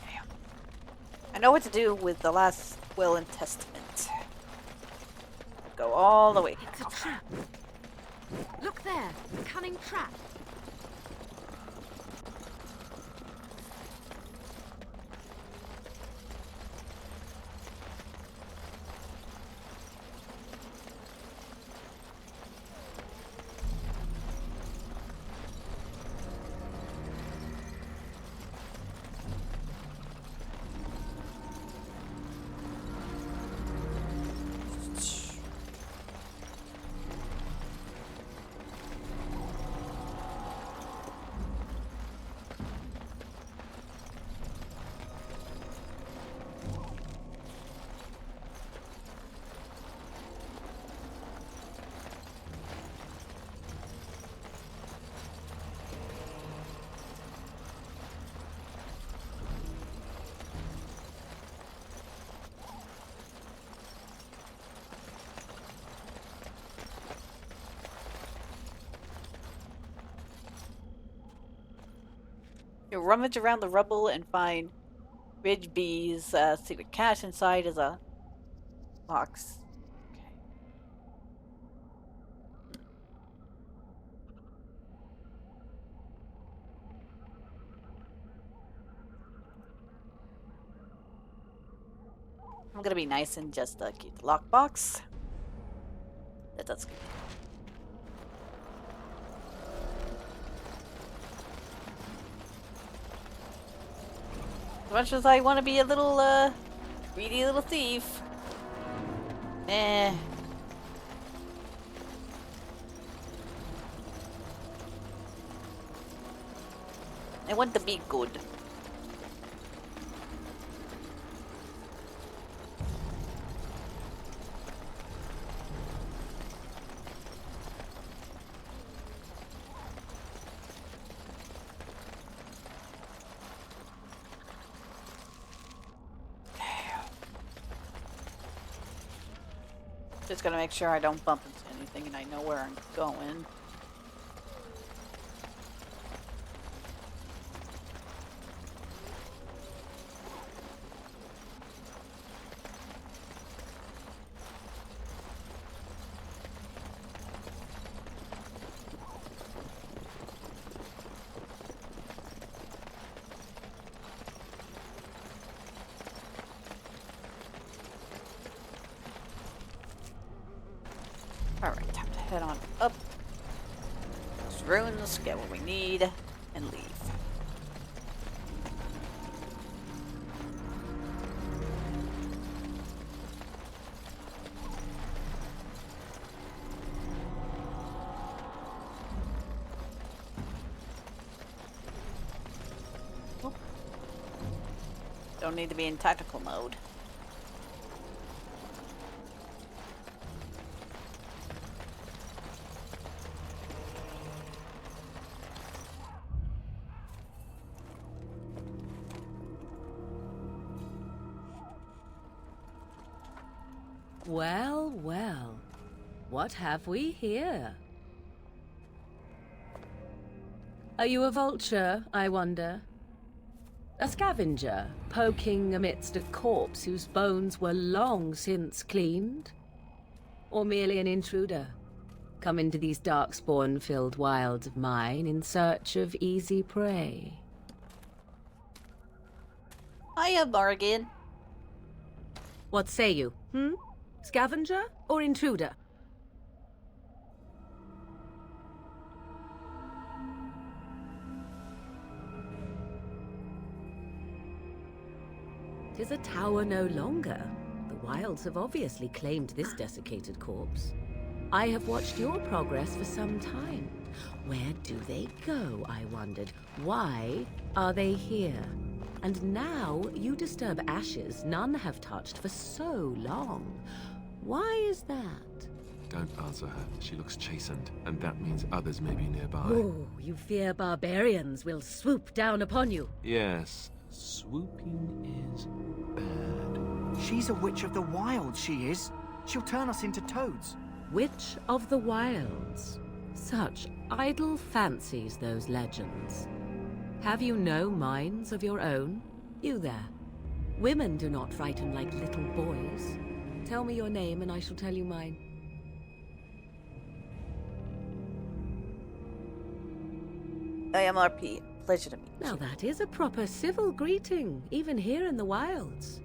I know what to do with the last will and testament. Go all the way. It's a trap. Look there, a cunning trap. You rummage around the rubble and find Ridge B's secret cache. Inside is a box. I'm gonna be nice and just keep the lockbox. That's good. As much as I want to be a little greedy little thief, I want to be good. Just gonna make sure I don't bump into anything and I know where I'm going. Alright, time to head on up. Those ruins, get what we need, and leave. Oop. Don't need to be in tactical mode. Well, well. What have we here? Are you a vulture, I wonder? A scavenger, poking amidst a corpse whose bones were long since cleaned? Or merely an intruder, come into these darkspawn-filled wilds of mine in search of easy prey? Hiya, Morgan. What say you, Scavenger or intruder? Tis a tower no longer. The wilds have obviously claimed this desiccated corpse. I have watched your progress for some time. Where do they go, I wondered? Why are they here? And now you disturb ashes none have touched for so long. Why is that? Don't answer her. She looks chastened, and that means others may be nearby. Oh, you fear barbarians will swoop down upon you. Yes, swooping is bad. She's a witch of the wilds, she is. She'll turn us into toads. Witch of the wilds. Such idle fancies, those legends. Have you no minds of your own? You there. Women do not frighten like little boys. Tell me your name and I shall tell you mine. I am RP. Pleasure to meet you. Now that is a proper civil greeting, even here in the wilds.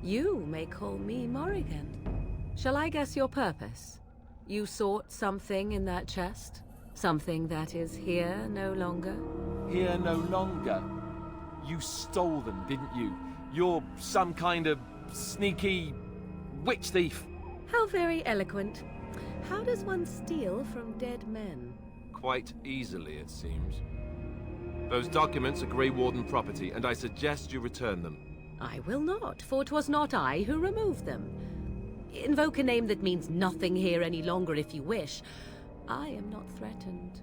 You may call me Morrigan. Shall I guess your purpose? You sought something in that chest? Something that is here no longer? Here no longer? You stole them, didn't you? You're some kind of sneaky witch thief. How very eloquent. How does one steal from dead men? Quite easily, it seems. Those documents are Grey Warden property, and I suggest you return them. I will not, for 'twas not I who removed them. Invoke a name that means nothing here any longer if you wish. I am not threatened.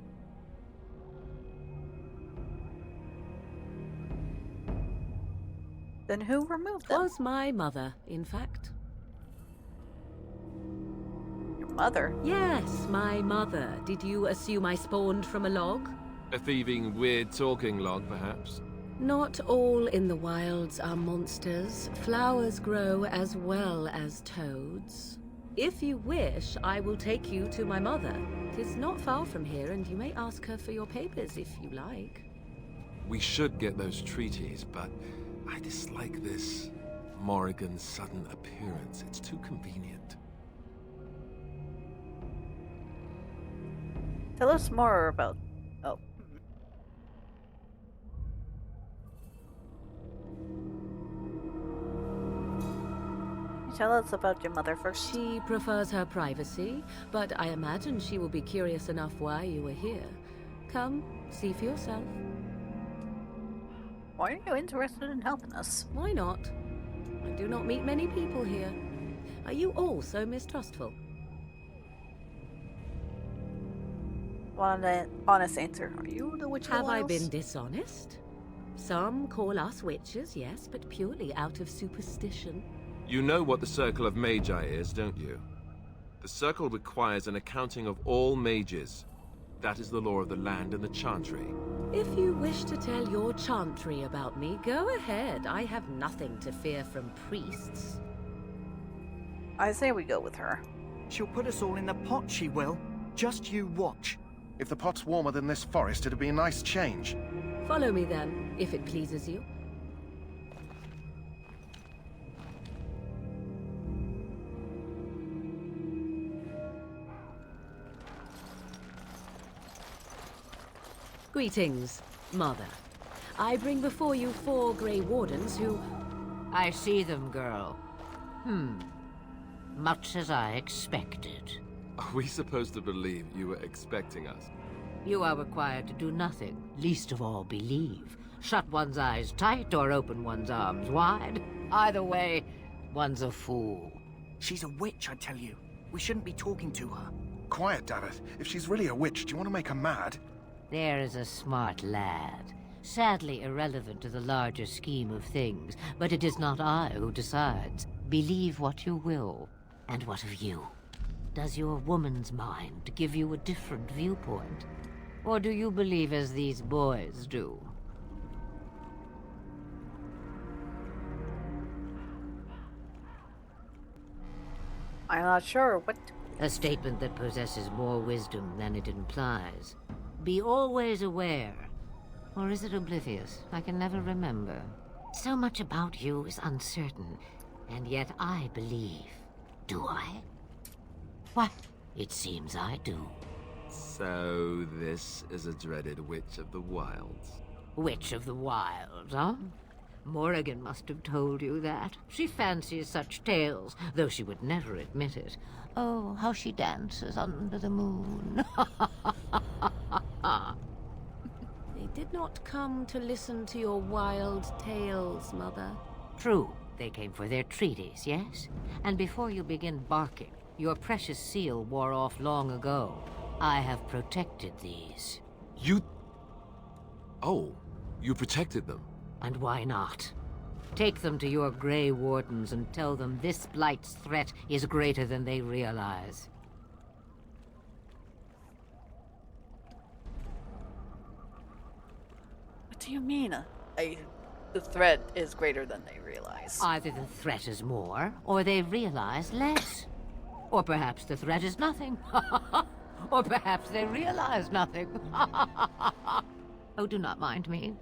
Then who removed them? 'Twas my mother, in fact. Your mother? Yes, my mother. Did you assume I spawned from a log? A thieving, weird talking log, perhaps? Not all in the wilds are monsters. Flowers grow as well as toads. If you wish, I will take you to my mother. 'Tis not far from here, and you may ask her for your papers if you like. We should get those treaties, but I dislike this Morrigan's sudden appearance. It's too convenient. Tell us more about... Oh. Tell us about your mother first. She prefers her privacy, but I imagine she will be curious enough why you are here. Come, see for yourself. Why are you interested in helping us? Why not? I do not meet many people here. Are you all so mistrustful? Want an honest answer? Are you the witch of the Have I wilds? been dishonest? Some call us witches, yes, but purely out of superstition. You know what the Circle of Magi is, don't you? The Circle requires an accounting of all mages. That is the law of the land and the Chantry. If you wish to tell your chantry about me, go ahead. I have nothing to fear from priests. I say we go with her. She'll put us all in the pot, she will. Just you watch. If the pot's warmer than this forest, it'd be a nice change. Follow me then, if it pleases you. Greetings, Mother. I bring before you 4 Grey Wardens who... I see them, girl. Much as I expected. Are we supposed to believe you were expecting us? You are required to do nothing, least of all believe. Shut one's eyes tight or open one's arms wide. Either way, one's a fool. She's a witch, I tell you. We shouldn't be talking to her. Quiet, Davith. If she's really a witch, do you want to make her mad? There is a smart lad. Sadly irrelevant to the larger scheme of things, but it is not I who decides. Believe what you will. And what of you? Does your woman's mind give you a different viewpoint? Or do you believe as these boys do? I'm not sure. What? A statement that possesses more wisdom than it implies. Be always aware. Or is it oblivious? I can never remember. So much about you is uncertain, and yet I believe. Do I? What? It seems I do. So this is a dreaded Witch of the Wilds. Witch of the Wilds, huh? Morrigan must have told you that. She fancies such tales, though she would never admit it. Oh, how she dances under the moon. They did not come to listen to your wild tales, Mother. True. They came for their treaties, yes? And before you begin barking, your precious seal wore off long ago. I have protected these. You... Oh, you protected them? And why not? Take them to your Grey Wardens and tell them this Blight's threat is greater than they realize. What do you mean? The threat is greater than they realize. Either the threat is more, or they realize less. Or perhaps the threat is nothing. Or perhaps they realize nothing. Oh, do not mind me.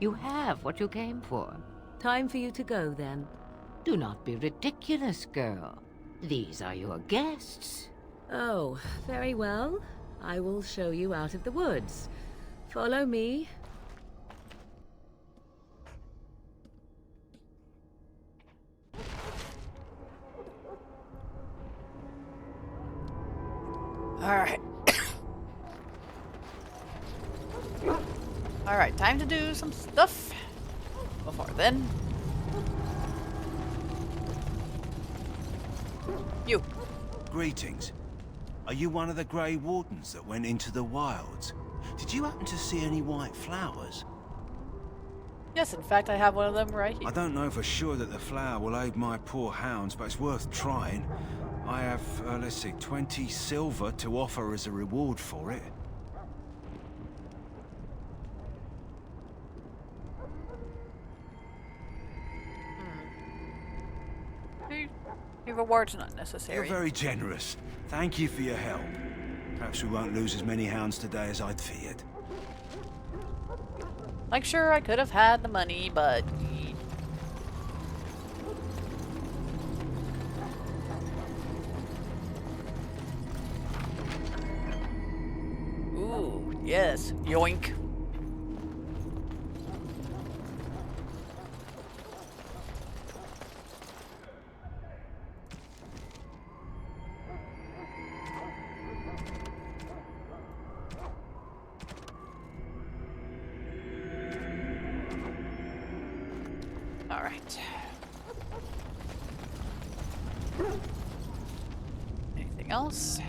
You have what you came for. Time for you to go, then. Do not be ridiculous, girl. These are your guests. Oh, very well. I will show you out of the woods. Follow me. Alright. Alright, time to do some stuff. Before then. You. Greetings. Are you one of the Grey Wardens that went into the wilds? Did you happen to see any white flowers? Yes, in fact, I have one of them right here. I don't know for sure that the flower will aid my poor hounds, but it's worth trying. I have, let's see, 20 silver to offer as a reward for it. Your reward's not You're necessary. very generous. Thank you for your help. Perhaps we won't lose as many hounds today as I'd feared. Like, sure, I could have had the money, but... Ooh, yes. Yoink. All right. Anything else?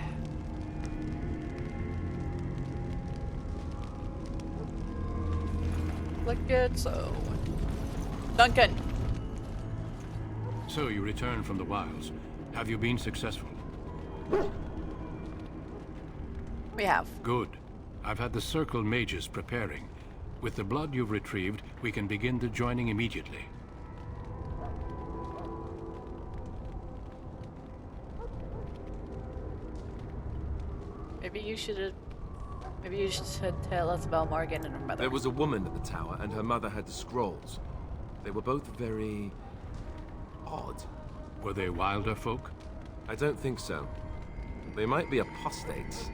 Look good, so... Duncan! So you returned from the wilds. Have you been successful? We have. Good. I've had the Circle mages preparing. With the blood you've retrieved, we can begin the joining immediately. Maybe you should tell us about Morgan and her mother. There was a woman at the tower, and her mother had the scrolls. They were both very... odd. Were they wilder folk? I don't think so. They might be apostates.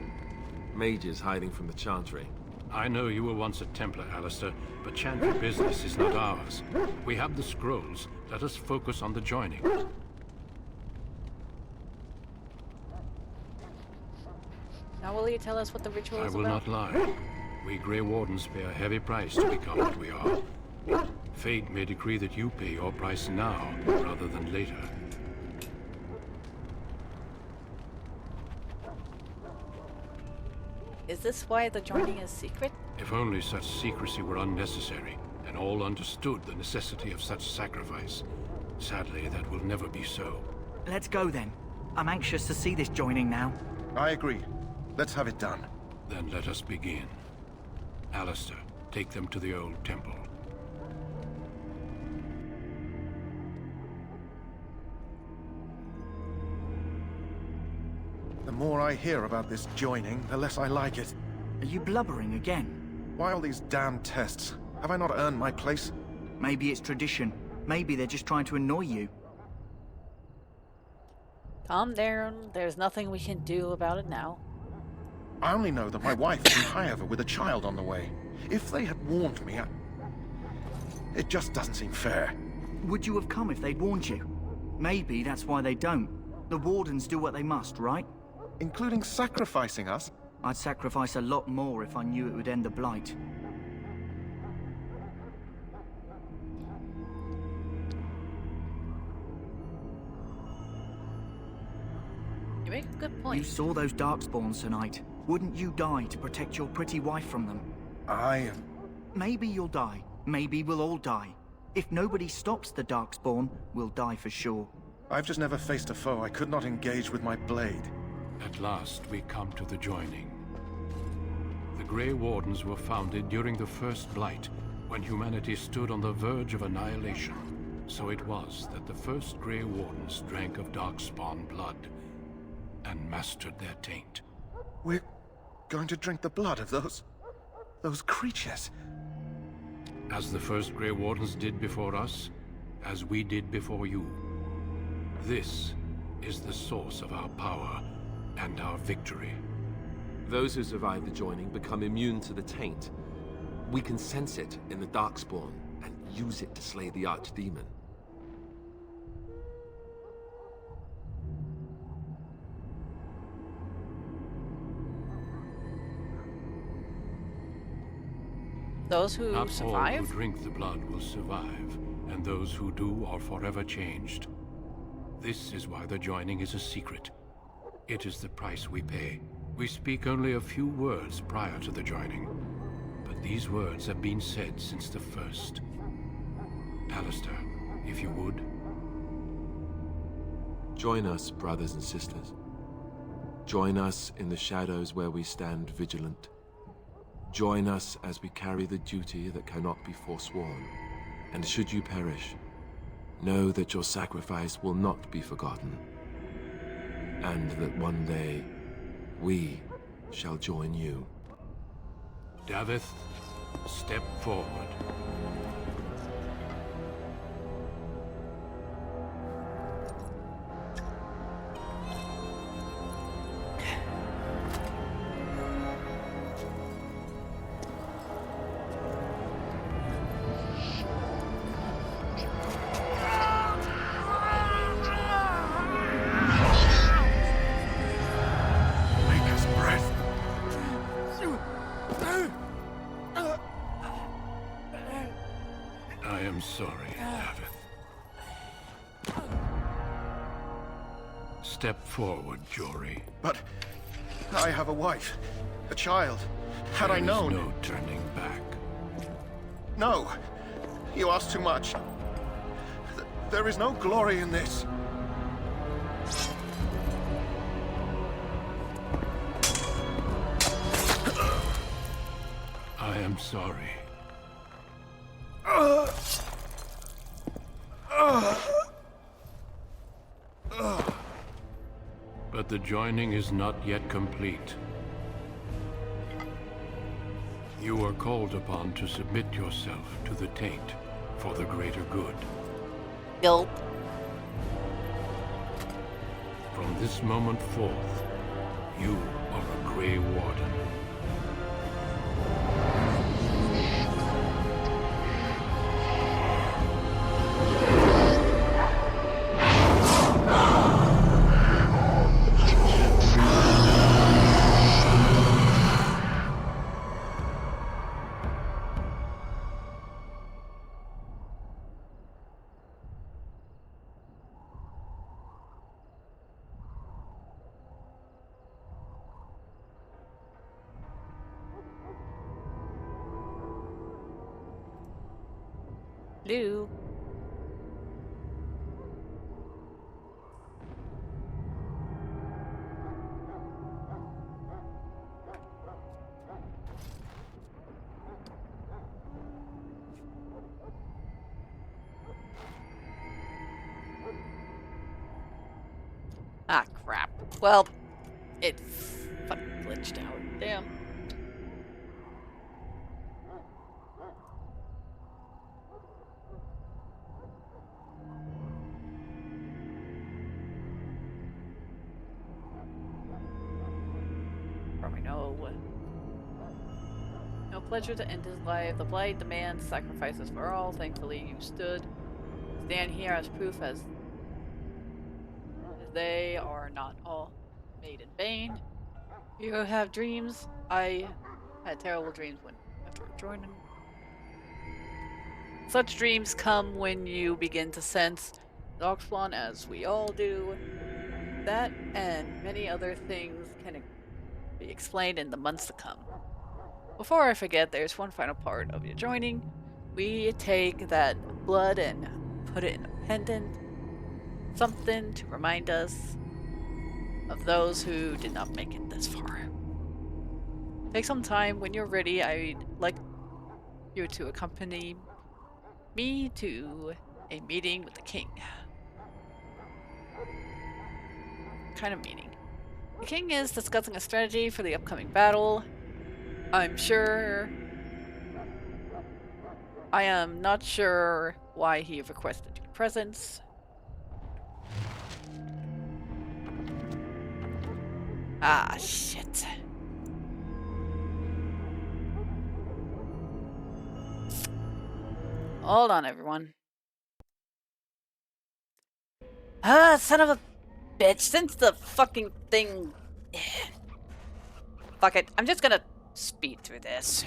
Mages hiding from the Chantry. I know you were once a Templar, Alistair, but Chantry business is not ours. We have the scrolls. Let us focus on the joining. Now will you tell us what the ritual I is will about? not lie. We Grey Wardens pay a heavy price to become what we are. Fate may decree that you pay your price now, rather than later. Is this why the joining is secret? If only such secrecy were unnecessary, and all understood the necessity of such sacrifice. Sadly, that will never be so. Let's go then. I'm anxious to see this joining now. I agree. Let's have it done. Then let us begin. Alistair, take them to the old temple. The more I hear about this joining, the less I like it. Are you blubbering again? Why all these damn tests? Have I not earned my place? Maybe it's tradition. Maybe they're just trying to annoy you. Calm down. There's nothing we can do about it now. I only know that my wife is in Highover with a child on the way. If they had warned me, it just doesn't seem fair. Would you have come if they'd warned you? Maybe that's why they don't. The Wardens do what they must, right? Including sacrificing us? I'd sacrifice a lot more if I knew it would end the Blight. You make a good point. You saw those Darkspawns tonight. Wouldn't you die to protect your pretty wife from them? Maybe you'll die. Maybe we'll all die. If nobody stops the Darkspawn, we'll die for sure. I've just never faced a foe I could not engage with my blade. At last, we come to the joining. The Grey Wardens were founded during the First Blight, when humanity stood on the verge of annihilation. So it was that the first Grey Wardens drank of Darkspawn blood, and mastered their taint. We're going to drink the blood of those creatures. As the first Grey Wardens did before us, as we did before you. This is the source of our power and our victory. Those who survive the joining become immune to the taint. We can sense it in the Darkspawn and use it to slay the Archdemon. Those who Not survive? all who drink the blood will survive, and those who do are forever changed. This is why the joining is a secret. It is the price we pay. We speak only a few words prior to the joining, but these words have been said since the first. Alistair, if you would. Join us, brothers and sisters. Join us in the shadows where we stand vigilant. Join us as we carry the duty that cannot be forsworn. And should you perish, know that your sacrifice will not be forgotten. And that one day, we shall join you. Davith, step forward. I am sorry, Davith. Step forward, Jory. But I have a wife, a child. Had I known... There is no turning back. No! You ask too much. There is no glory in this. I am sorry. But the joining is not yet complete. You are called upon to submit yourself to the taint for the greater good. Guilt. From this moment forth, you are a Grey Warden. Lou. Ah, crap. Well, it fucking glitched out. Damn. Probably no pleasure to end his life. The blight demands sacrifices for all. Thankfully, you stand here as proof as they are not all made in vain. You have dreams. I had terrible dreams after joining. Such dreams come when you begin to sense Darkspawn, as we all do. That and many other things can be explained in the months to come. Before I forget, there's one final part of your joining. We take that blood and put it in a pendant. Something to remind us of those who did not make it this far. Take some time. When you're ready, I'd like you to accompany me to a meeting with the king. What kind of meeting? The king is discussing a strategy for the upcoming battle. I am not sure why he requested your presence. Ah, shit. Hold on, everyone. Ah, son of a bitch. Since the fucking thing... Fuck it. I'm just gonna speed through this.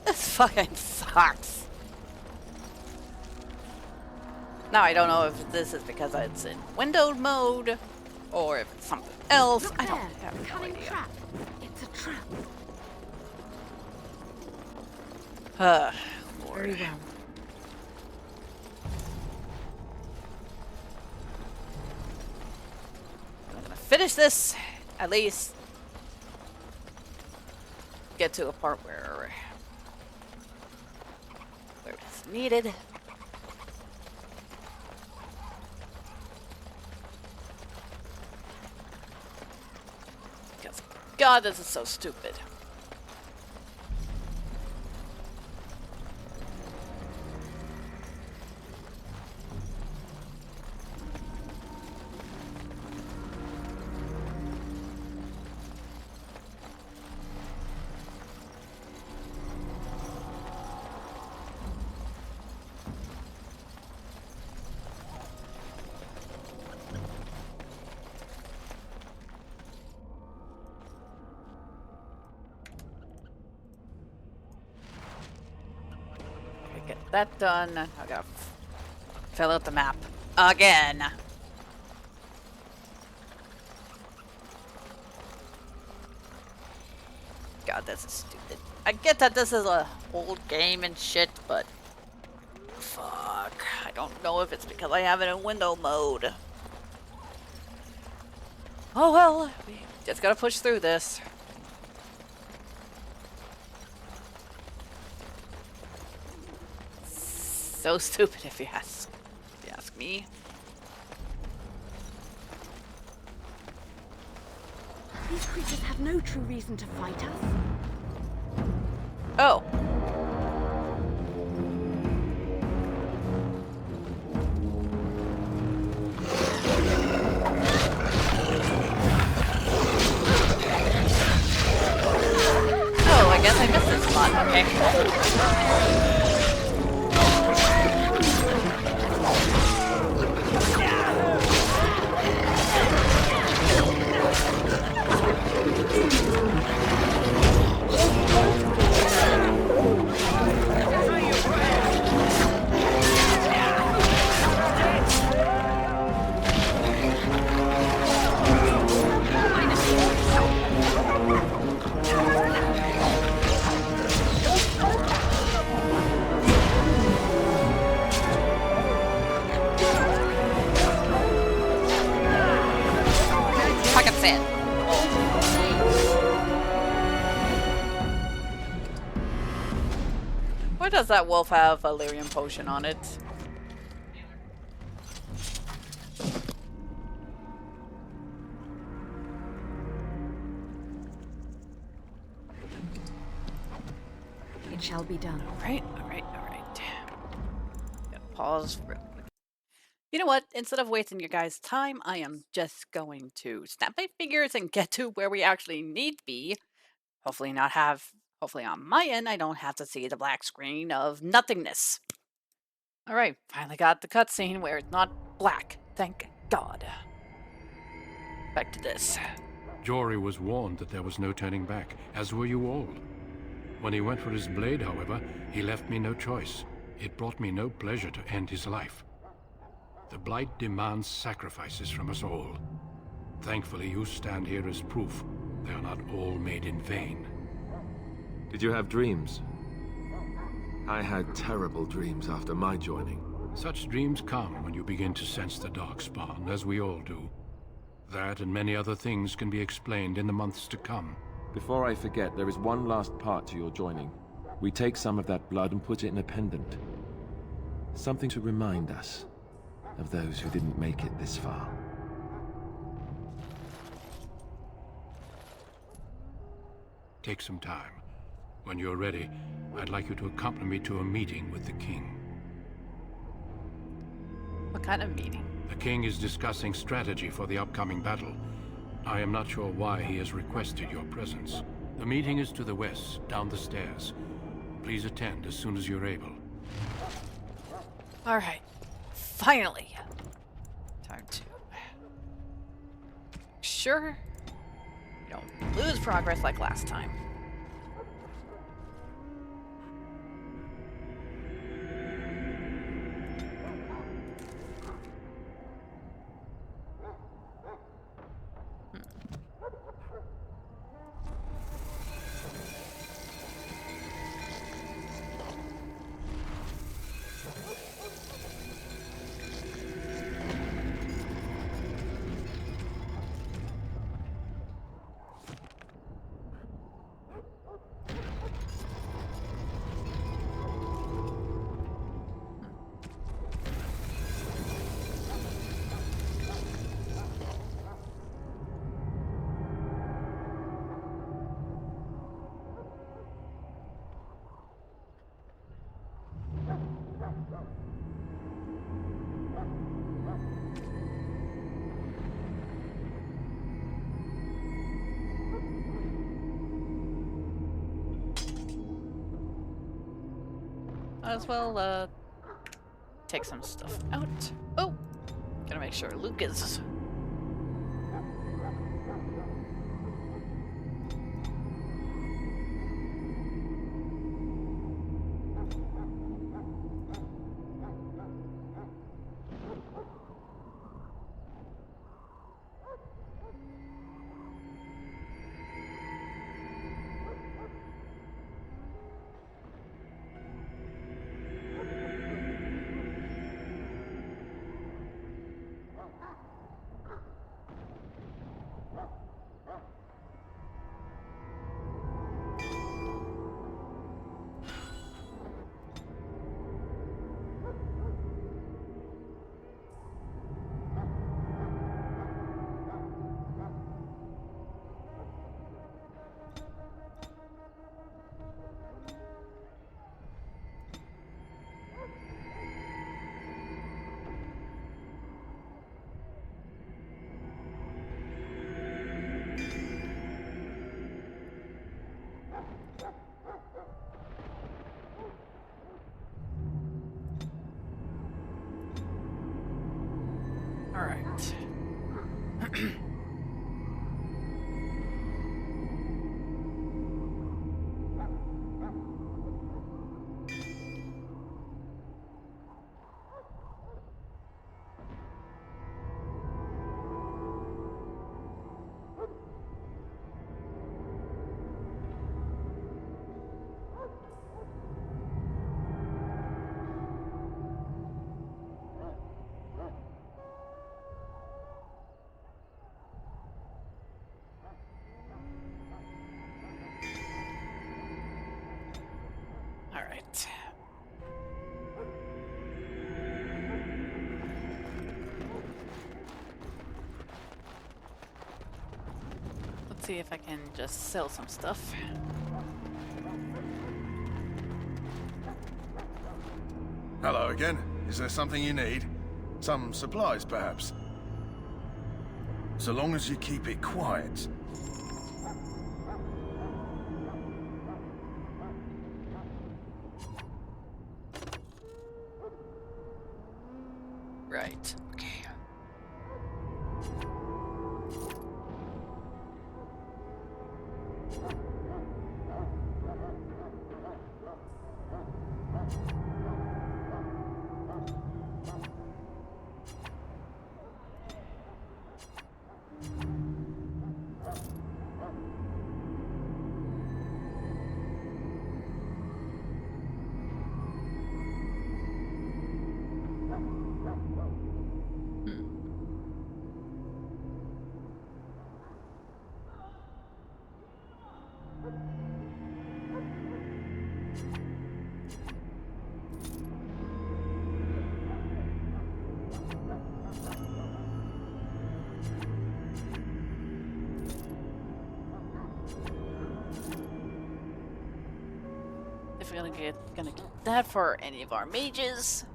This fucking sucks. Now I don't know if this is because it's in windowed mode or if it's something else. I don't have no idea. Trap. It's a trap. Very well. I'm gonna finish this, at least. get to a part where it's needed. Because, God, this is so stupid. Get that done. I gotta fill out the map again. God, this is stupid. I get that this is a old game and shit, but fuck. I don't know if it's because I have it in window mode. Oh well, we just gotta push through this. So stupid if you ask me. These creatures have no true reason to fight us. Oh. Oh, I guess I missed this spot. Okay. Why does that wolf have a lyrium potion on it? It shall be done. Alright. Pause real quick. You know what? Instead of wasting your guys' time, I am just going to snap my fingers and get to where we actually need to be. Hopefully on my end, I don't have to see the black screen of nothingness. Alright, finally got the cutscene where it's not black. Thank God. Back to this. Jory was warned that there was no turning back, as were you all. When he went for his blade, however, he left me no choice. It brought me no pleasure to end his life. The Blight demands sacrifices from us all. Thankfully, you stand here as proof they are not all made in vain. Did you have dreams? I had terrible dreams after my joining. Such dreams come when you begin to sense the Darkspawn, as we all do. That and many other things can be explained in the months to come. Before I forget, there is one last part to your joining. We take some of that blood and put it in a pendant. Something to remind us of those who didn't make it this far. Take some time. When you're ready, I'd like you to accompany me to a meeting with the king. What kind of meeting? The king is discussing strategy for the upcoming battle. I am not sure why he has requested your presence. The meeting is to the west, down the stairs. Please attend as soon as you're able. Alright. Finally. Time to... Sure. We don't lose progress like last time. Might as well take some stuff out. Oh, gotta make sure Luke is. All right. All right. Let's see if I can just sell some stuff. Hello again. Is there something you need? Some supplies, perhaps? So long as you keep it quiet. Right. Okay. If we're gonna get that for any of our mages.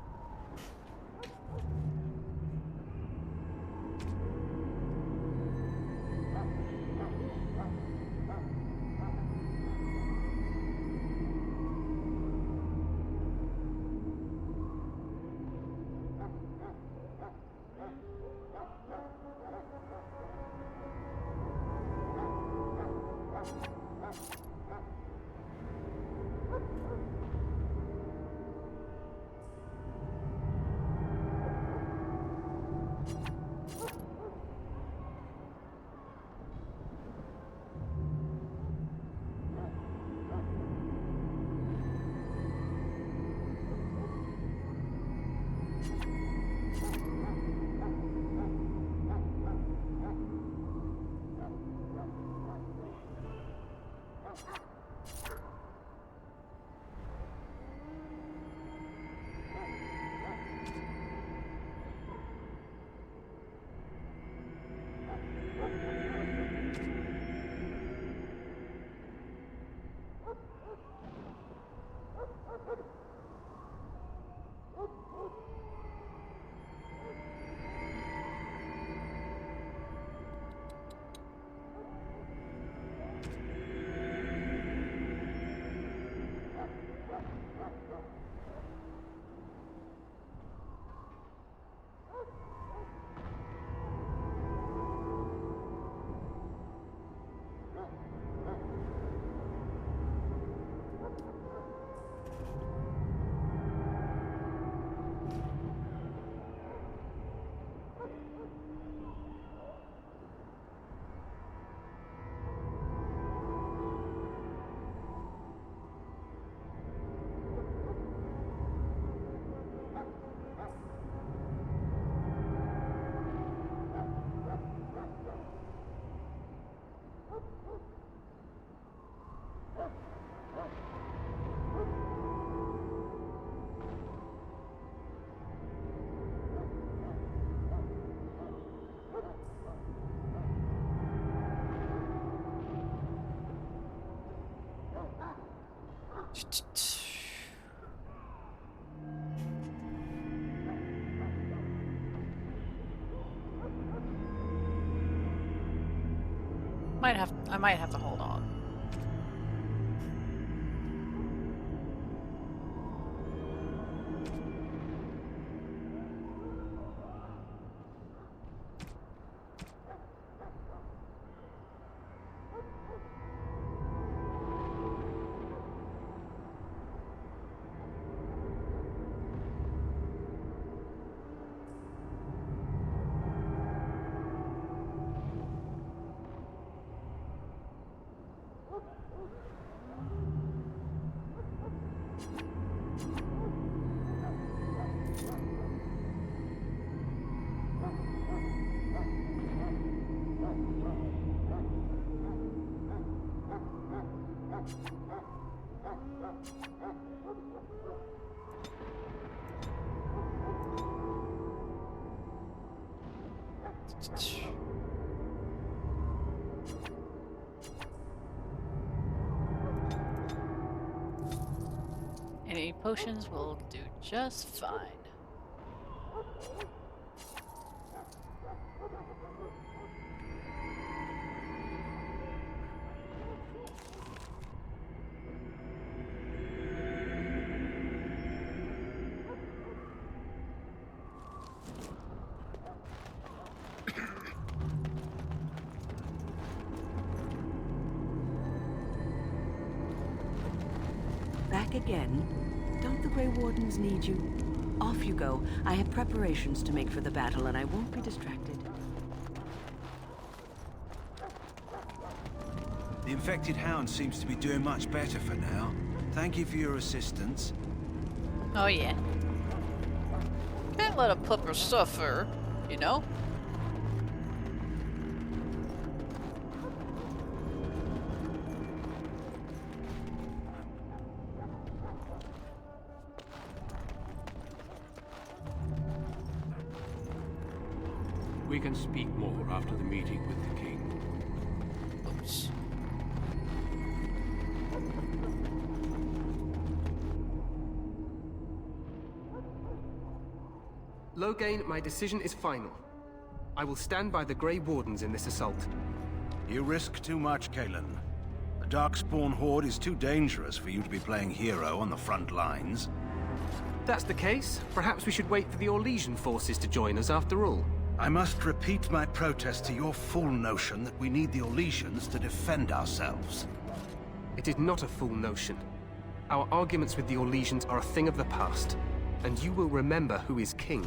I might have to hold on. Any potions will do just fine. Back again? Don't the Grey Wardens need you? Off you go. I have preparations to make for the battle, and I won't be distracted. The infected hound seems to be doing much better for now. Thank you for your assistance. Oh yeah. Can't let a pupper suffer, you know? We can speak more after the meeting with the king. Oops. Loghain, my decision is final. I will stand by the Grey Wardens in this assault. You risk too much, Kalen. The Darkspawn Horde is too dangerous for you to be playing hero on the front lines. That's the case. Perhaps we should wait for the Orlesian forces to join us after all. I must repeat my protest to your fool notion that we need the Orlesians to defend ourselves. It is not a fool notion. Our arguments with the Orlesians are a thing of the past, and you will remember who is king.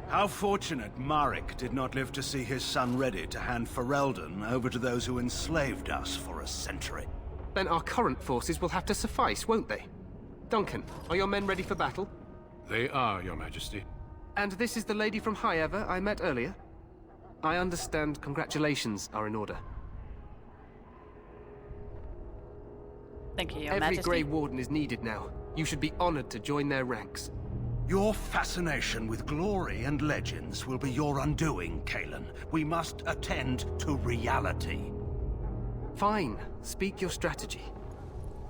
How fortunate Marek did not live to see his son ready to hand Ferelden over to those who enslaved us for a century. Then our current forces will have to suffice, won't they? Duncan, are your men ready for battle? They are, Your Majesty. And this is the lady from Highever I met earlier? I understand congratulations are in order. Thank you, Your Every Majesty. Grey Warden is needed now. You should be honored to join their ranks. Your fascination with glory and legends will be your undoing, Kalen. We must attend to reality. Fine. Speak your strategy.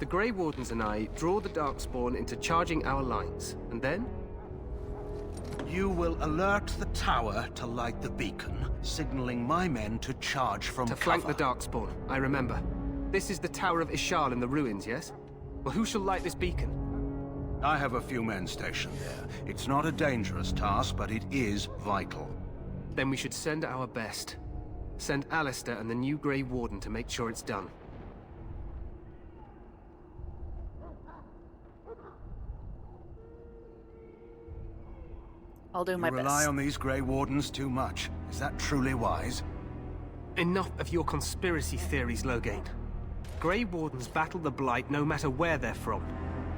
The Grey Wardens and I draw the Darkspawn into charging our lines, and then? You will alert the tower to light the beacon, signaling my men to charge from To cover. flank the Darkspawn, I remember. This is the Tower of Ishal in the ruins, yes? Well, who shall light this beacon? I have a few men stationed there. It's not a dangerous task, but it is vital. Then we should send our best. Send Alistair and the new Grey Warden to make sure it's done. I'll do my You rely best. on these Grey Wardens too much. Is that truly wise? Enough of your conspiracy theories, Loghain. Grey Wardens battle the Blight no matter where they're from.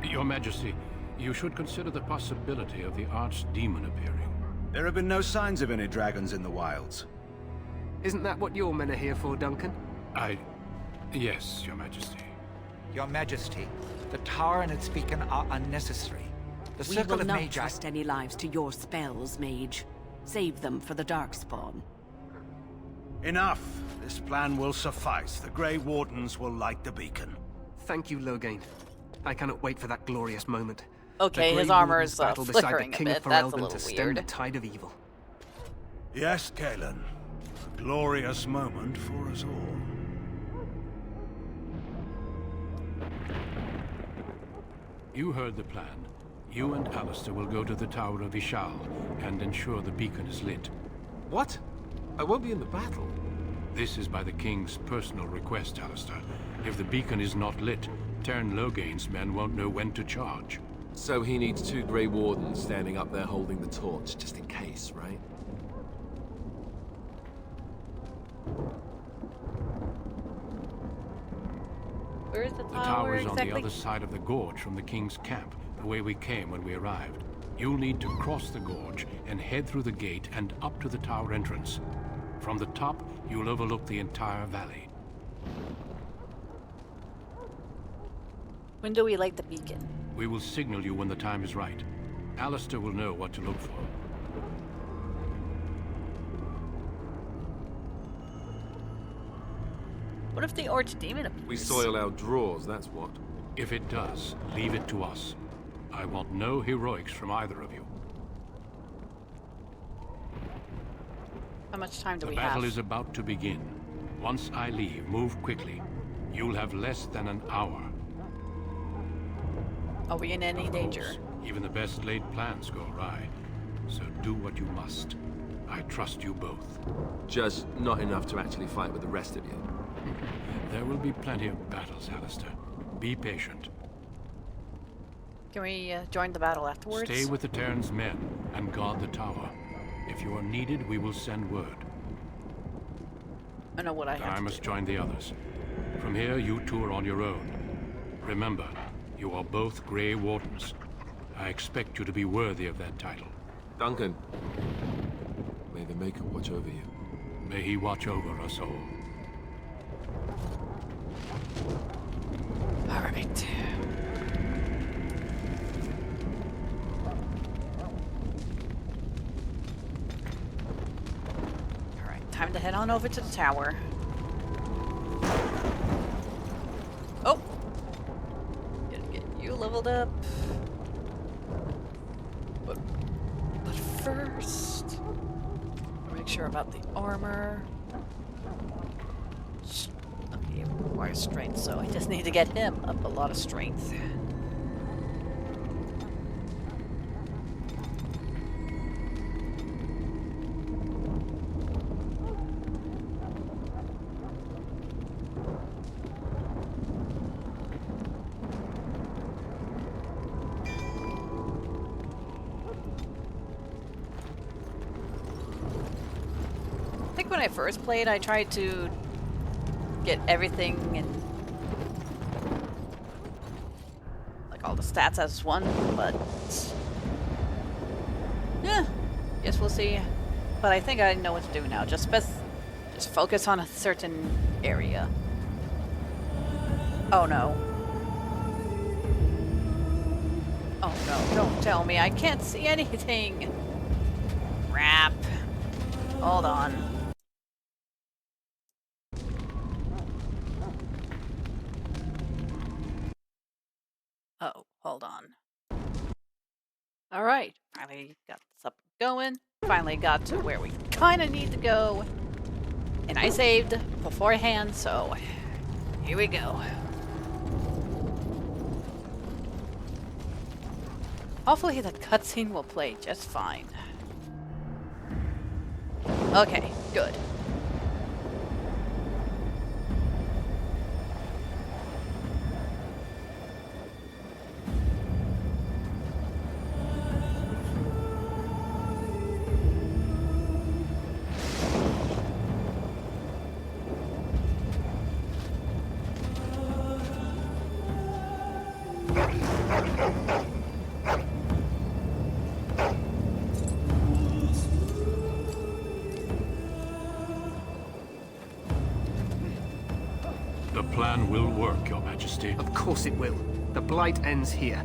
Your Majesty, you should consider the possibility of the Archdemon appearing. There have been no signs of any dragons in the wilds. Isn't that what your men are here for, Duncan? Yes, Your Majesty. Your Majesty, the tower and its beacon are unnecessary. The We circle will of not Magi... trust any lives to your spells, mage. Save them for the Darkspawn. Enough! This plan will suffice. The Grey Wardens will light the beacon. Thank you, Loghain. I cannot wait for that glorious moment. Okay, The his Grey armor Warden's is battle beside the flickering a King bit. of That's a Ferelden little to stem the weird. tide of evil. Yes, Kalen. A glorious moment for us all. You heard the plan. You and Alistair will go to the Tower of Ishal and ensure the beacon is lit. What? I won't be in the battle. This is by the King's personal request, Alistair. If the beacon is not lit, Teyrn Loghain's men won't know when to charge. So he needs 2 Grey Wardens standing up there holding the torch, just in case, right? Where is the The tower is on the other side of the gorge from the King's camp, the way we came when we arrived. You'll need to cross the gorge and head through the gate and up to the tower entrance. From the top, you'll overlook the entire valley. When do we light the beacon? We will signal you when the time is right. Alistair will know what to look for. What if the Archdemon appears? We soil our drawers, that's what. If it does, leave it to us. I want no heroics from either of you. How much time do The we battle have? is about to begin. Once I leave, move quickly. You'll have less than an hour. Are we in any danger? Even the best laid plans go awry. So do what you must. I trust you both. Just not enough to actually fight with the rest of you. There will be plenty of battles, Alistair. Be patient. Can we join the battle afterwards? Stay with the Teyrn's men and guard the tower. If you are needed, we will send word. I know what I have I to must do. join the others. From here, you two are on your own. Remember, you are both Grey Wardens. I expect you to be worthy of that title. Duncan, may the Maker watch over you. May he watch over us all. All right. All right, time to head on over to the tower. Oh! Gotta get you leveled up. But first, make sure about the armor. Okay, it requires strength, so I just need to get him up a lot of strength. I think when I first played, I tried to get everything and like all the stats as one, but yeah, guess we'll see. But I think I know what to do now. Just focus on a certain area. Oh no. Oh no, don't tell me I can't see anything. Crap. Hold on. Oh, hold on. Alright, finally got this up and going. Finally got to where we kind of need to go. And I saved beforehand, so here we go. Hopefully the cutscene will play just fine. Okay, good. The plan will work, Your Majesty. Of course it will. The blight ends here.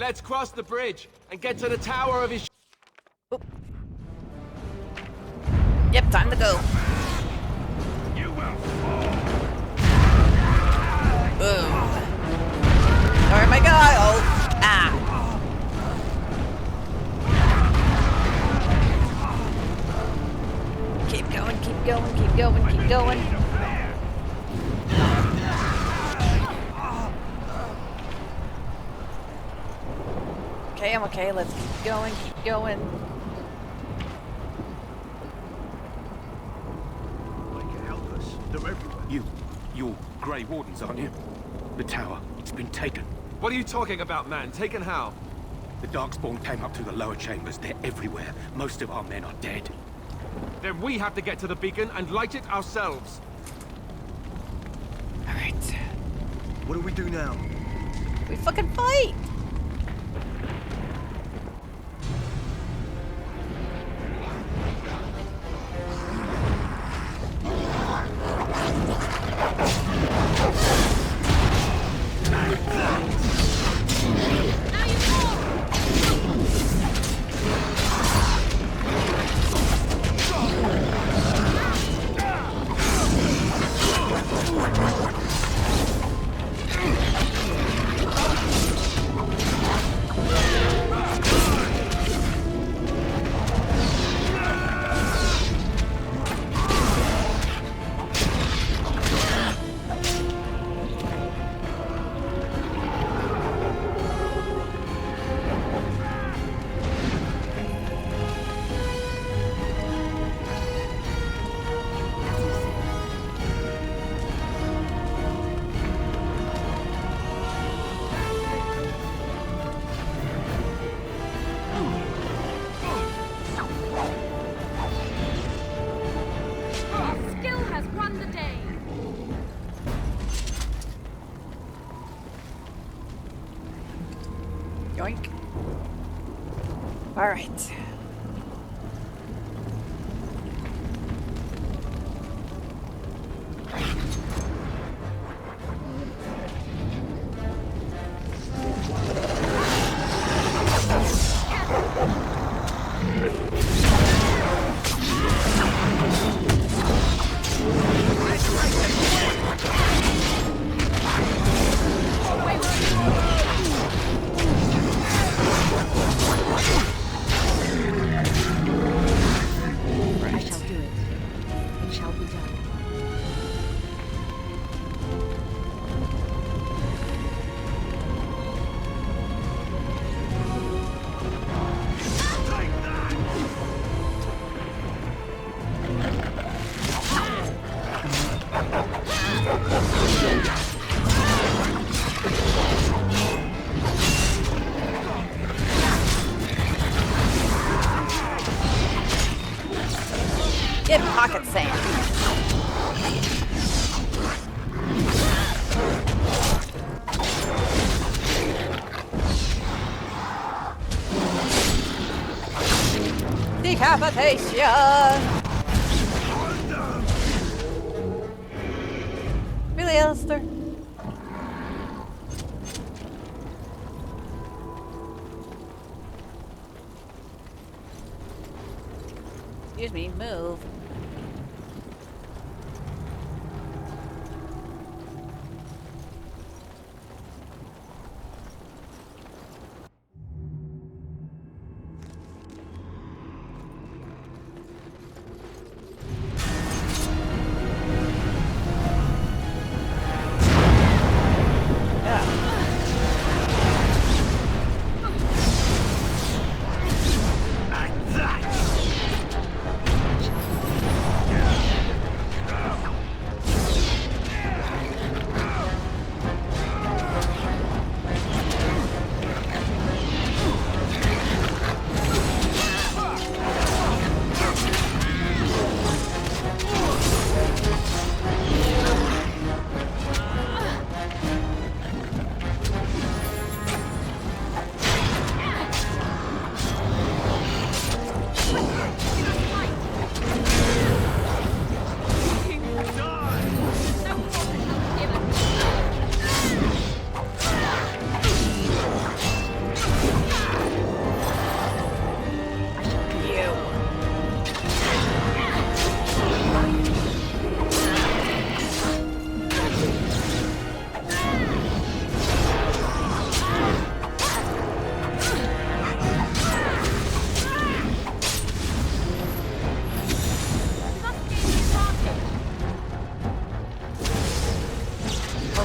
Let's cross the bridge and get to the tower of his... Yep, time to go. Boom. Where am I going? Oh, ah. Keep going, keep going, keep going, keep going. Okay, I'm okay. Let's keep going, keep going. They can help us. They're everywhere. You're Grey Wardens, aren't you? The tower, it's been taken. What are you talking about, man? Taken how? The Darkspawn came up through the lower chambers. They're everywhere. Most of our men are dead. Then we have to get to the beacon and light it ourselves. Alright. What do we do now? We fucking fight! Yoink. All right. Get pocket sand. Decapitation. Really, Alistair? Excuse me, move.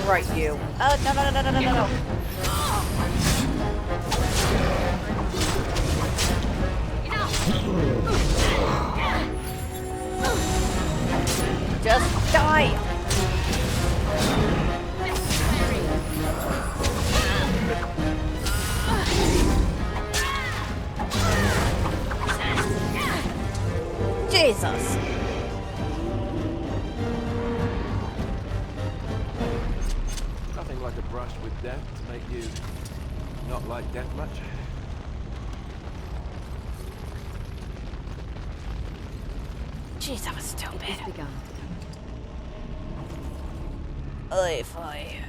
right, you. No, no, no, no, no, no, no. Just die! Jesus! Nothing like a brush with death to make you not like death much. Jeez, that was stupid. Oy vey.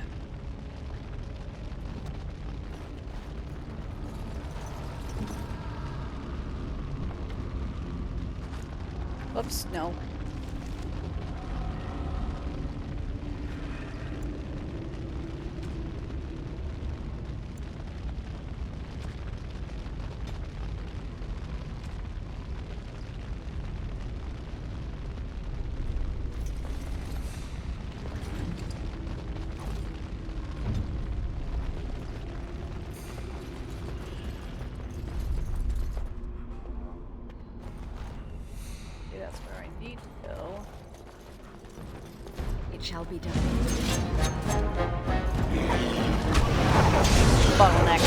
Whoops, no. That's where I need to go. It shall be done. Bottleneck.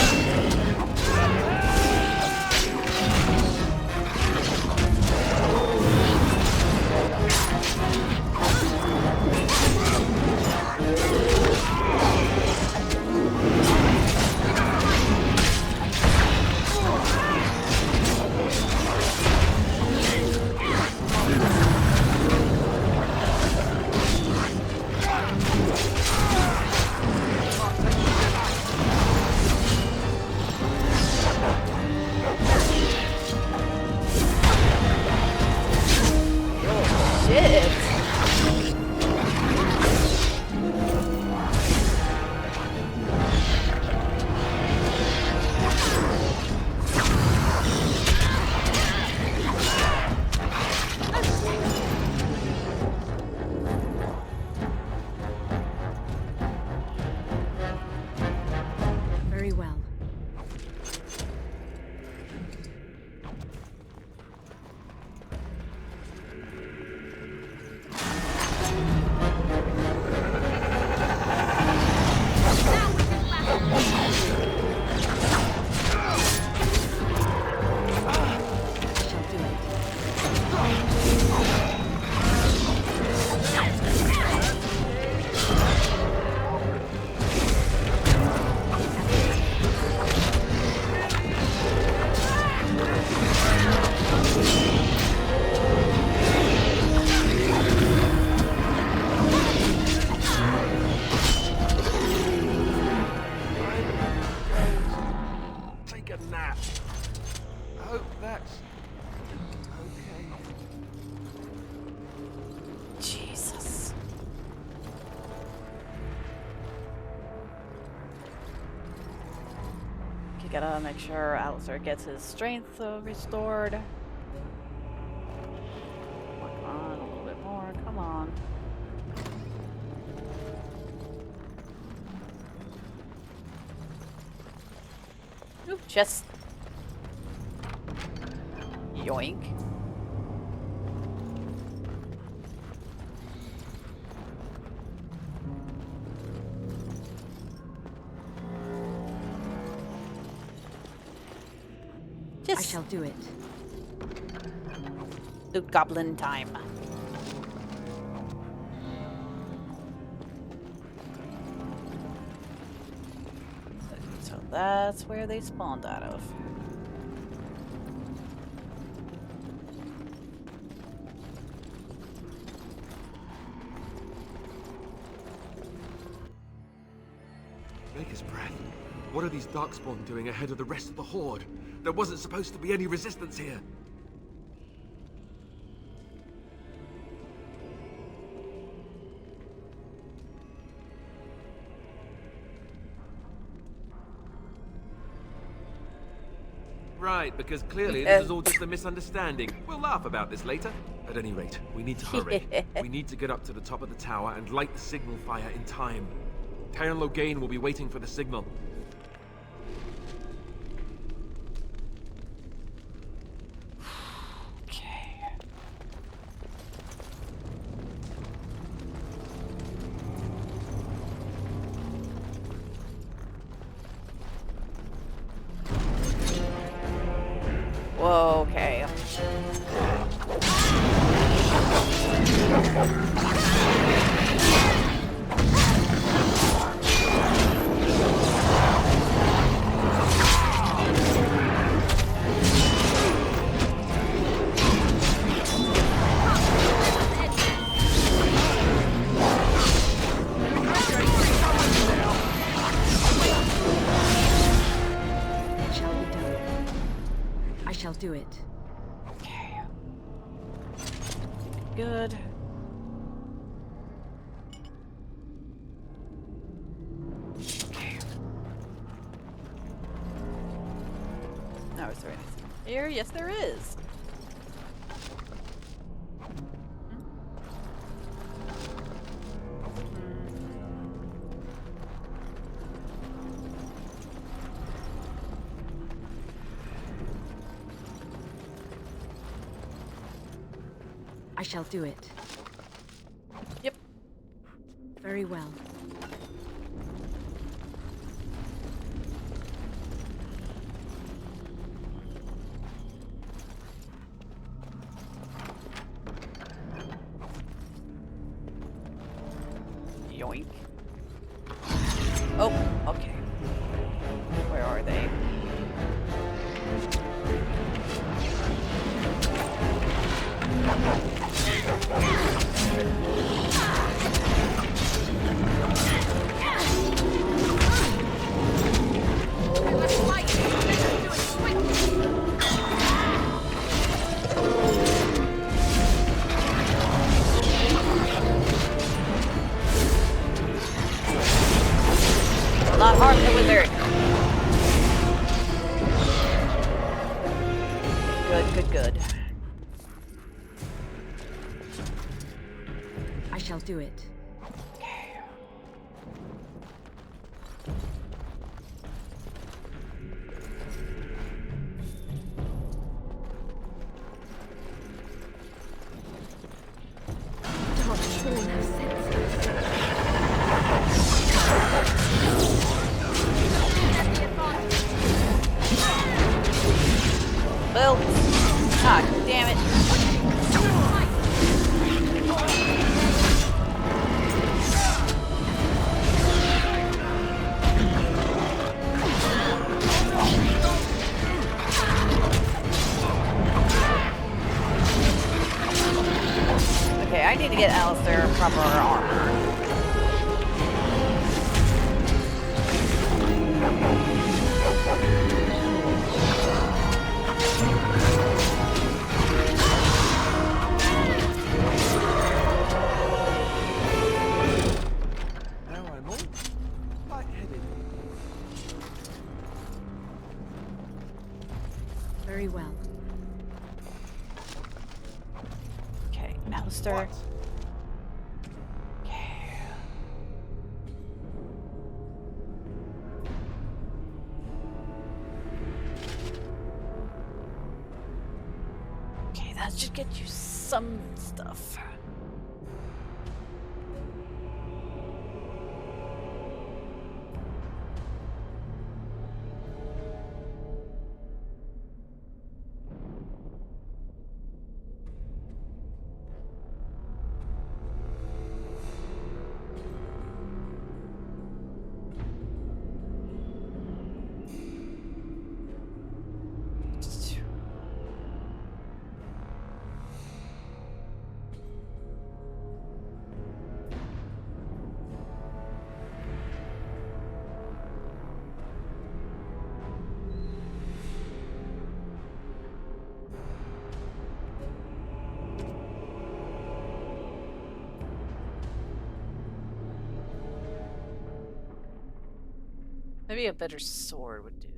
Very well. Take a nap. I hope that's okay. Jesus. You gotta make sure Alistair gets his strength restored. Come on, a little bit more. Come on. Oop, chest. Yoink. I shall do it. The goblin time. So that's where they spawned out of. Maker's breath. What are these Darkspawn doing ahead of the rest of the Horde? There wasn't supposed to be any resistance here. Right, because clearly this is all just a misunderstanding. We'll laugh about this later. At any rate, we need to hurry. We need to get up to the top of the tower and light the signal fire in time. Taron Loghain will be waiting for the signal. Whoa, okay. Shall do it. Okay. Good. Okay. Now, is there anything here? Yes, there is. I shall do it. Yep. Very well. Yoink. Oh, okay. Where are they? Not harm the wizard. Good. I shall do it. Well, ah, damn it. Okay, I need to get Alistair proper armor. Very well. Okay, Alistair. Okay, that should get you some stuff. Maybe a better sword would do.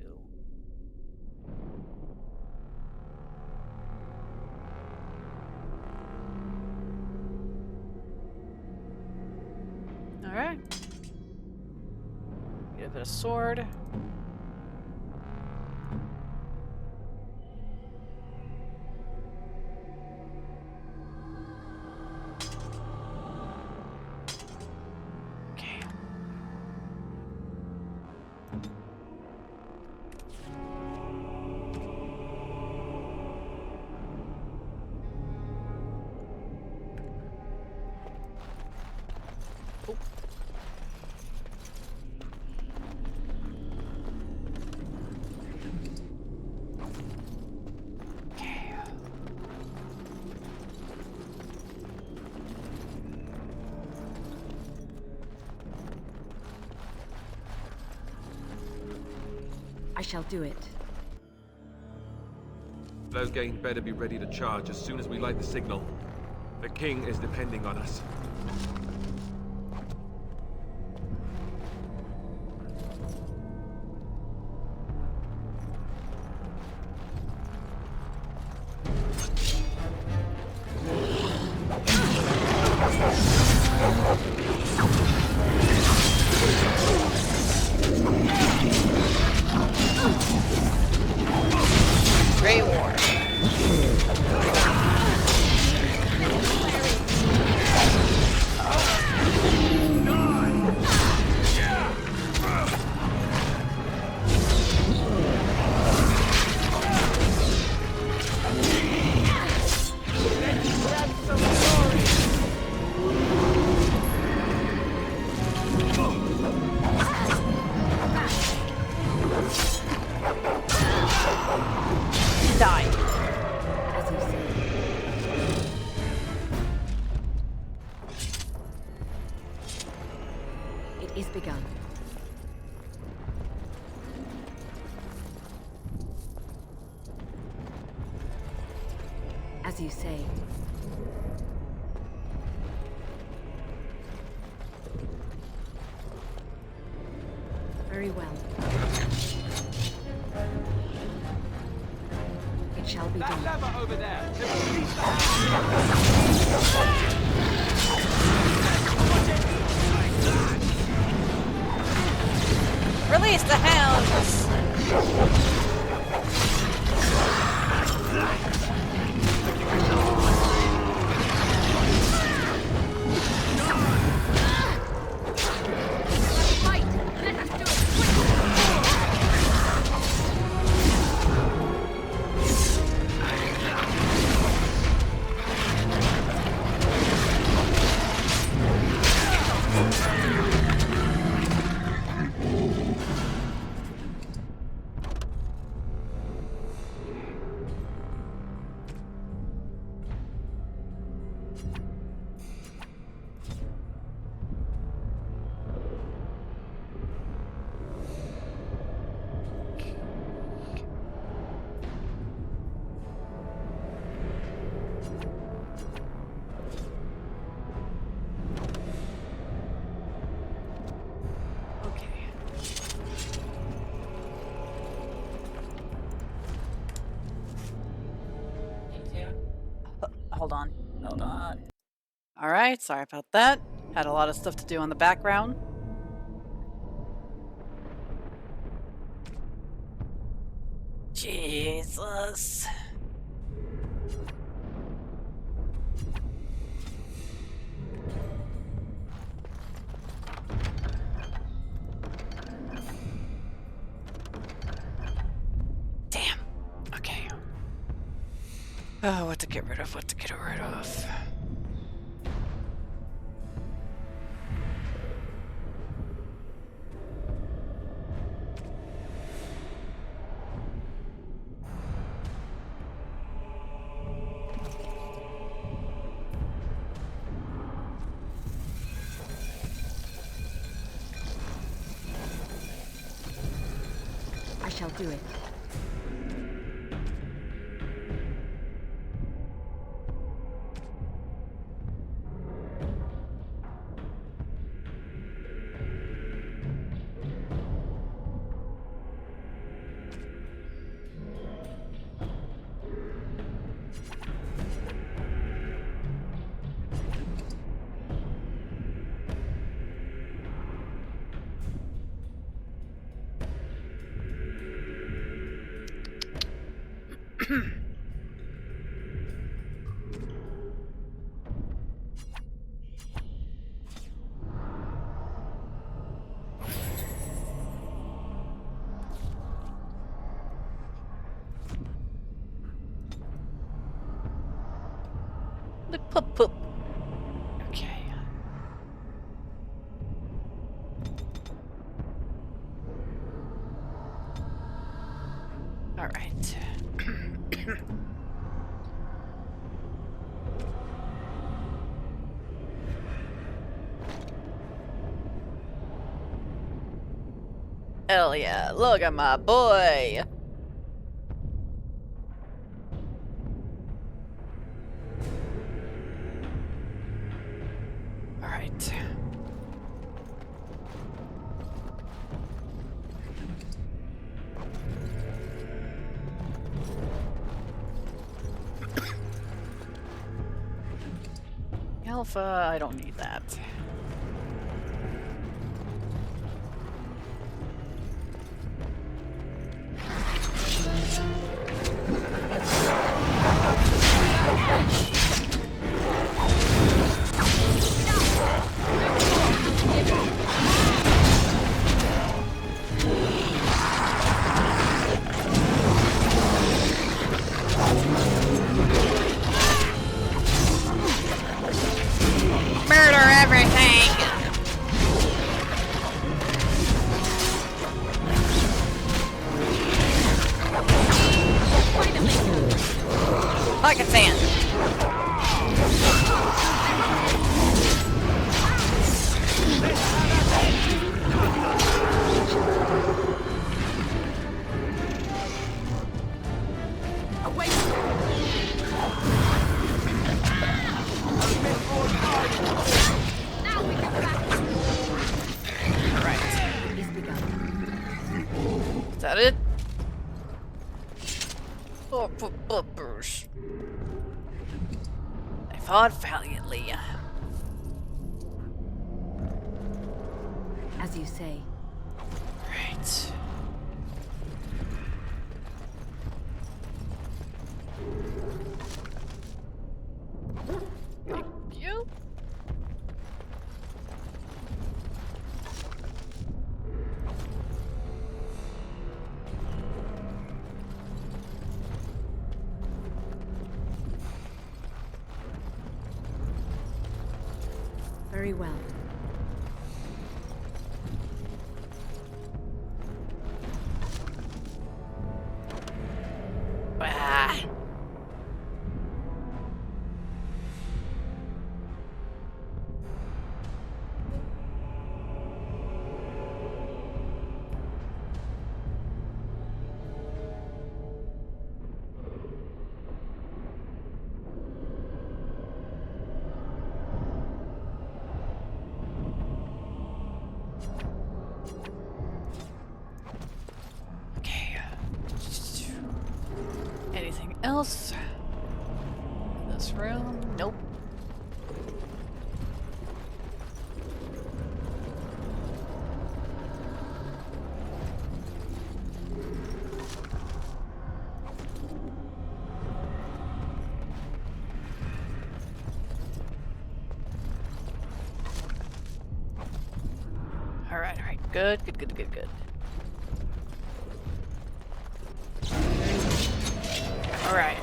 All right. Give it a sword. I shall do it. Loghain better be ready to charge as soon as we light the signal. The king is depending on us. Grey War. Die. As you say. It is begun. As you say. Very well. It shall be done. That lever over there. Release the hounds! Hold on. Hold on. Alright, sorry about that. Had a lot of stuff to do on the background. Jesus. Damn. Okay. Oh, what to get rid of, what to get rid of. I shall do it. Look, poop poop. Okay. All right. Hell yeah, look at my boy! Alright. Alpha, I don't need that. Murder everything! Pocket sand! Is that it? Oh, bumpers. I fought valiantly. As you say. Right. Thank you. Very well. Ah. Anything else in this room? Nope. All right, good. All right.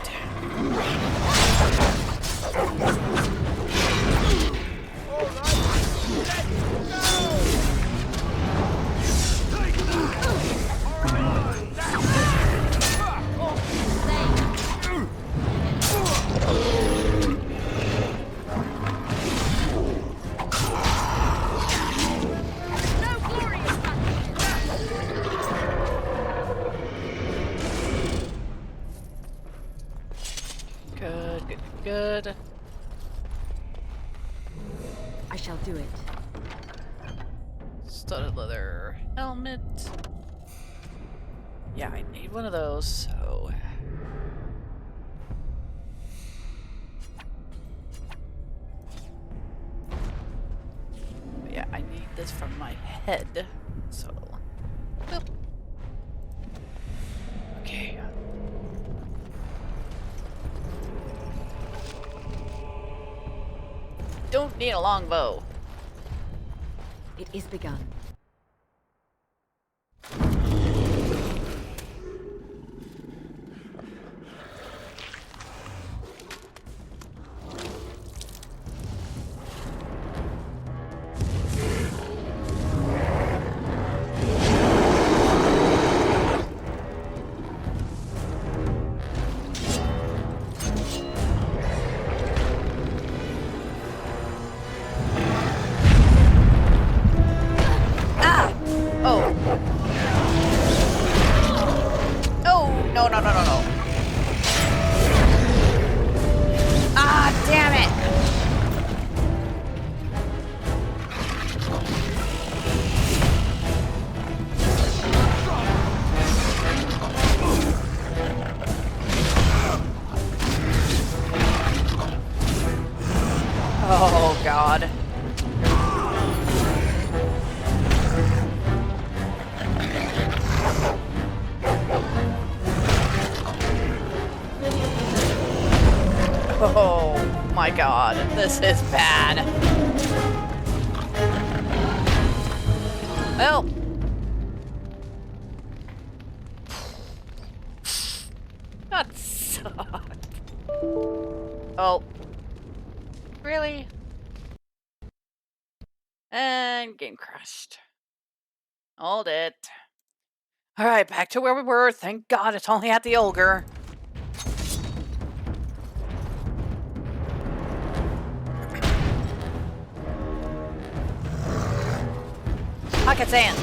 Good. I shall do it. Studded leather helmet. Yeah, I need one of those, so... But yeah, I need this from my head, so... Boop. Okay. Need a long bow. It is begun. Oh, God. Oh, my God. This is bad. Well. That sucked. Oh. Really? And game crashed. Hold it. Alright, back to where we were. Thank God it's only at the ogre. Pocket sand.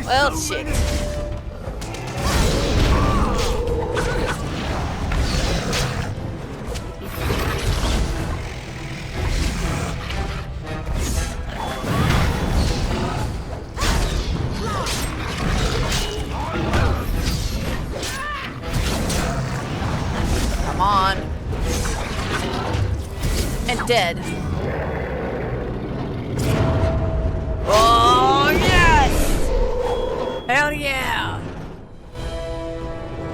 Well, shit. Come on. And dead. Oh, yes! Hell yeah!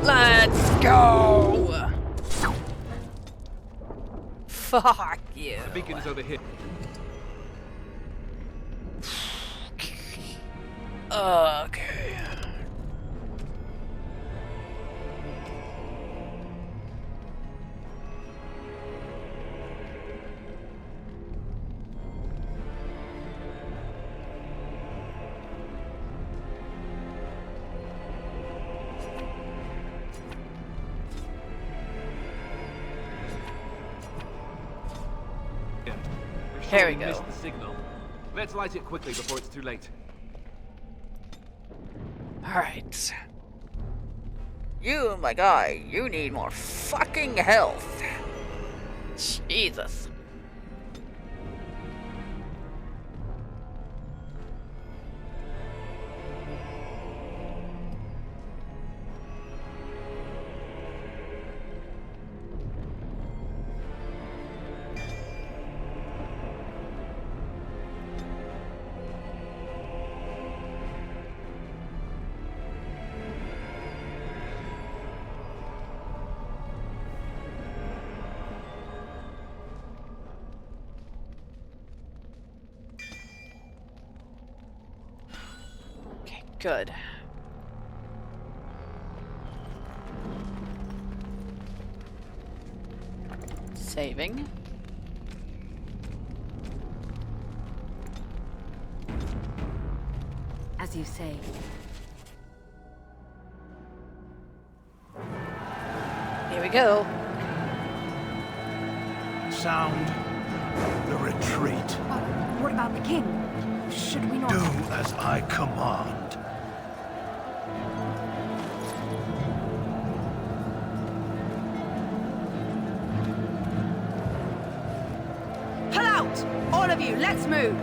Let's go! Fuck you. The beacon is over here. Okay. Here we go. Missed the signal. Let's light it quickly before it's too late. Alright. You, my guy, you need more fucking health. Jesus. Good. Saving. As you say. Here we go. Sound the retreat. What about the king? Should we not... Do as I command. Pull out! All of you, let's move!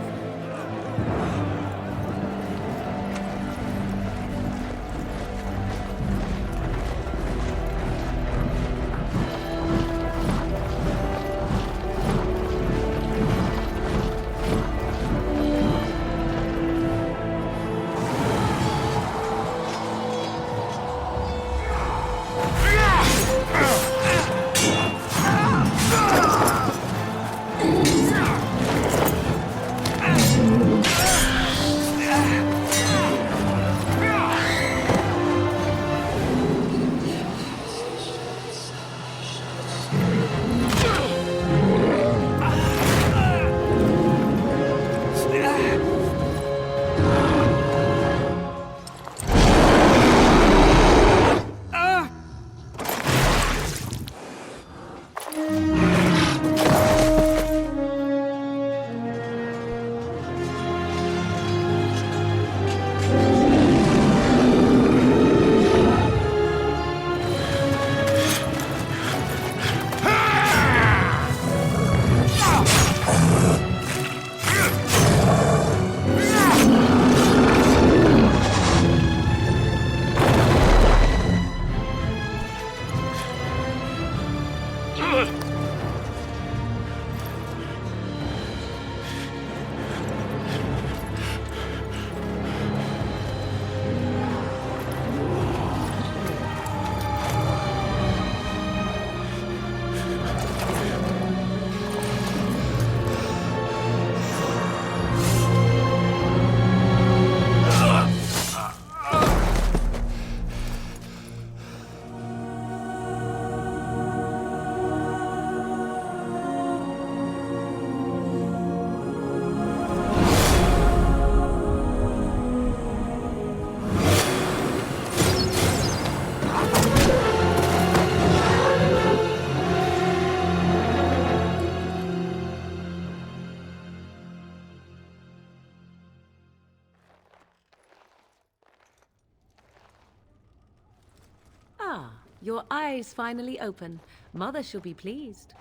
your eyes finally open. Mother shall be pleased.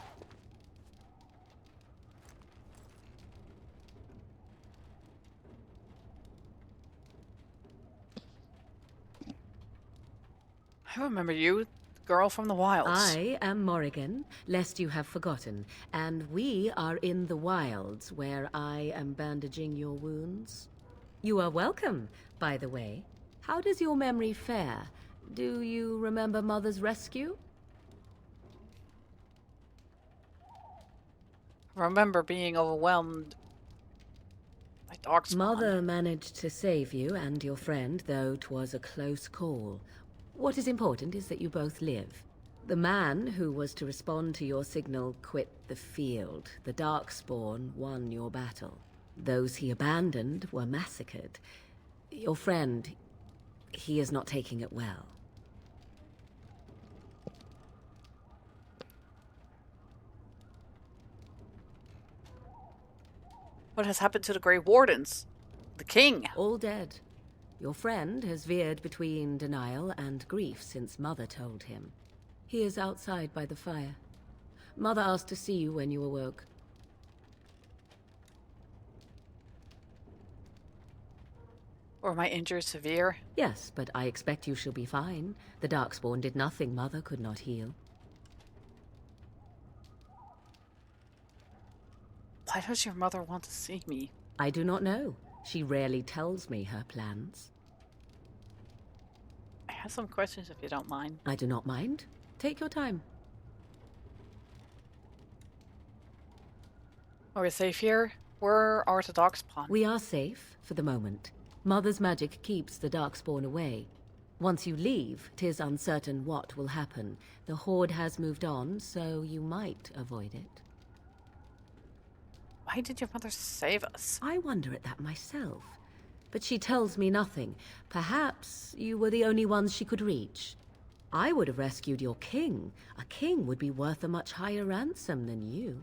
I remember you, the girl from the wilds. I am Morrigan, lest you have forgotten, and we are in the wilds where I am bandaging your wounds. You are welcome, by the way. How does your memory fare? Do you remember Mother's rescue? I remember being overwhelmed by darkspawn. Mother managed to save you and your friend, though 'twas a close call. What is important is that you both live. The man who was to respond to your signal quit the field. The Darkspawn won your battle. Those he abandoned were massacred. Your friend, he is not taking it well. What has happened to the Grey Wardens? The king? All dead. Your friend has veered between denial and grief since Mother told him. He is outside by the fire. Mother asked to see you when you awoke. Were my injuries severe? Yes, but I expect you shall be fine. The Darkspawn did nothing Mother could not heal. Why does your mother want to see me? I do not know. She rarely tells me her plans. I have some questions if you don't mind. I do not mind. Take your time. Are we safe here? Where are the Darkspawn? We are safe, for the moment. Mother's magic keeps the Darkspawn away. Once you leave, 'tis uncertain what will happen. The Horde has moved on, so you might avoid it. Why did your mother save us? I wonder at that myself. But she tells me nothing. Perhaps you were the only ones she could reach. I would have rescued your king. A king would be worth a much higher ransom than you.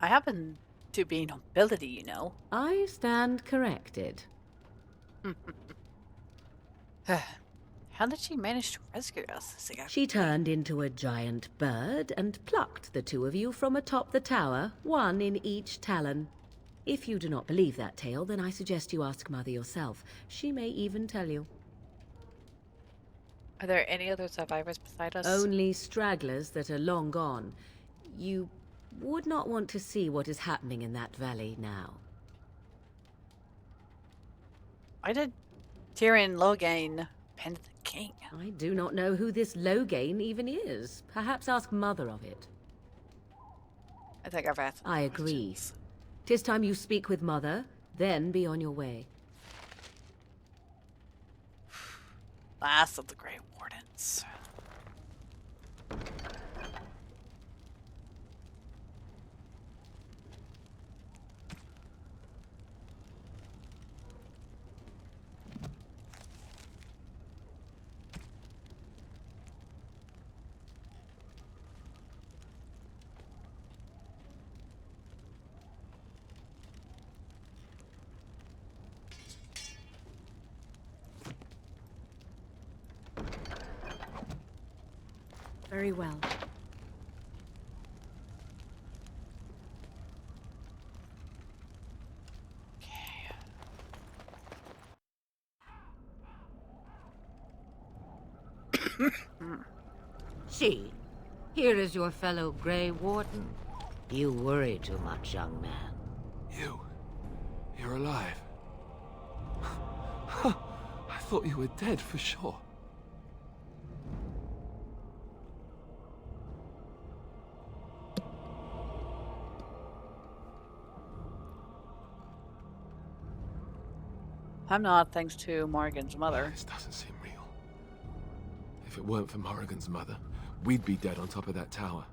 I happen to be nobility, you know. I stand corrected. How did she manage to rescue us? She turned into a giant bird and plucked the two of you from atop the tower, one in each talon. If you do not believe that tale, then I suggest you ask Mother yourself. She may even tell you. Are there any other survivors beside us? Only stragglers that are long gone. You would not want to see what is happening in that valley now. Why did Tyrion Logain pen the king? I do not know who this Logain even is. Perhaps ask Mother of it. I think I've asked. I agree. 'Tis time you speak with Mother, then be on your way. Last of the Grey Wardens. Very well. See, here is your fellow Grey Warden. You worry too much, young man. You're alive. I thought you were dead for sure. I'm not, thanks to Morrigan's mother. This doesn't seem real. If it weren't for Morrigan's mother, we'd be dead on top of that tower.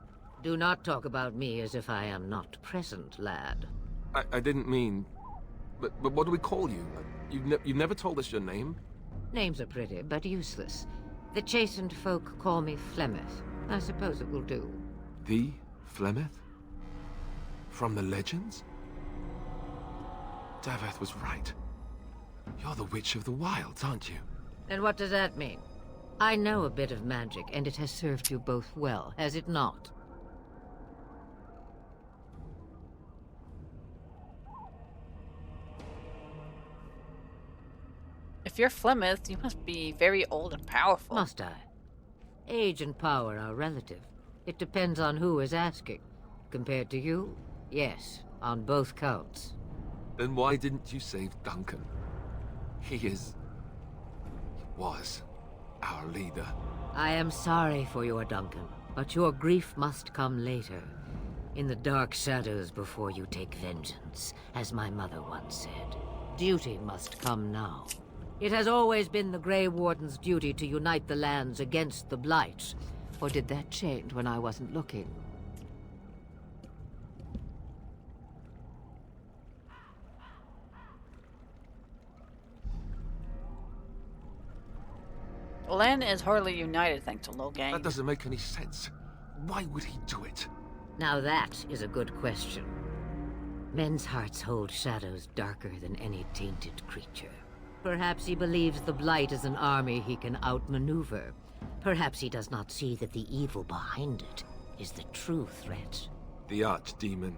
Do not talk about me as if I am not present, lad. I didn't mean... But what do we call you? You've never told us your name? Names are pretty, but useless. The chastened folk call me Flemeth. I suppose it will do. The Flemeth? From the legends? Daveth was right. You're the Witch of the Wilds, aren't you? And what does that mean? I know a bit of magic, and it has served you both well, has it not? If you're Flemeth, you must be very old and powerful. Must I? Age and power are relative. It depends on who is asking. Compared to you, yes, on both counts. Then why didn't you save Duncan? He was our leader. I am sorry for your Duncan, but your grief must come later. In the dark shadows before you take vengeance, as my mother once said. Duty must come now. It has always been the Grey Warden's duty to unite the lands against the Blight. Or did that change when I wasn't looking? The land is hardly united thanks to Logang. That doesn't make any sense. Why would he do it? Now that is a good question. Men's hearts hold shadows darker than any tainted creature. Perhaps he believes the Blight is an army he can outmaneuver. Perhaps he does not see that the evil behind it is the true threat. The Archdemon.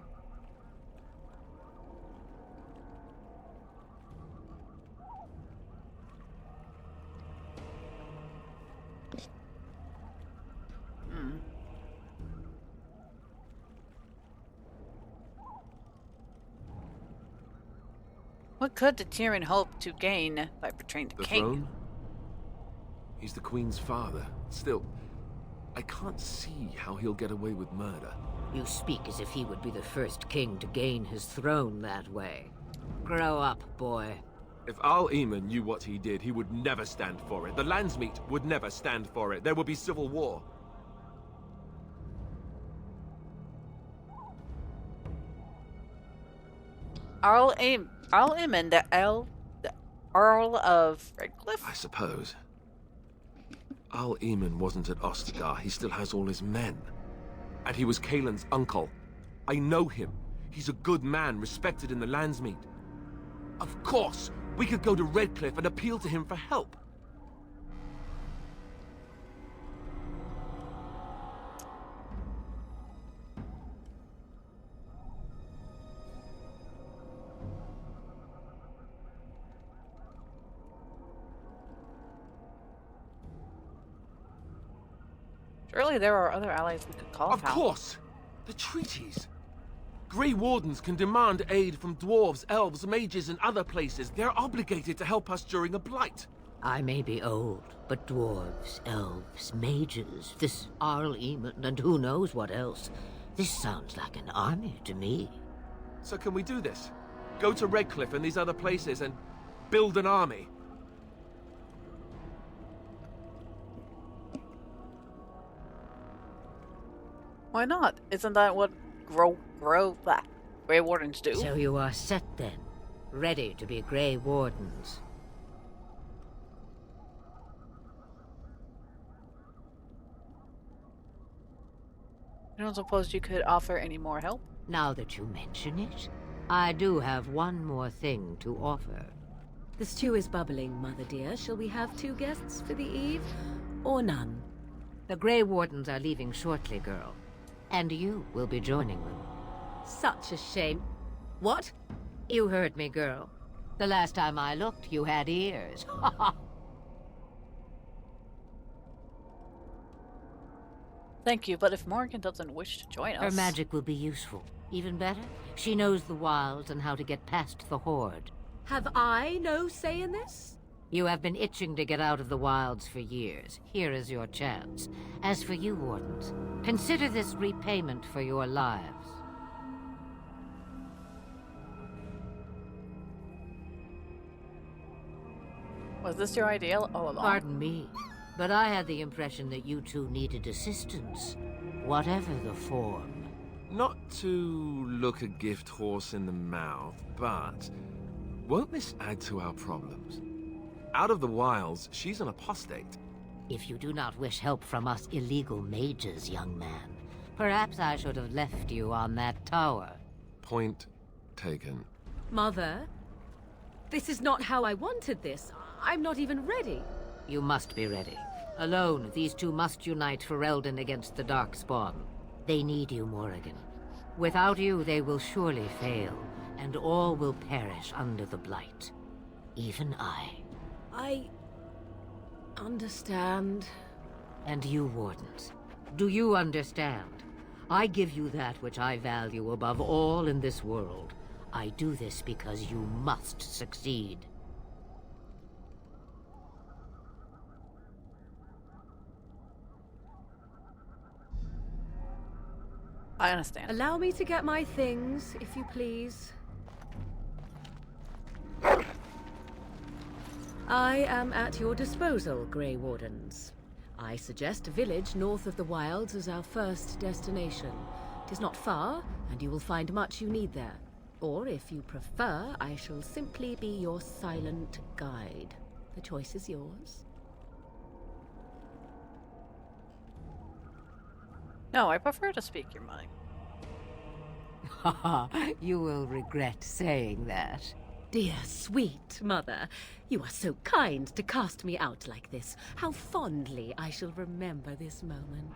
What could the Tyrion hope to gain by betraying the king? Throne? He's the Queen's father. Still, I can't see how he'll get away with murder. You speak as if he would be the first king to gain his throne that way. Grow up, boy. If Al-Eamon knew what he did, he would never stand for it. The Landsmeet would never stand for it. There would be civil war. Al-Eamon, the Earl of Redcliffe? I suppose. Al-Eamon wasn't at Ostagar. He still has all his men. And he was Kaelin's uncle. I know him. He's a good man, respected in the Landsmeet. Of course, we could go to Redcliffe and appeal to him for help. Surely there are other allies we could call. Of course! The treaties! Grey Wardens can demand aid from dwarves, elves, mages, and other places. They're obligated to help us during a blight. I may be old, but dwarves, elves, mages, this Al-Eamon, and who knows what else. This sounds like an army to me. So can we do this? Go to Redcliffe and these other places and build an army? Why not? Isn't that what Grey Wardens do? So you are set then, ready to be Grey Wardens. I don't suppose you could offer any more help? Now that you mention it, I do have one more thing to offer. The stew is bubbling, Mother dear. Shall we have 2 guests for the eve, or none? The Grey Wardens are leaving shortly, girl. And you will be joining them. Such a shame. What? You heard me, girl. The last time I looked, you had ears. Thank you, but if Morgan doesn't wish to join us... Her magic will be useful. Even better, she knows the wilds and how to get past the Horde. Have I no say in this? You have been itching to get out of the wilds for years. Here is your chance. As for you, Wardens, consider this repayment for your lives. Was this your idea all along? Pardon me, but I had the impression that you two needed assistance, whatever the form. Not to look a gift horse in the mouth, but won't this add to our problems? Out of the wilds, she's an apostate. If you do not wish help from us illegal mages, young man, perhaps I should have left you on that tower. Point taken. Mother, this is not how I wanted this. I'm not even ready. You must be ready. Alone, these two must unite for Eldon against the Darkspawn. They need you, Morrigan. Without you, they will surely fail, and all will perish under the Blight. Even I. I understand. And you, Wardens. Do you understand? I give you that which I value above all in this world. I do this because you must succeed. I understand. Allow me to get my things, if you please. I am at your disposal, Grey Wardens. I suggest a village north of the Wilds as our first destination. It is not far, and you will find much you need there. Or, if you prefer, I shall simply be your silent guide. The choice is yours. No, I prefer to speak your mind. Haha, you will regret saying that. Dear sweet mother, you are so kind to cast me out like this. How fondly I shall remember this moment.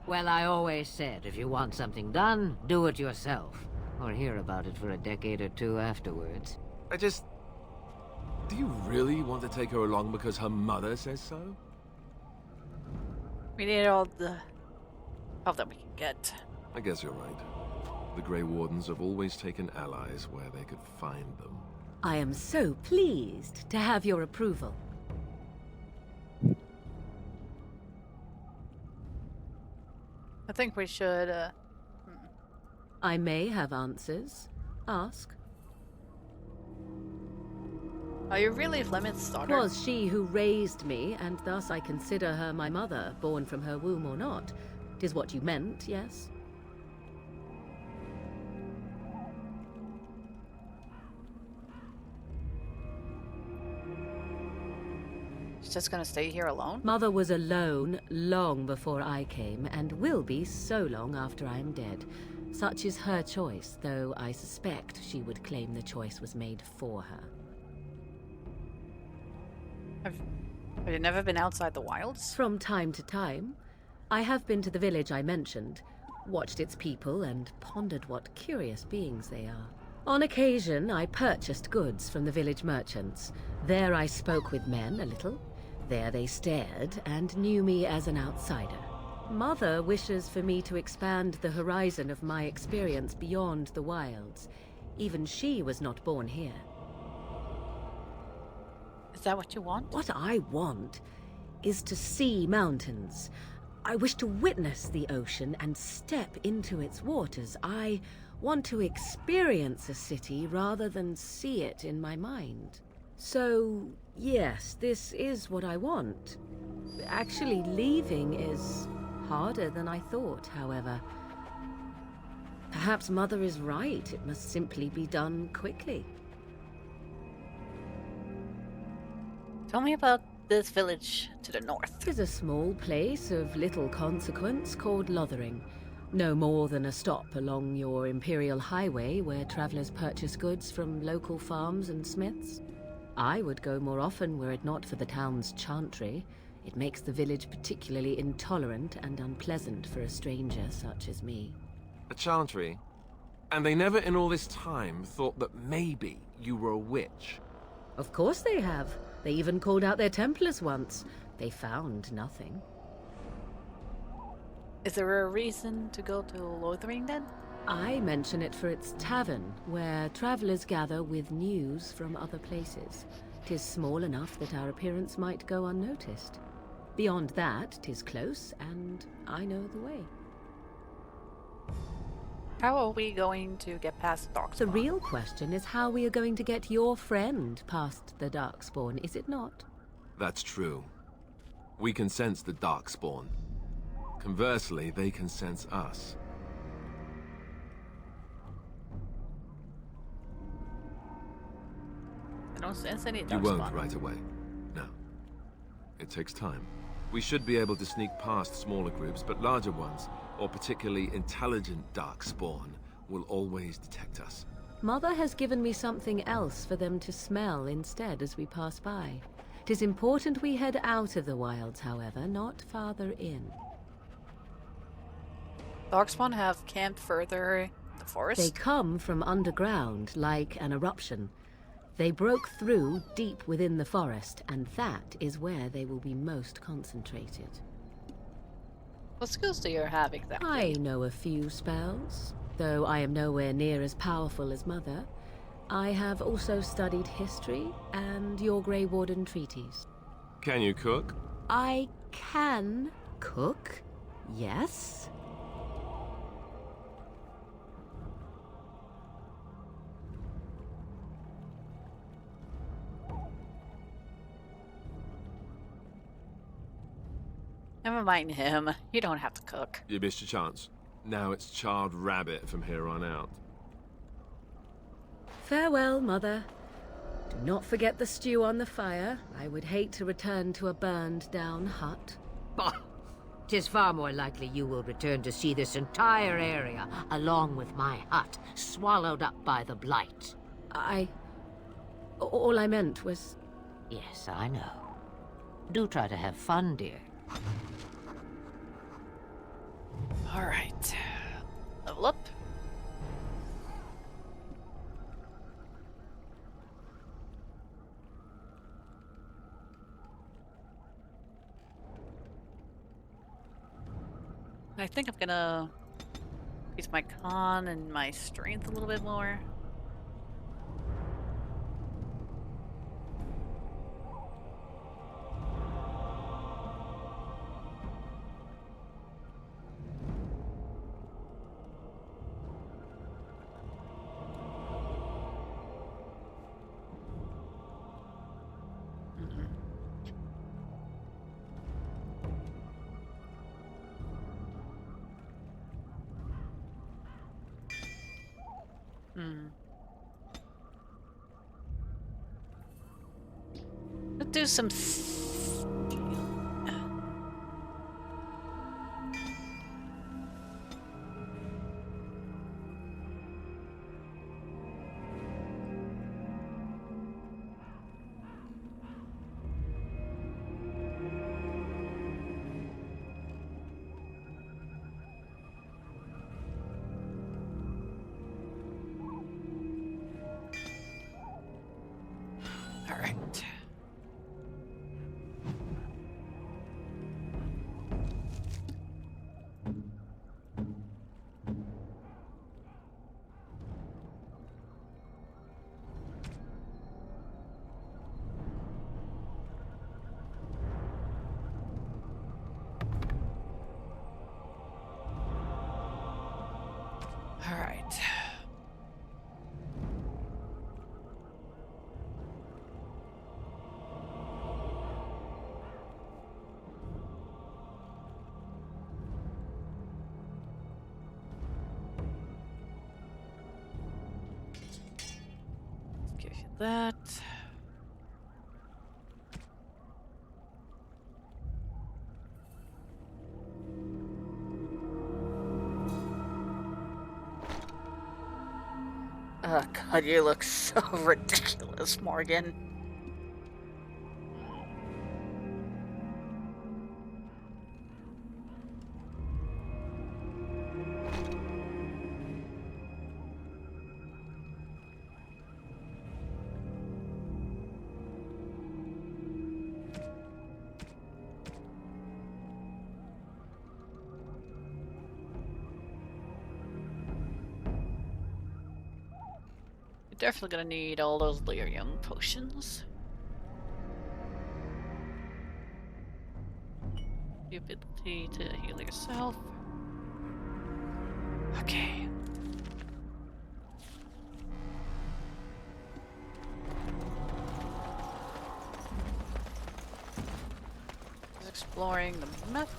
Well, I always said, if you want something done, do it yourself. Or hear about it for a decade or two afterwards. Do you really want to take her along because her mother says so? We need all the help that we can get. I guess you're right. The Grey Wardens have always taken allies where they could find them. I am so pleased to have your approval. I think we should, I may have answers. Ask. Are you really Flemeth's daughter? 'Twas she who raised me, and thus I consider her my mother, born from her womb or not. 'Tis what you meant, yes? She's just gonna stay here alone? Mother was alone long before I came, and will be so long after I am dead. Such is her choice, though I suspect she would claim the choice was made for her. Have you never been outside the wilds? From time to time. I have been to the village I mentioned, watched its people, and pondered what curious beings they are. On occasion, I purchased goods from the village merchants. There I spoke with men a little. There they stared and knew me as an outsider. Mother wishes for me to expand the horizon of my experience beyond the wilds. Even she was not born here. Is that what you want? What I want is to see mountains. I wish to witness the ocean and step into its waters. I want to experience a city rather than see it in my mind. So, yes, this is what I want. Actually, leaving is harder than I thought, however. Perhaps Mother is right. It must simply be done quickly. Tell me about this village to the north. It is a small place of little consequence called Lothering. No more than a stop along your Imperial Highway where travelers purchase goods from local farms and smiths. I would go more often were it not for the town's chantry. It makes the village particularly intolerant and unpleasant for a stranger such as me. A chantry? And they never in all this time thought that maybe you were a witch? Of course they have. They even called out their Templars once. They found nothing. Is there a reason to go to Lothering then? I mention it for its tavern, where travelers gather with news from other places. 'Tis small enough that our appearance might go unnoticed. Beyond that, 'tis close, and I know the way. How are we going to get past Darkspawn? The real question is how we are going to get your friend past the Darkspawn, is it not? That's true. We can sense the Darkspawn. Conversely, they can sense us. I don't sense any Darkspawn. You won't right away. No. It takes time. We should be able to sneak past smaller groups, but larger ones, or particularly intelligent Darkspawn, will always detect us. Mother has given me something else for them to smell instead as we pass by. 'Tis important we head out of the wilds, however, not farther in. Darkspawn have camped further in the forest? They come from underground, like an eruption. They broke through deep within the forest, and that is where they will be most concentrated. What skills do you have exactly? I know a few spells, though I am nowhere near as powerful as Mother. I have also studied history and your Grey Warden treaties. Can you cook? I can cook, yes. Never mind him. You don't have to cook. You missed your chance. Now it's charred rabbit from here on out. Farewell, Mother. Do not forget the stew on the fire. I would hate to return to a burned-down hut. Bah! 'Tis far more likely you will return to see this entire area, along with my hut, swallowed up by the blight. All I meant was... Yes, I know. Do try to have fun, dear. Alright. Level up. I think I'm gonna increase my con and my strength a little bit more. Let's do some Alright. Let's give you that. Oh god, you look so ridiculous, Morgan. Definitely gonna need all those lyrium potions. The ability to heal yourself. Okay. Just exploring the map.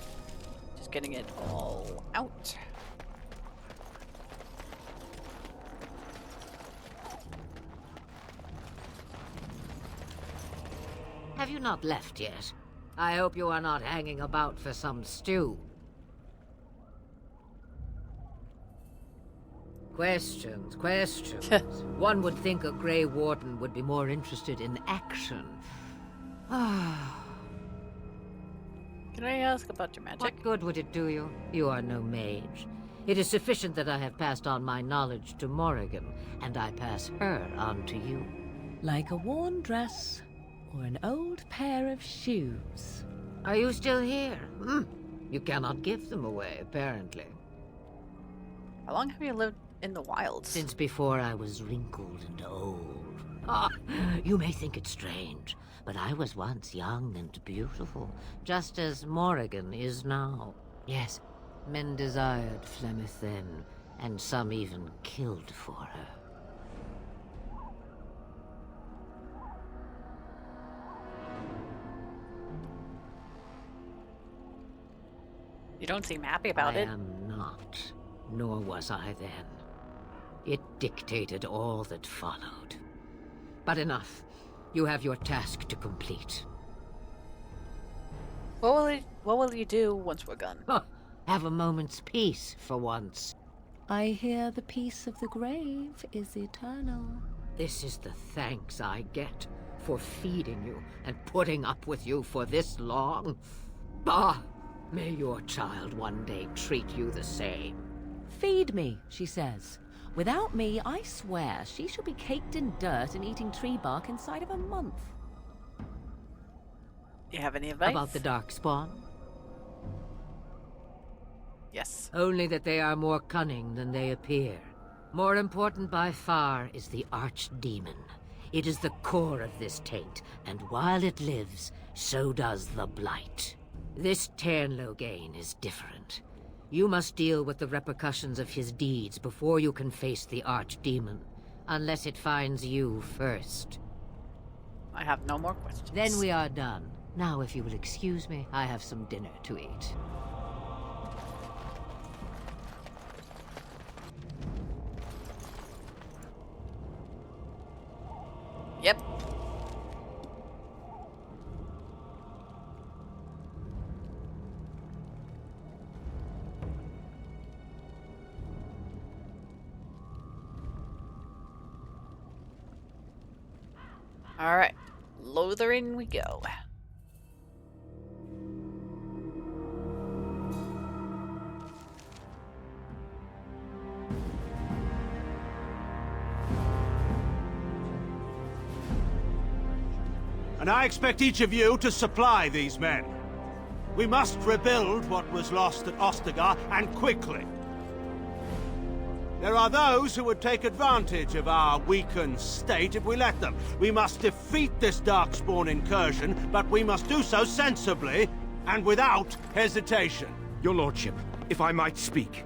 Just getting it all out. Have you not left yet? I hope you are not hanging about for some stew. Questions, questions. One would think a Grey Warden would be more interested in action. Can I ask about your magic? What good would it do you? You are no mage. It is sufficient that I have passed on my knowledge to Morrigan, and I pass her on to you. Like a worn dress or an old pair of shoes. Are you still here? You cannot give them away, apparently. How long have you lived in the wilds? Since before I was wrinkled and old. You may think it strange, but I was once young and beautiful, just as Morrigan is now. Yes, men desired Flemeth then, and some even killed for her. You don't seem happy about it. I am not, nor was I then. It dictated all that followed. But enough. You have your task to complete. What will you do once we're gone? Have a moment's peace for once. I hear the peace of the grave is eternal. This is the thanks I get for feeding you and putting up with you for this long. Bah! May your child one day treat you the same. Feed me, she says. Without me, I swear, she shall be caked in dirt and eating tree bark inside of a month. You have any advice? About the Darkspawn? Yes. Only that they are more cunning than they appear. More important by far is the Archdemon. It is the core of this taint, and while it lives, so does the Blight. This Tairn Loghain is different. You must deal with the repercussions of his deeds before you can face the Archdemon, unless it finds you first. I have no more questions. Then we are done. Now, if you will excuse me, I have some dinner to eat. Yep. Alright, Lothering we go. And I expect each of you to supply these men. We must rebuild what was lost at Ostagar, and quickly. There are those who would take advantage of our weakened state if we let them. We must defeat this Darkspawn incursion, but we must do so sensibly and without hesitation. Your lordship, if I might speak.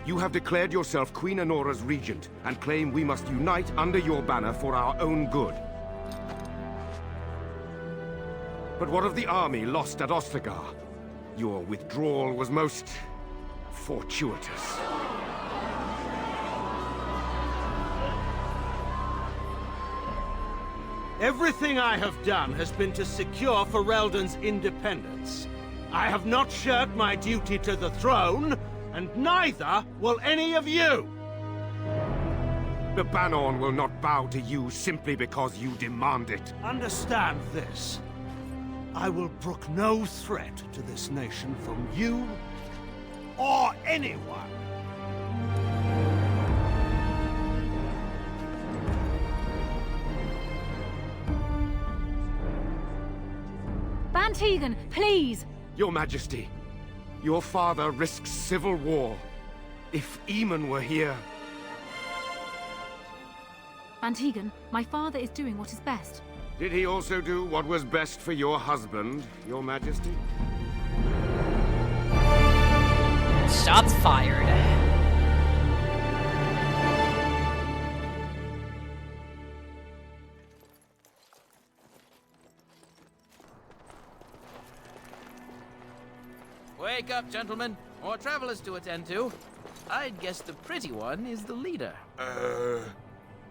You have declared yourself Queen Honora's regent, and claim we must unite under your banner for our own good. But what of the army lost at Ostagar? Your withdrawal was most fortuitous. Everything I have done has been to secure Ferelden's independence. I have not shirked my duty to the throne, and neither will any of you! The Banorn will not bow to you simply because you demand it. Understand this. I will brook no threat to this nation from you or anyone. Bantegan, please! Your Majesty, your father risks civil war. If Eamon were here... Bantegan, my father is doing what is best. Did he also do what was best for your husband, Your Majesty? Shots fired. Wake up, gentlemen. More travelers to attend to. I'd guess the pretty one is the leader.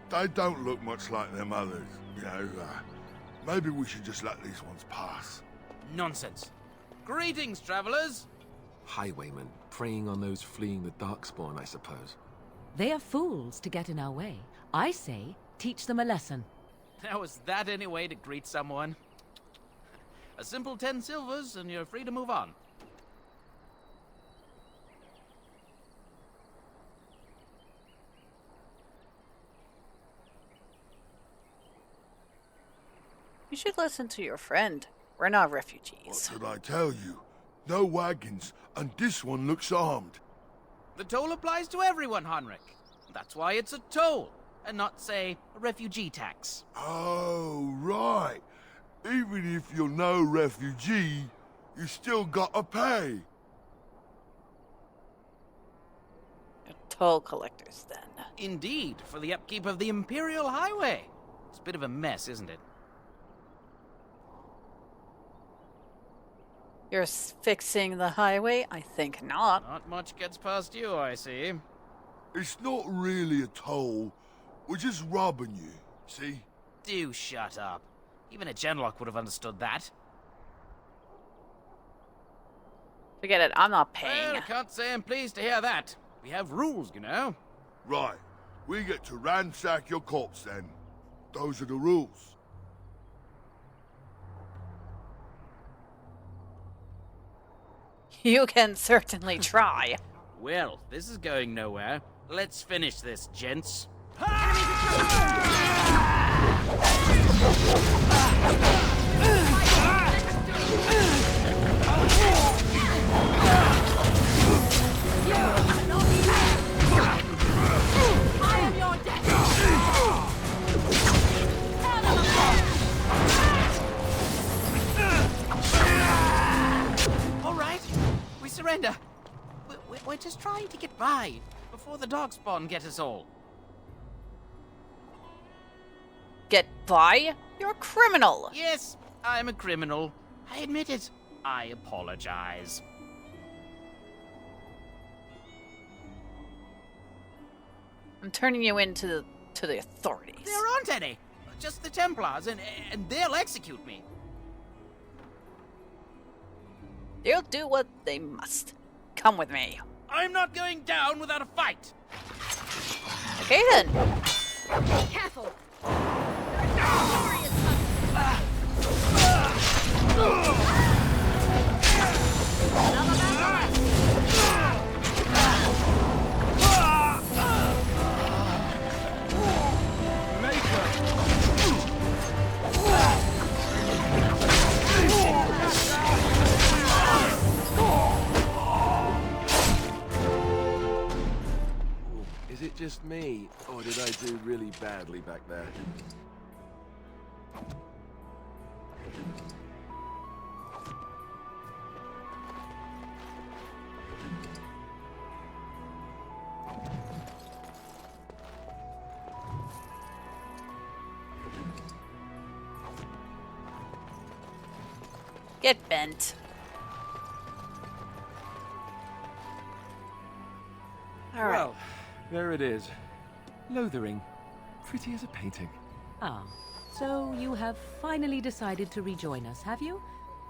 They don't look much like them others, you know. Maybe we should just let these ones pass. Nonsense. Greetings, travelers. Highwaymen, preying on those fleeing the Darkspawn, I suppose. They are fools to get in our way. I say, Teach them a lesson. Now, is that any way to greet someone? A simple 10 silvers and you're free to move on. You should listen to your friend. We're not refugees. What did I tell you? No wagons, and this one looks armed. The toll applies to everyone, Heinrich. That's why it's a toll, and not, say, a refugee tax. Oh, right. Even if you're no refugee, you still gotta pay. Toll collectors, then. Indeed, for the upkeep of the Imperial Highway. It's a bit of a mess, isn't it? You're fixing the highway? I think not. Not much gets past you, I see. It's not really a toll. We're just robbing you, see? Do shut up. Even a Genlock would have understood that. Forget it, I'm not paying. Well, I can't say I'm pleased to hear that. We have rules, you know. Right. We get to ransack your corpse then. Those are the rules. You can certainly try. Well, this is going nowhere. Let's finish this, gents. All right, we surrender. We're just trying to get by before the Darkspawn get us all. Get by? You're a criminal. Yes, I'm a criminal. I admit it. I apologize. I'm turning you in to the authorities. There aren't any. Just the Templars, and they'll execute me. They'll do what they must. Come with me. I'm not going down without a fight. Okay then. Careful! Is it just me, or did I do really badly back there? Get bent. All right. Well, there it is. Lothering. Pretty as a painting. Ah, so you have finally decided to rejoin us, have you?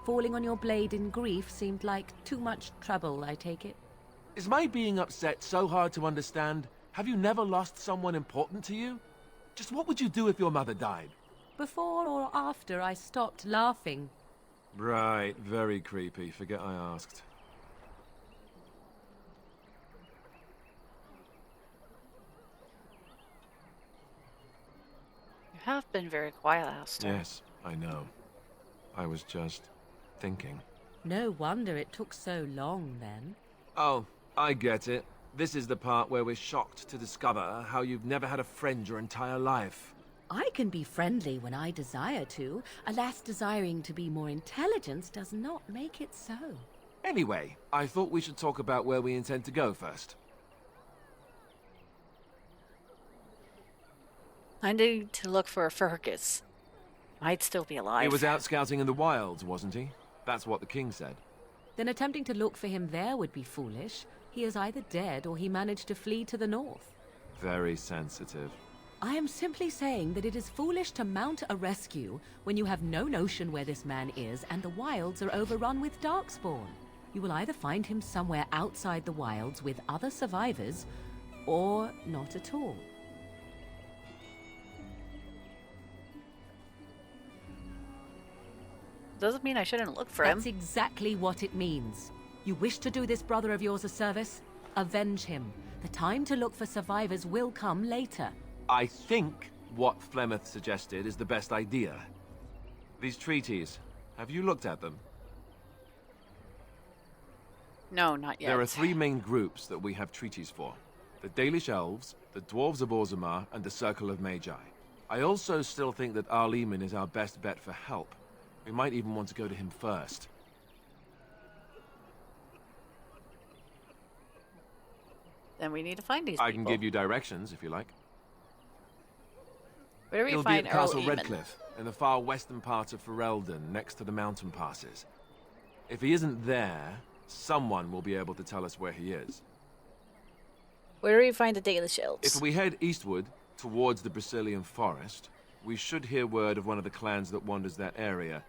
Falling on your blade in grief seemed like too much trouble, I take it. Is my being upset so hard to understand? Have you never lost someone important to you? Just what would you do if your mother died? Before or after I stopped laughing. Right, very creepy. Forget I asked. You have been very quiet, Alistair. Yes, I know. I was just thinking. No wonder it took so long, then. Oh, I get it. This is the part where we're shocked to discover how you've never had a friend your entire life. I can be friendly when I desire to. Alas, desiring to be more intelligent does not make it so. Anyway, I thought we should talk about where we intend to go first. I need to look for Fergus. Might still be alive. He was out scouting in the wilds, wasn't he? That's what the king said. Then attempting to look for him there would be foolish. He is either dead or he managed to flee to the north. Very sensitive. I am simply saying that it is foolish to mount a rescue when you have no notion where this man is and the wilds are overrun with darkspawn. You will either find him somewhere outside the wilds with other survivors, or not at all. Doesn't mean I shouldn't look for him. That's exactly what it means. You wish to do this brother of yours a service? Avenge him. The time to look for survivors will come later. I think what Flemeth suggested is the best idea. These treaties, have you looked at them? No, not yet. There are 3 main groups that we have treaties for. The Dalish Elves, the Dwarves of Orzammar, and the Circle of Magi. I also still think that AuDIaNcE is our best bet for help. We might even want to go to him first. Then we need to find these I people. can give you directions, if you like. Where do we He'll find be at Castle Earl Eamon? Redcliffe, in the far western part of Ferelden, next to the mountain passes. If he isn't there, someone will be able to tell us where he is. Where do we find the Dalish Elves? If we head eastward, towards the Brazilian forest, we should hear word of one of the clans that wanders that area.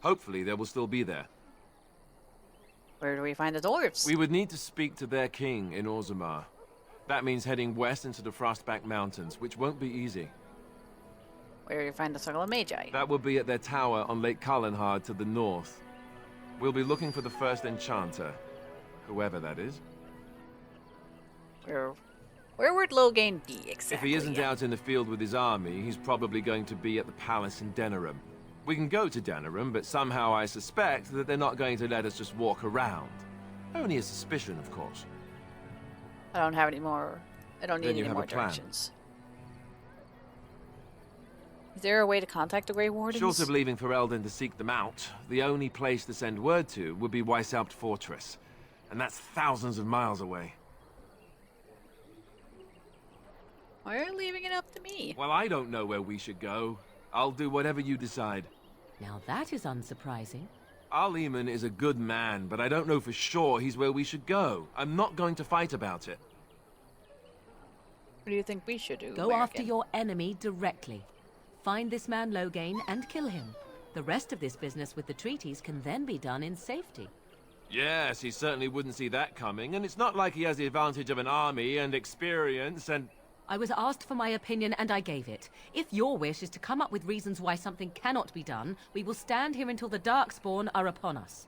Hopefully, they will still be there. Where do we find the dwarves? We would need to speak to their king in Orzammar. That means heading west into the Frostback Mountains, which won't be easy. Where do we find the Circle of Magi? That will be at their tower on Lake Carlinhard to the north. We'll be looking for the first enchanter, whoever that is. Where would Loghain be exactly? If he isn't out in the field with his army, he's probably going to be at the palace in Denerim. We can go to Denerim, but somehow I suspect that they're not going to let us just walk around. Only a suspicion, of course. I don't have any more. I don't need Then you any have more a plan. directions. Is there a way to contact the Grey Wardens? Short of leaving Ferelden to seek them out, the only place to send word to would be Weishaupt Fortress. And that's thousands of miles away. Why are you leaving it up to me? Well, I don't know where we should go. I'll do whatever you decide. Now that is unsurprising. AuDIaNcE is a good man, but I don't know for sure he's where we should go. I'm not going to fight about it. What do you think we should do, Go after your enemy directly. Find this man Loghain and kill him. The rest of this business with the treaties can then be done in safety. Yes, he certainly wouldn't see that coming, and it's not like he has the advantage of an army and experience and... I was asked for my opinion and I gave it. If your wish is to come up with reasons why something cannot be done, we will stand here until the Darkspawn are upon us.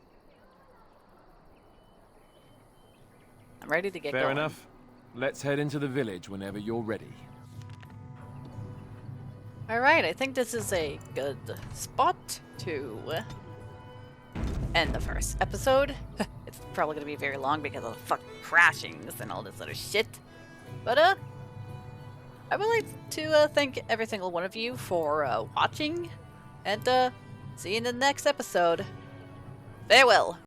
I'm ready to get Fair going. enough. Let's head into the village whenever you're ready. Alright, I think this is a good spot to end the first episode. It's probably going to be very long because of the fucking crashings and all this other shit. But, I would like to thank every single one of you for watching, and see you in the next episode. Farewell!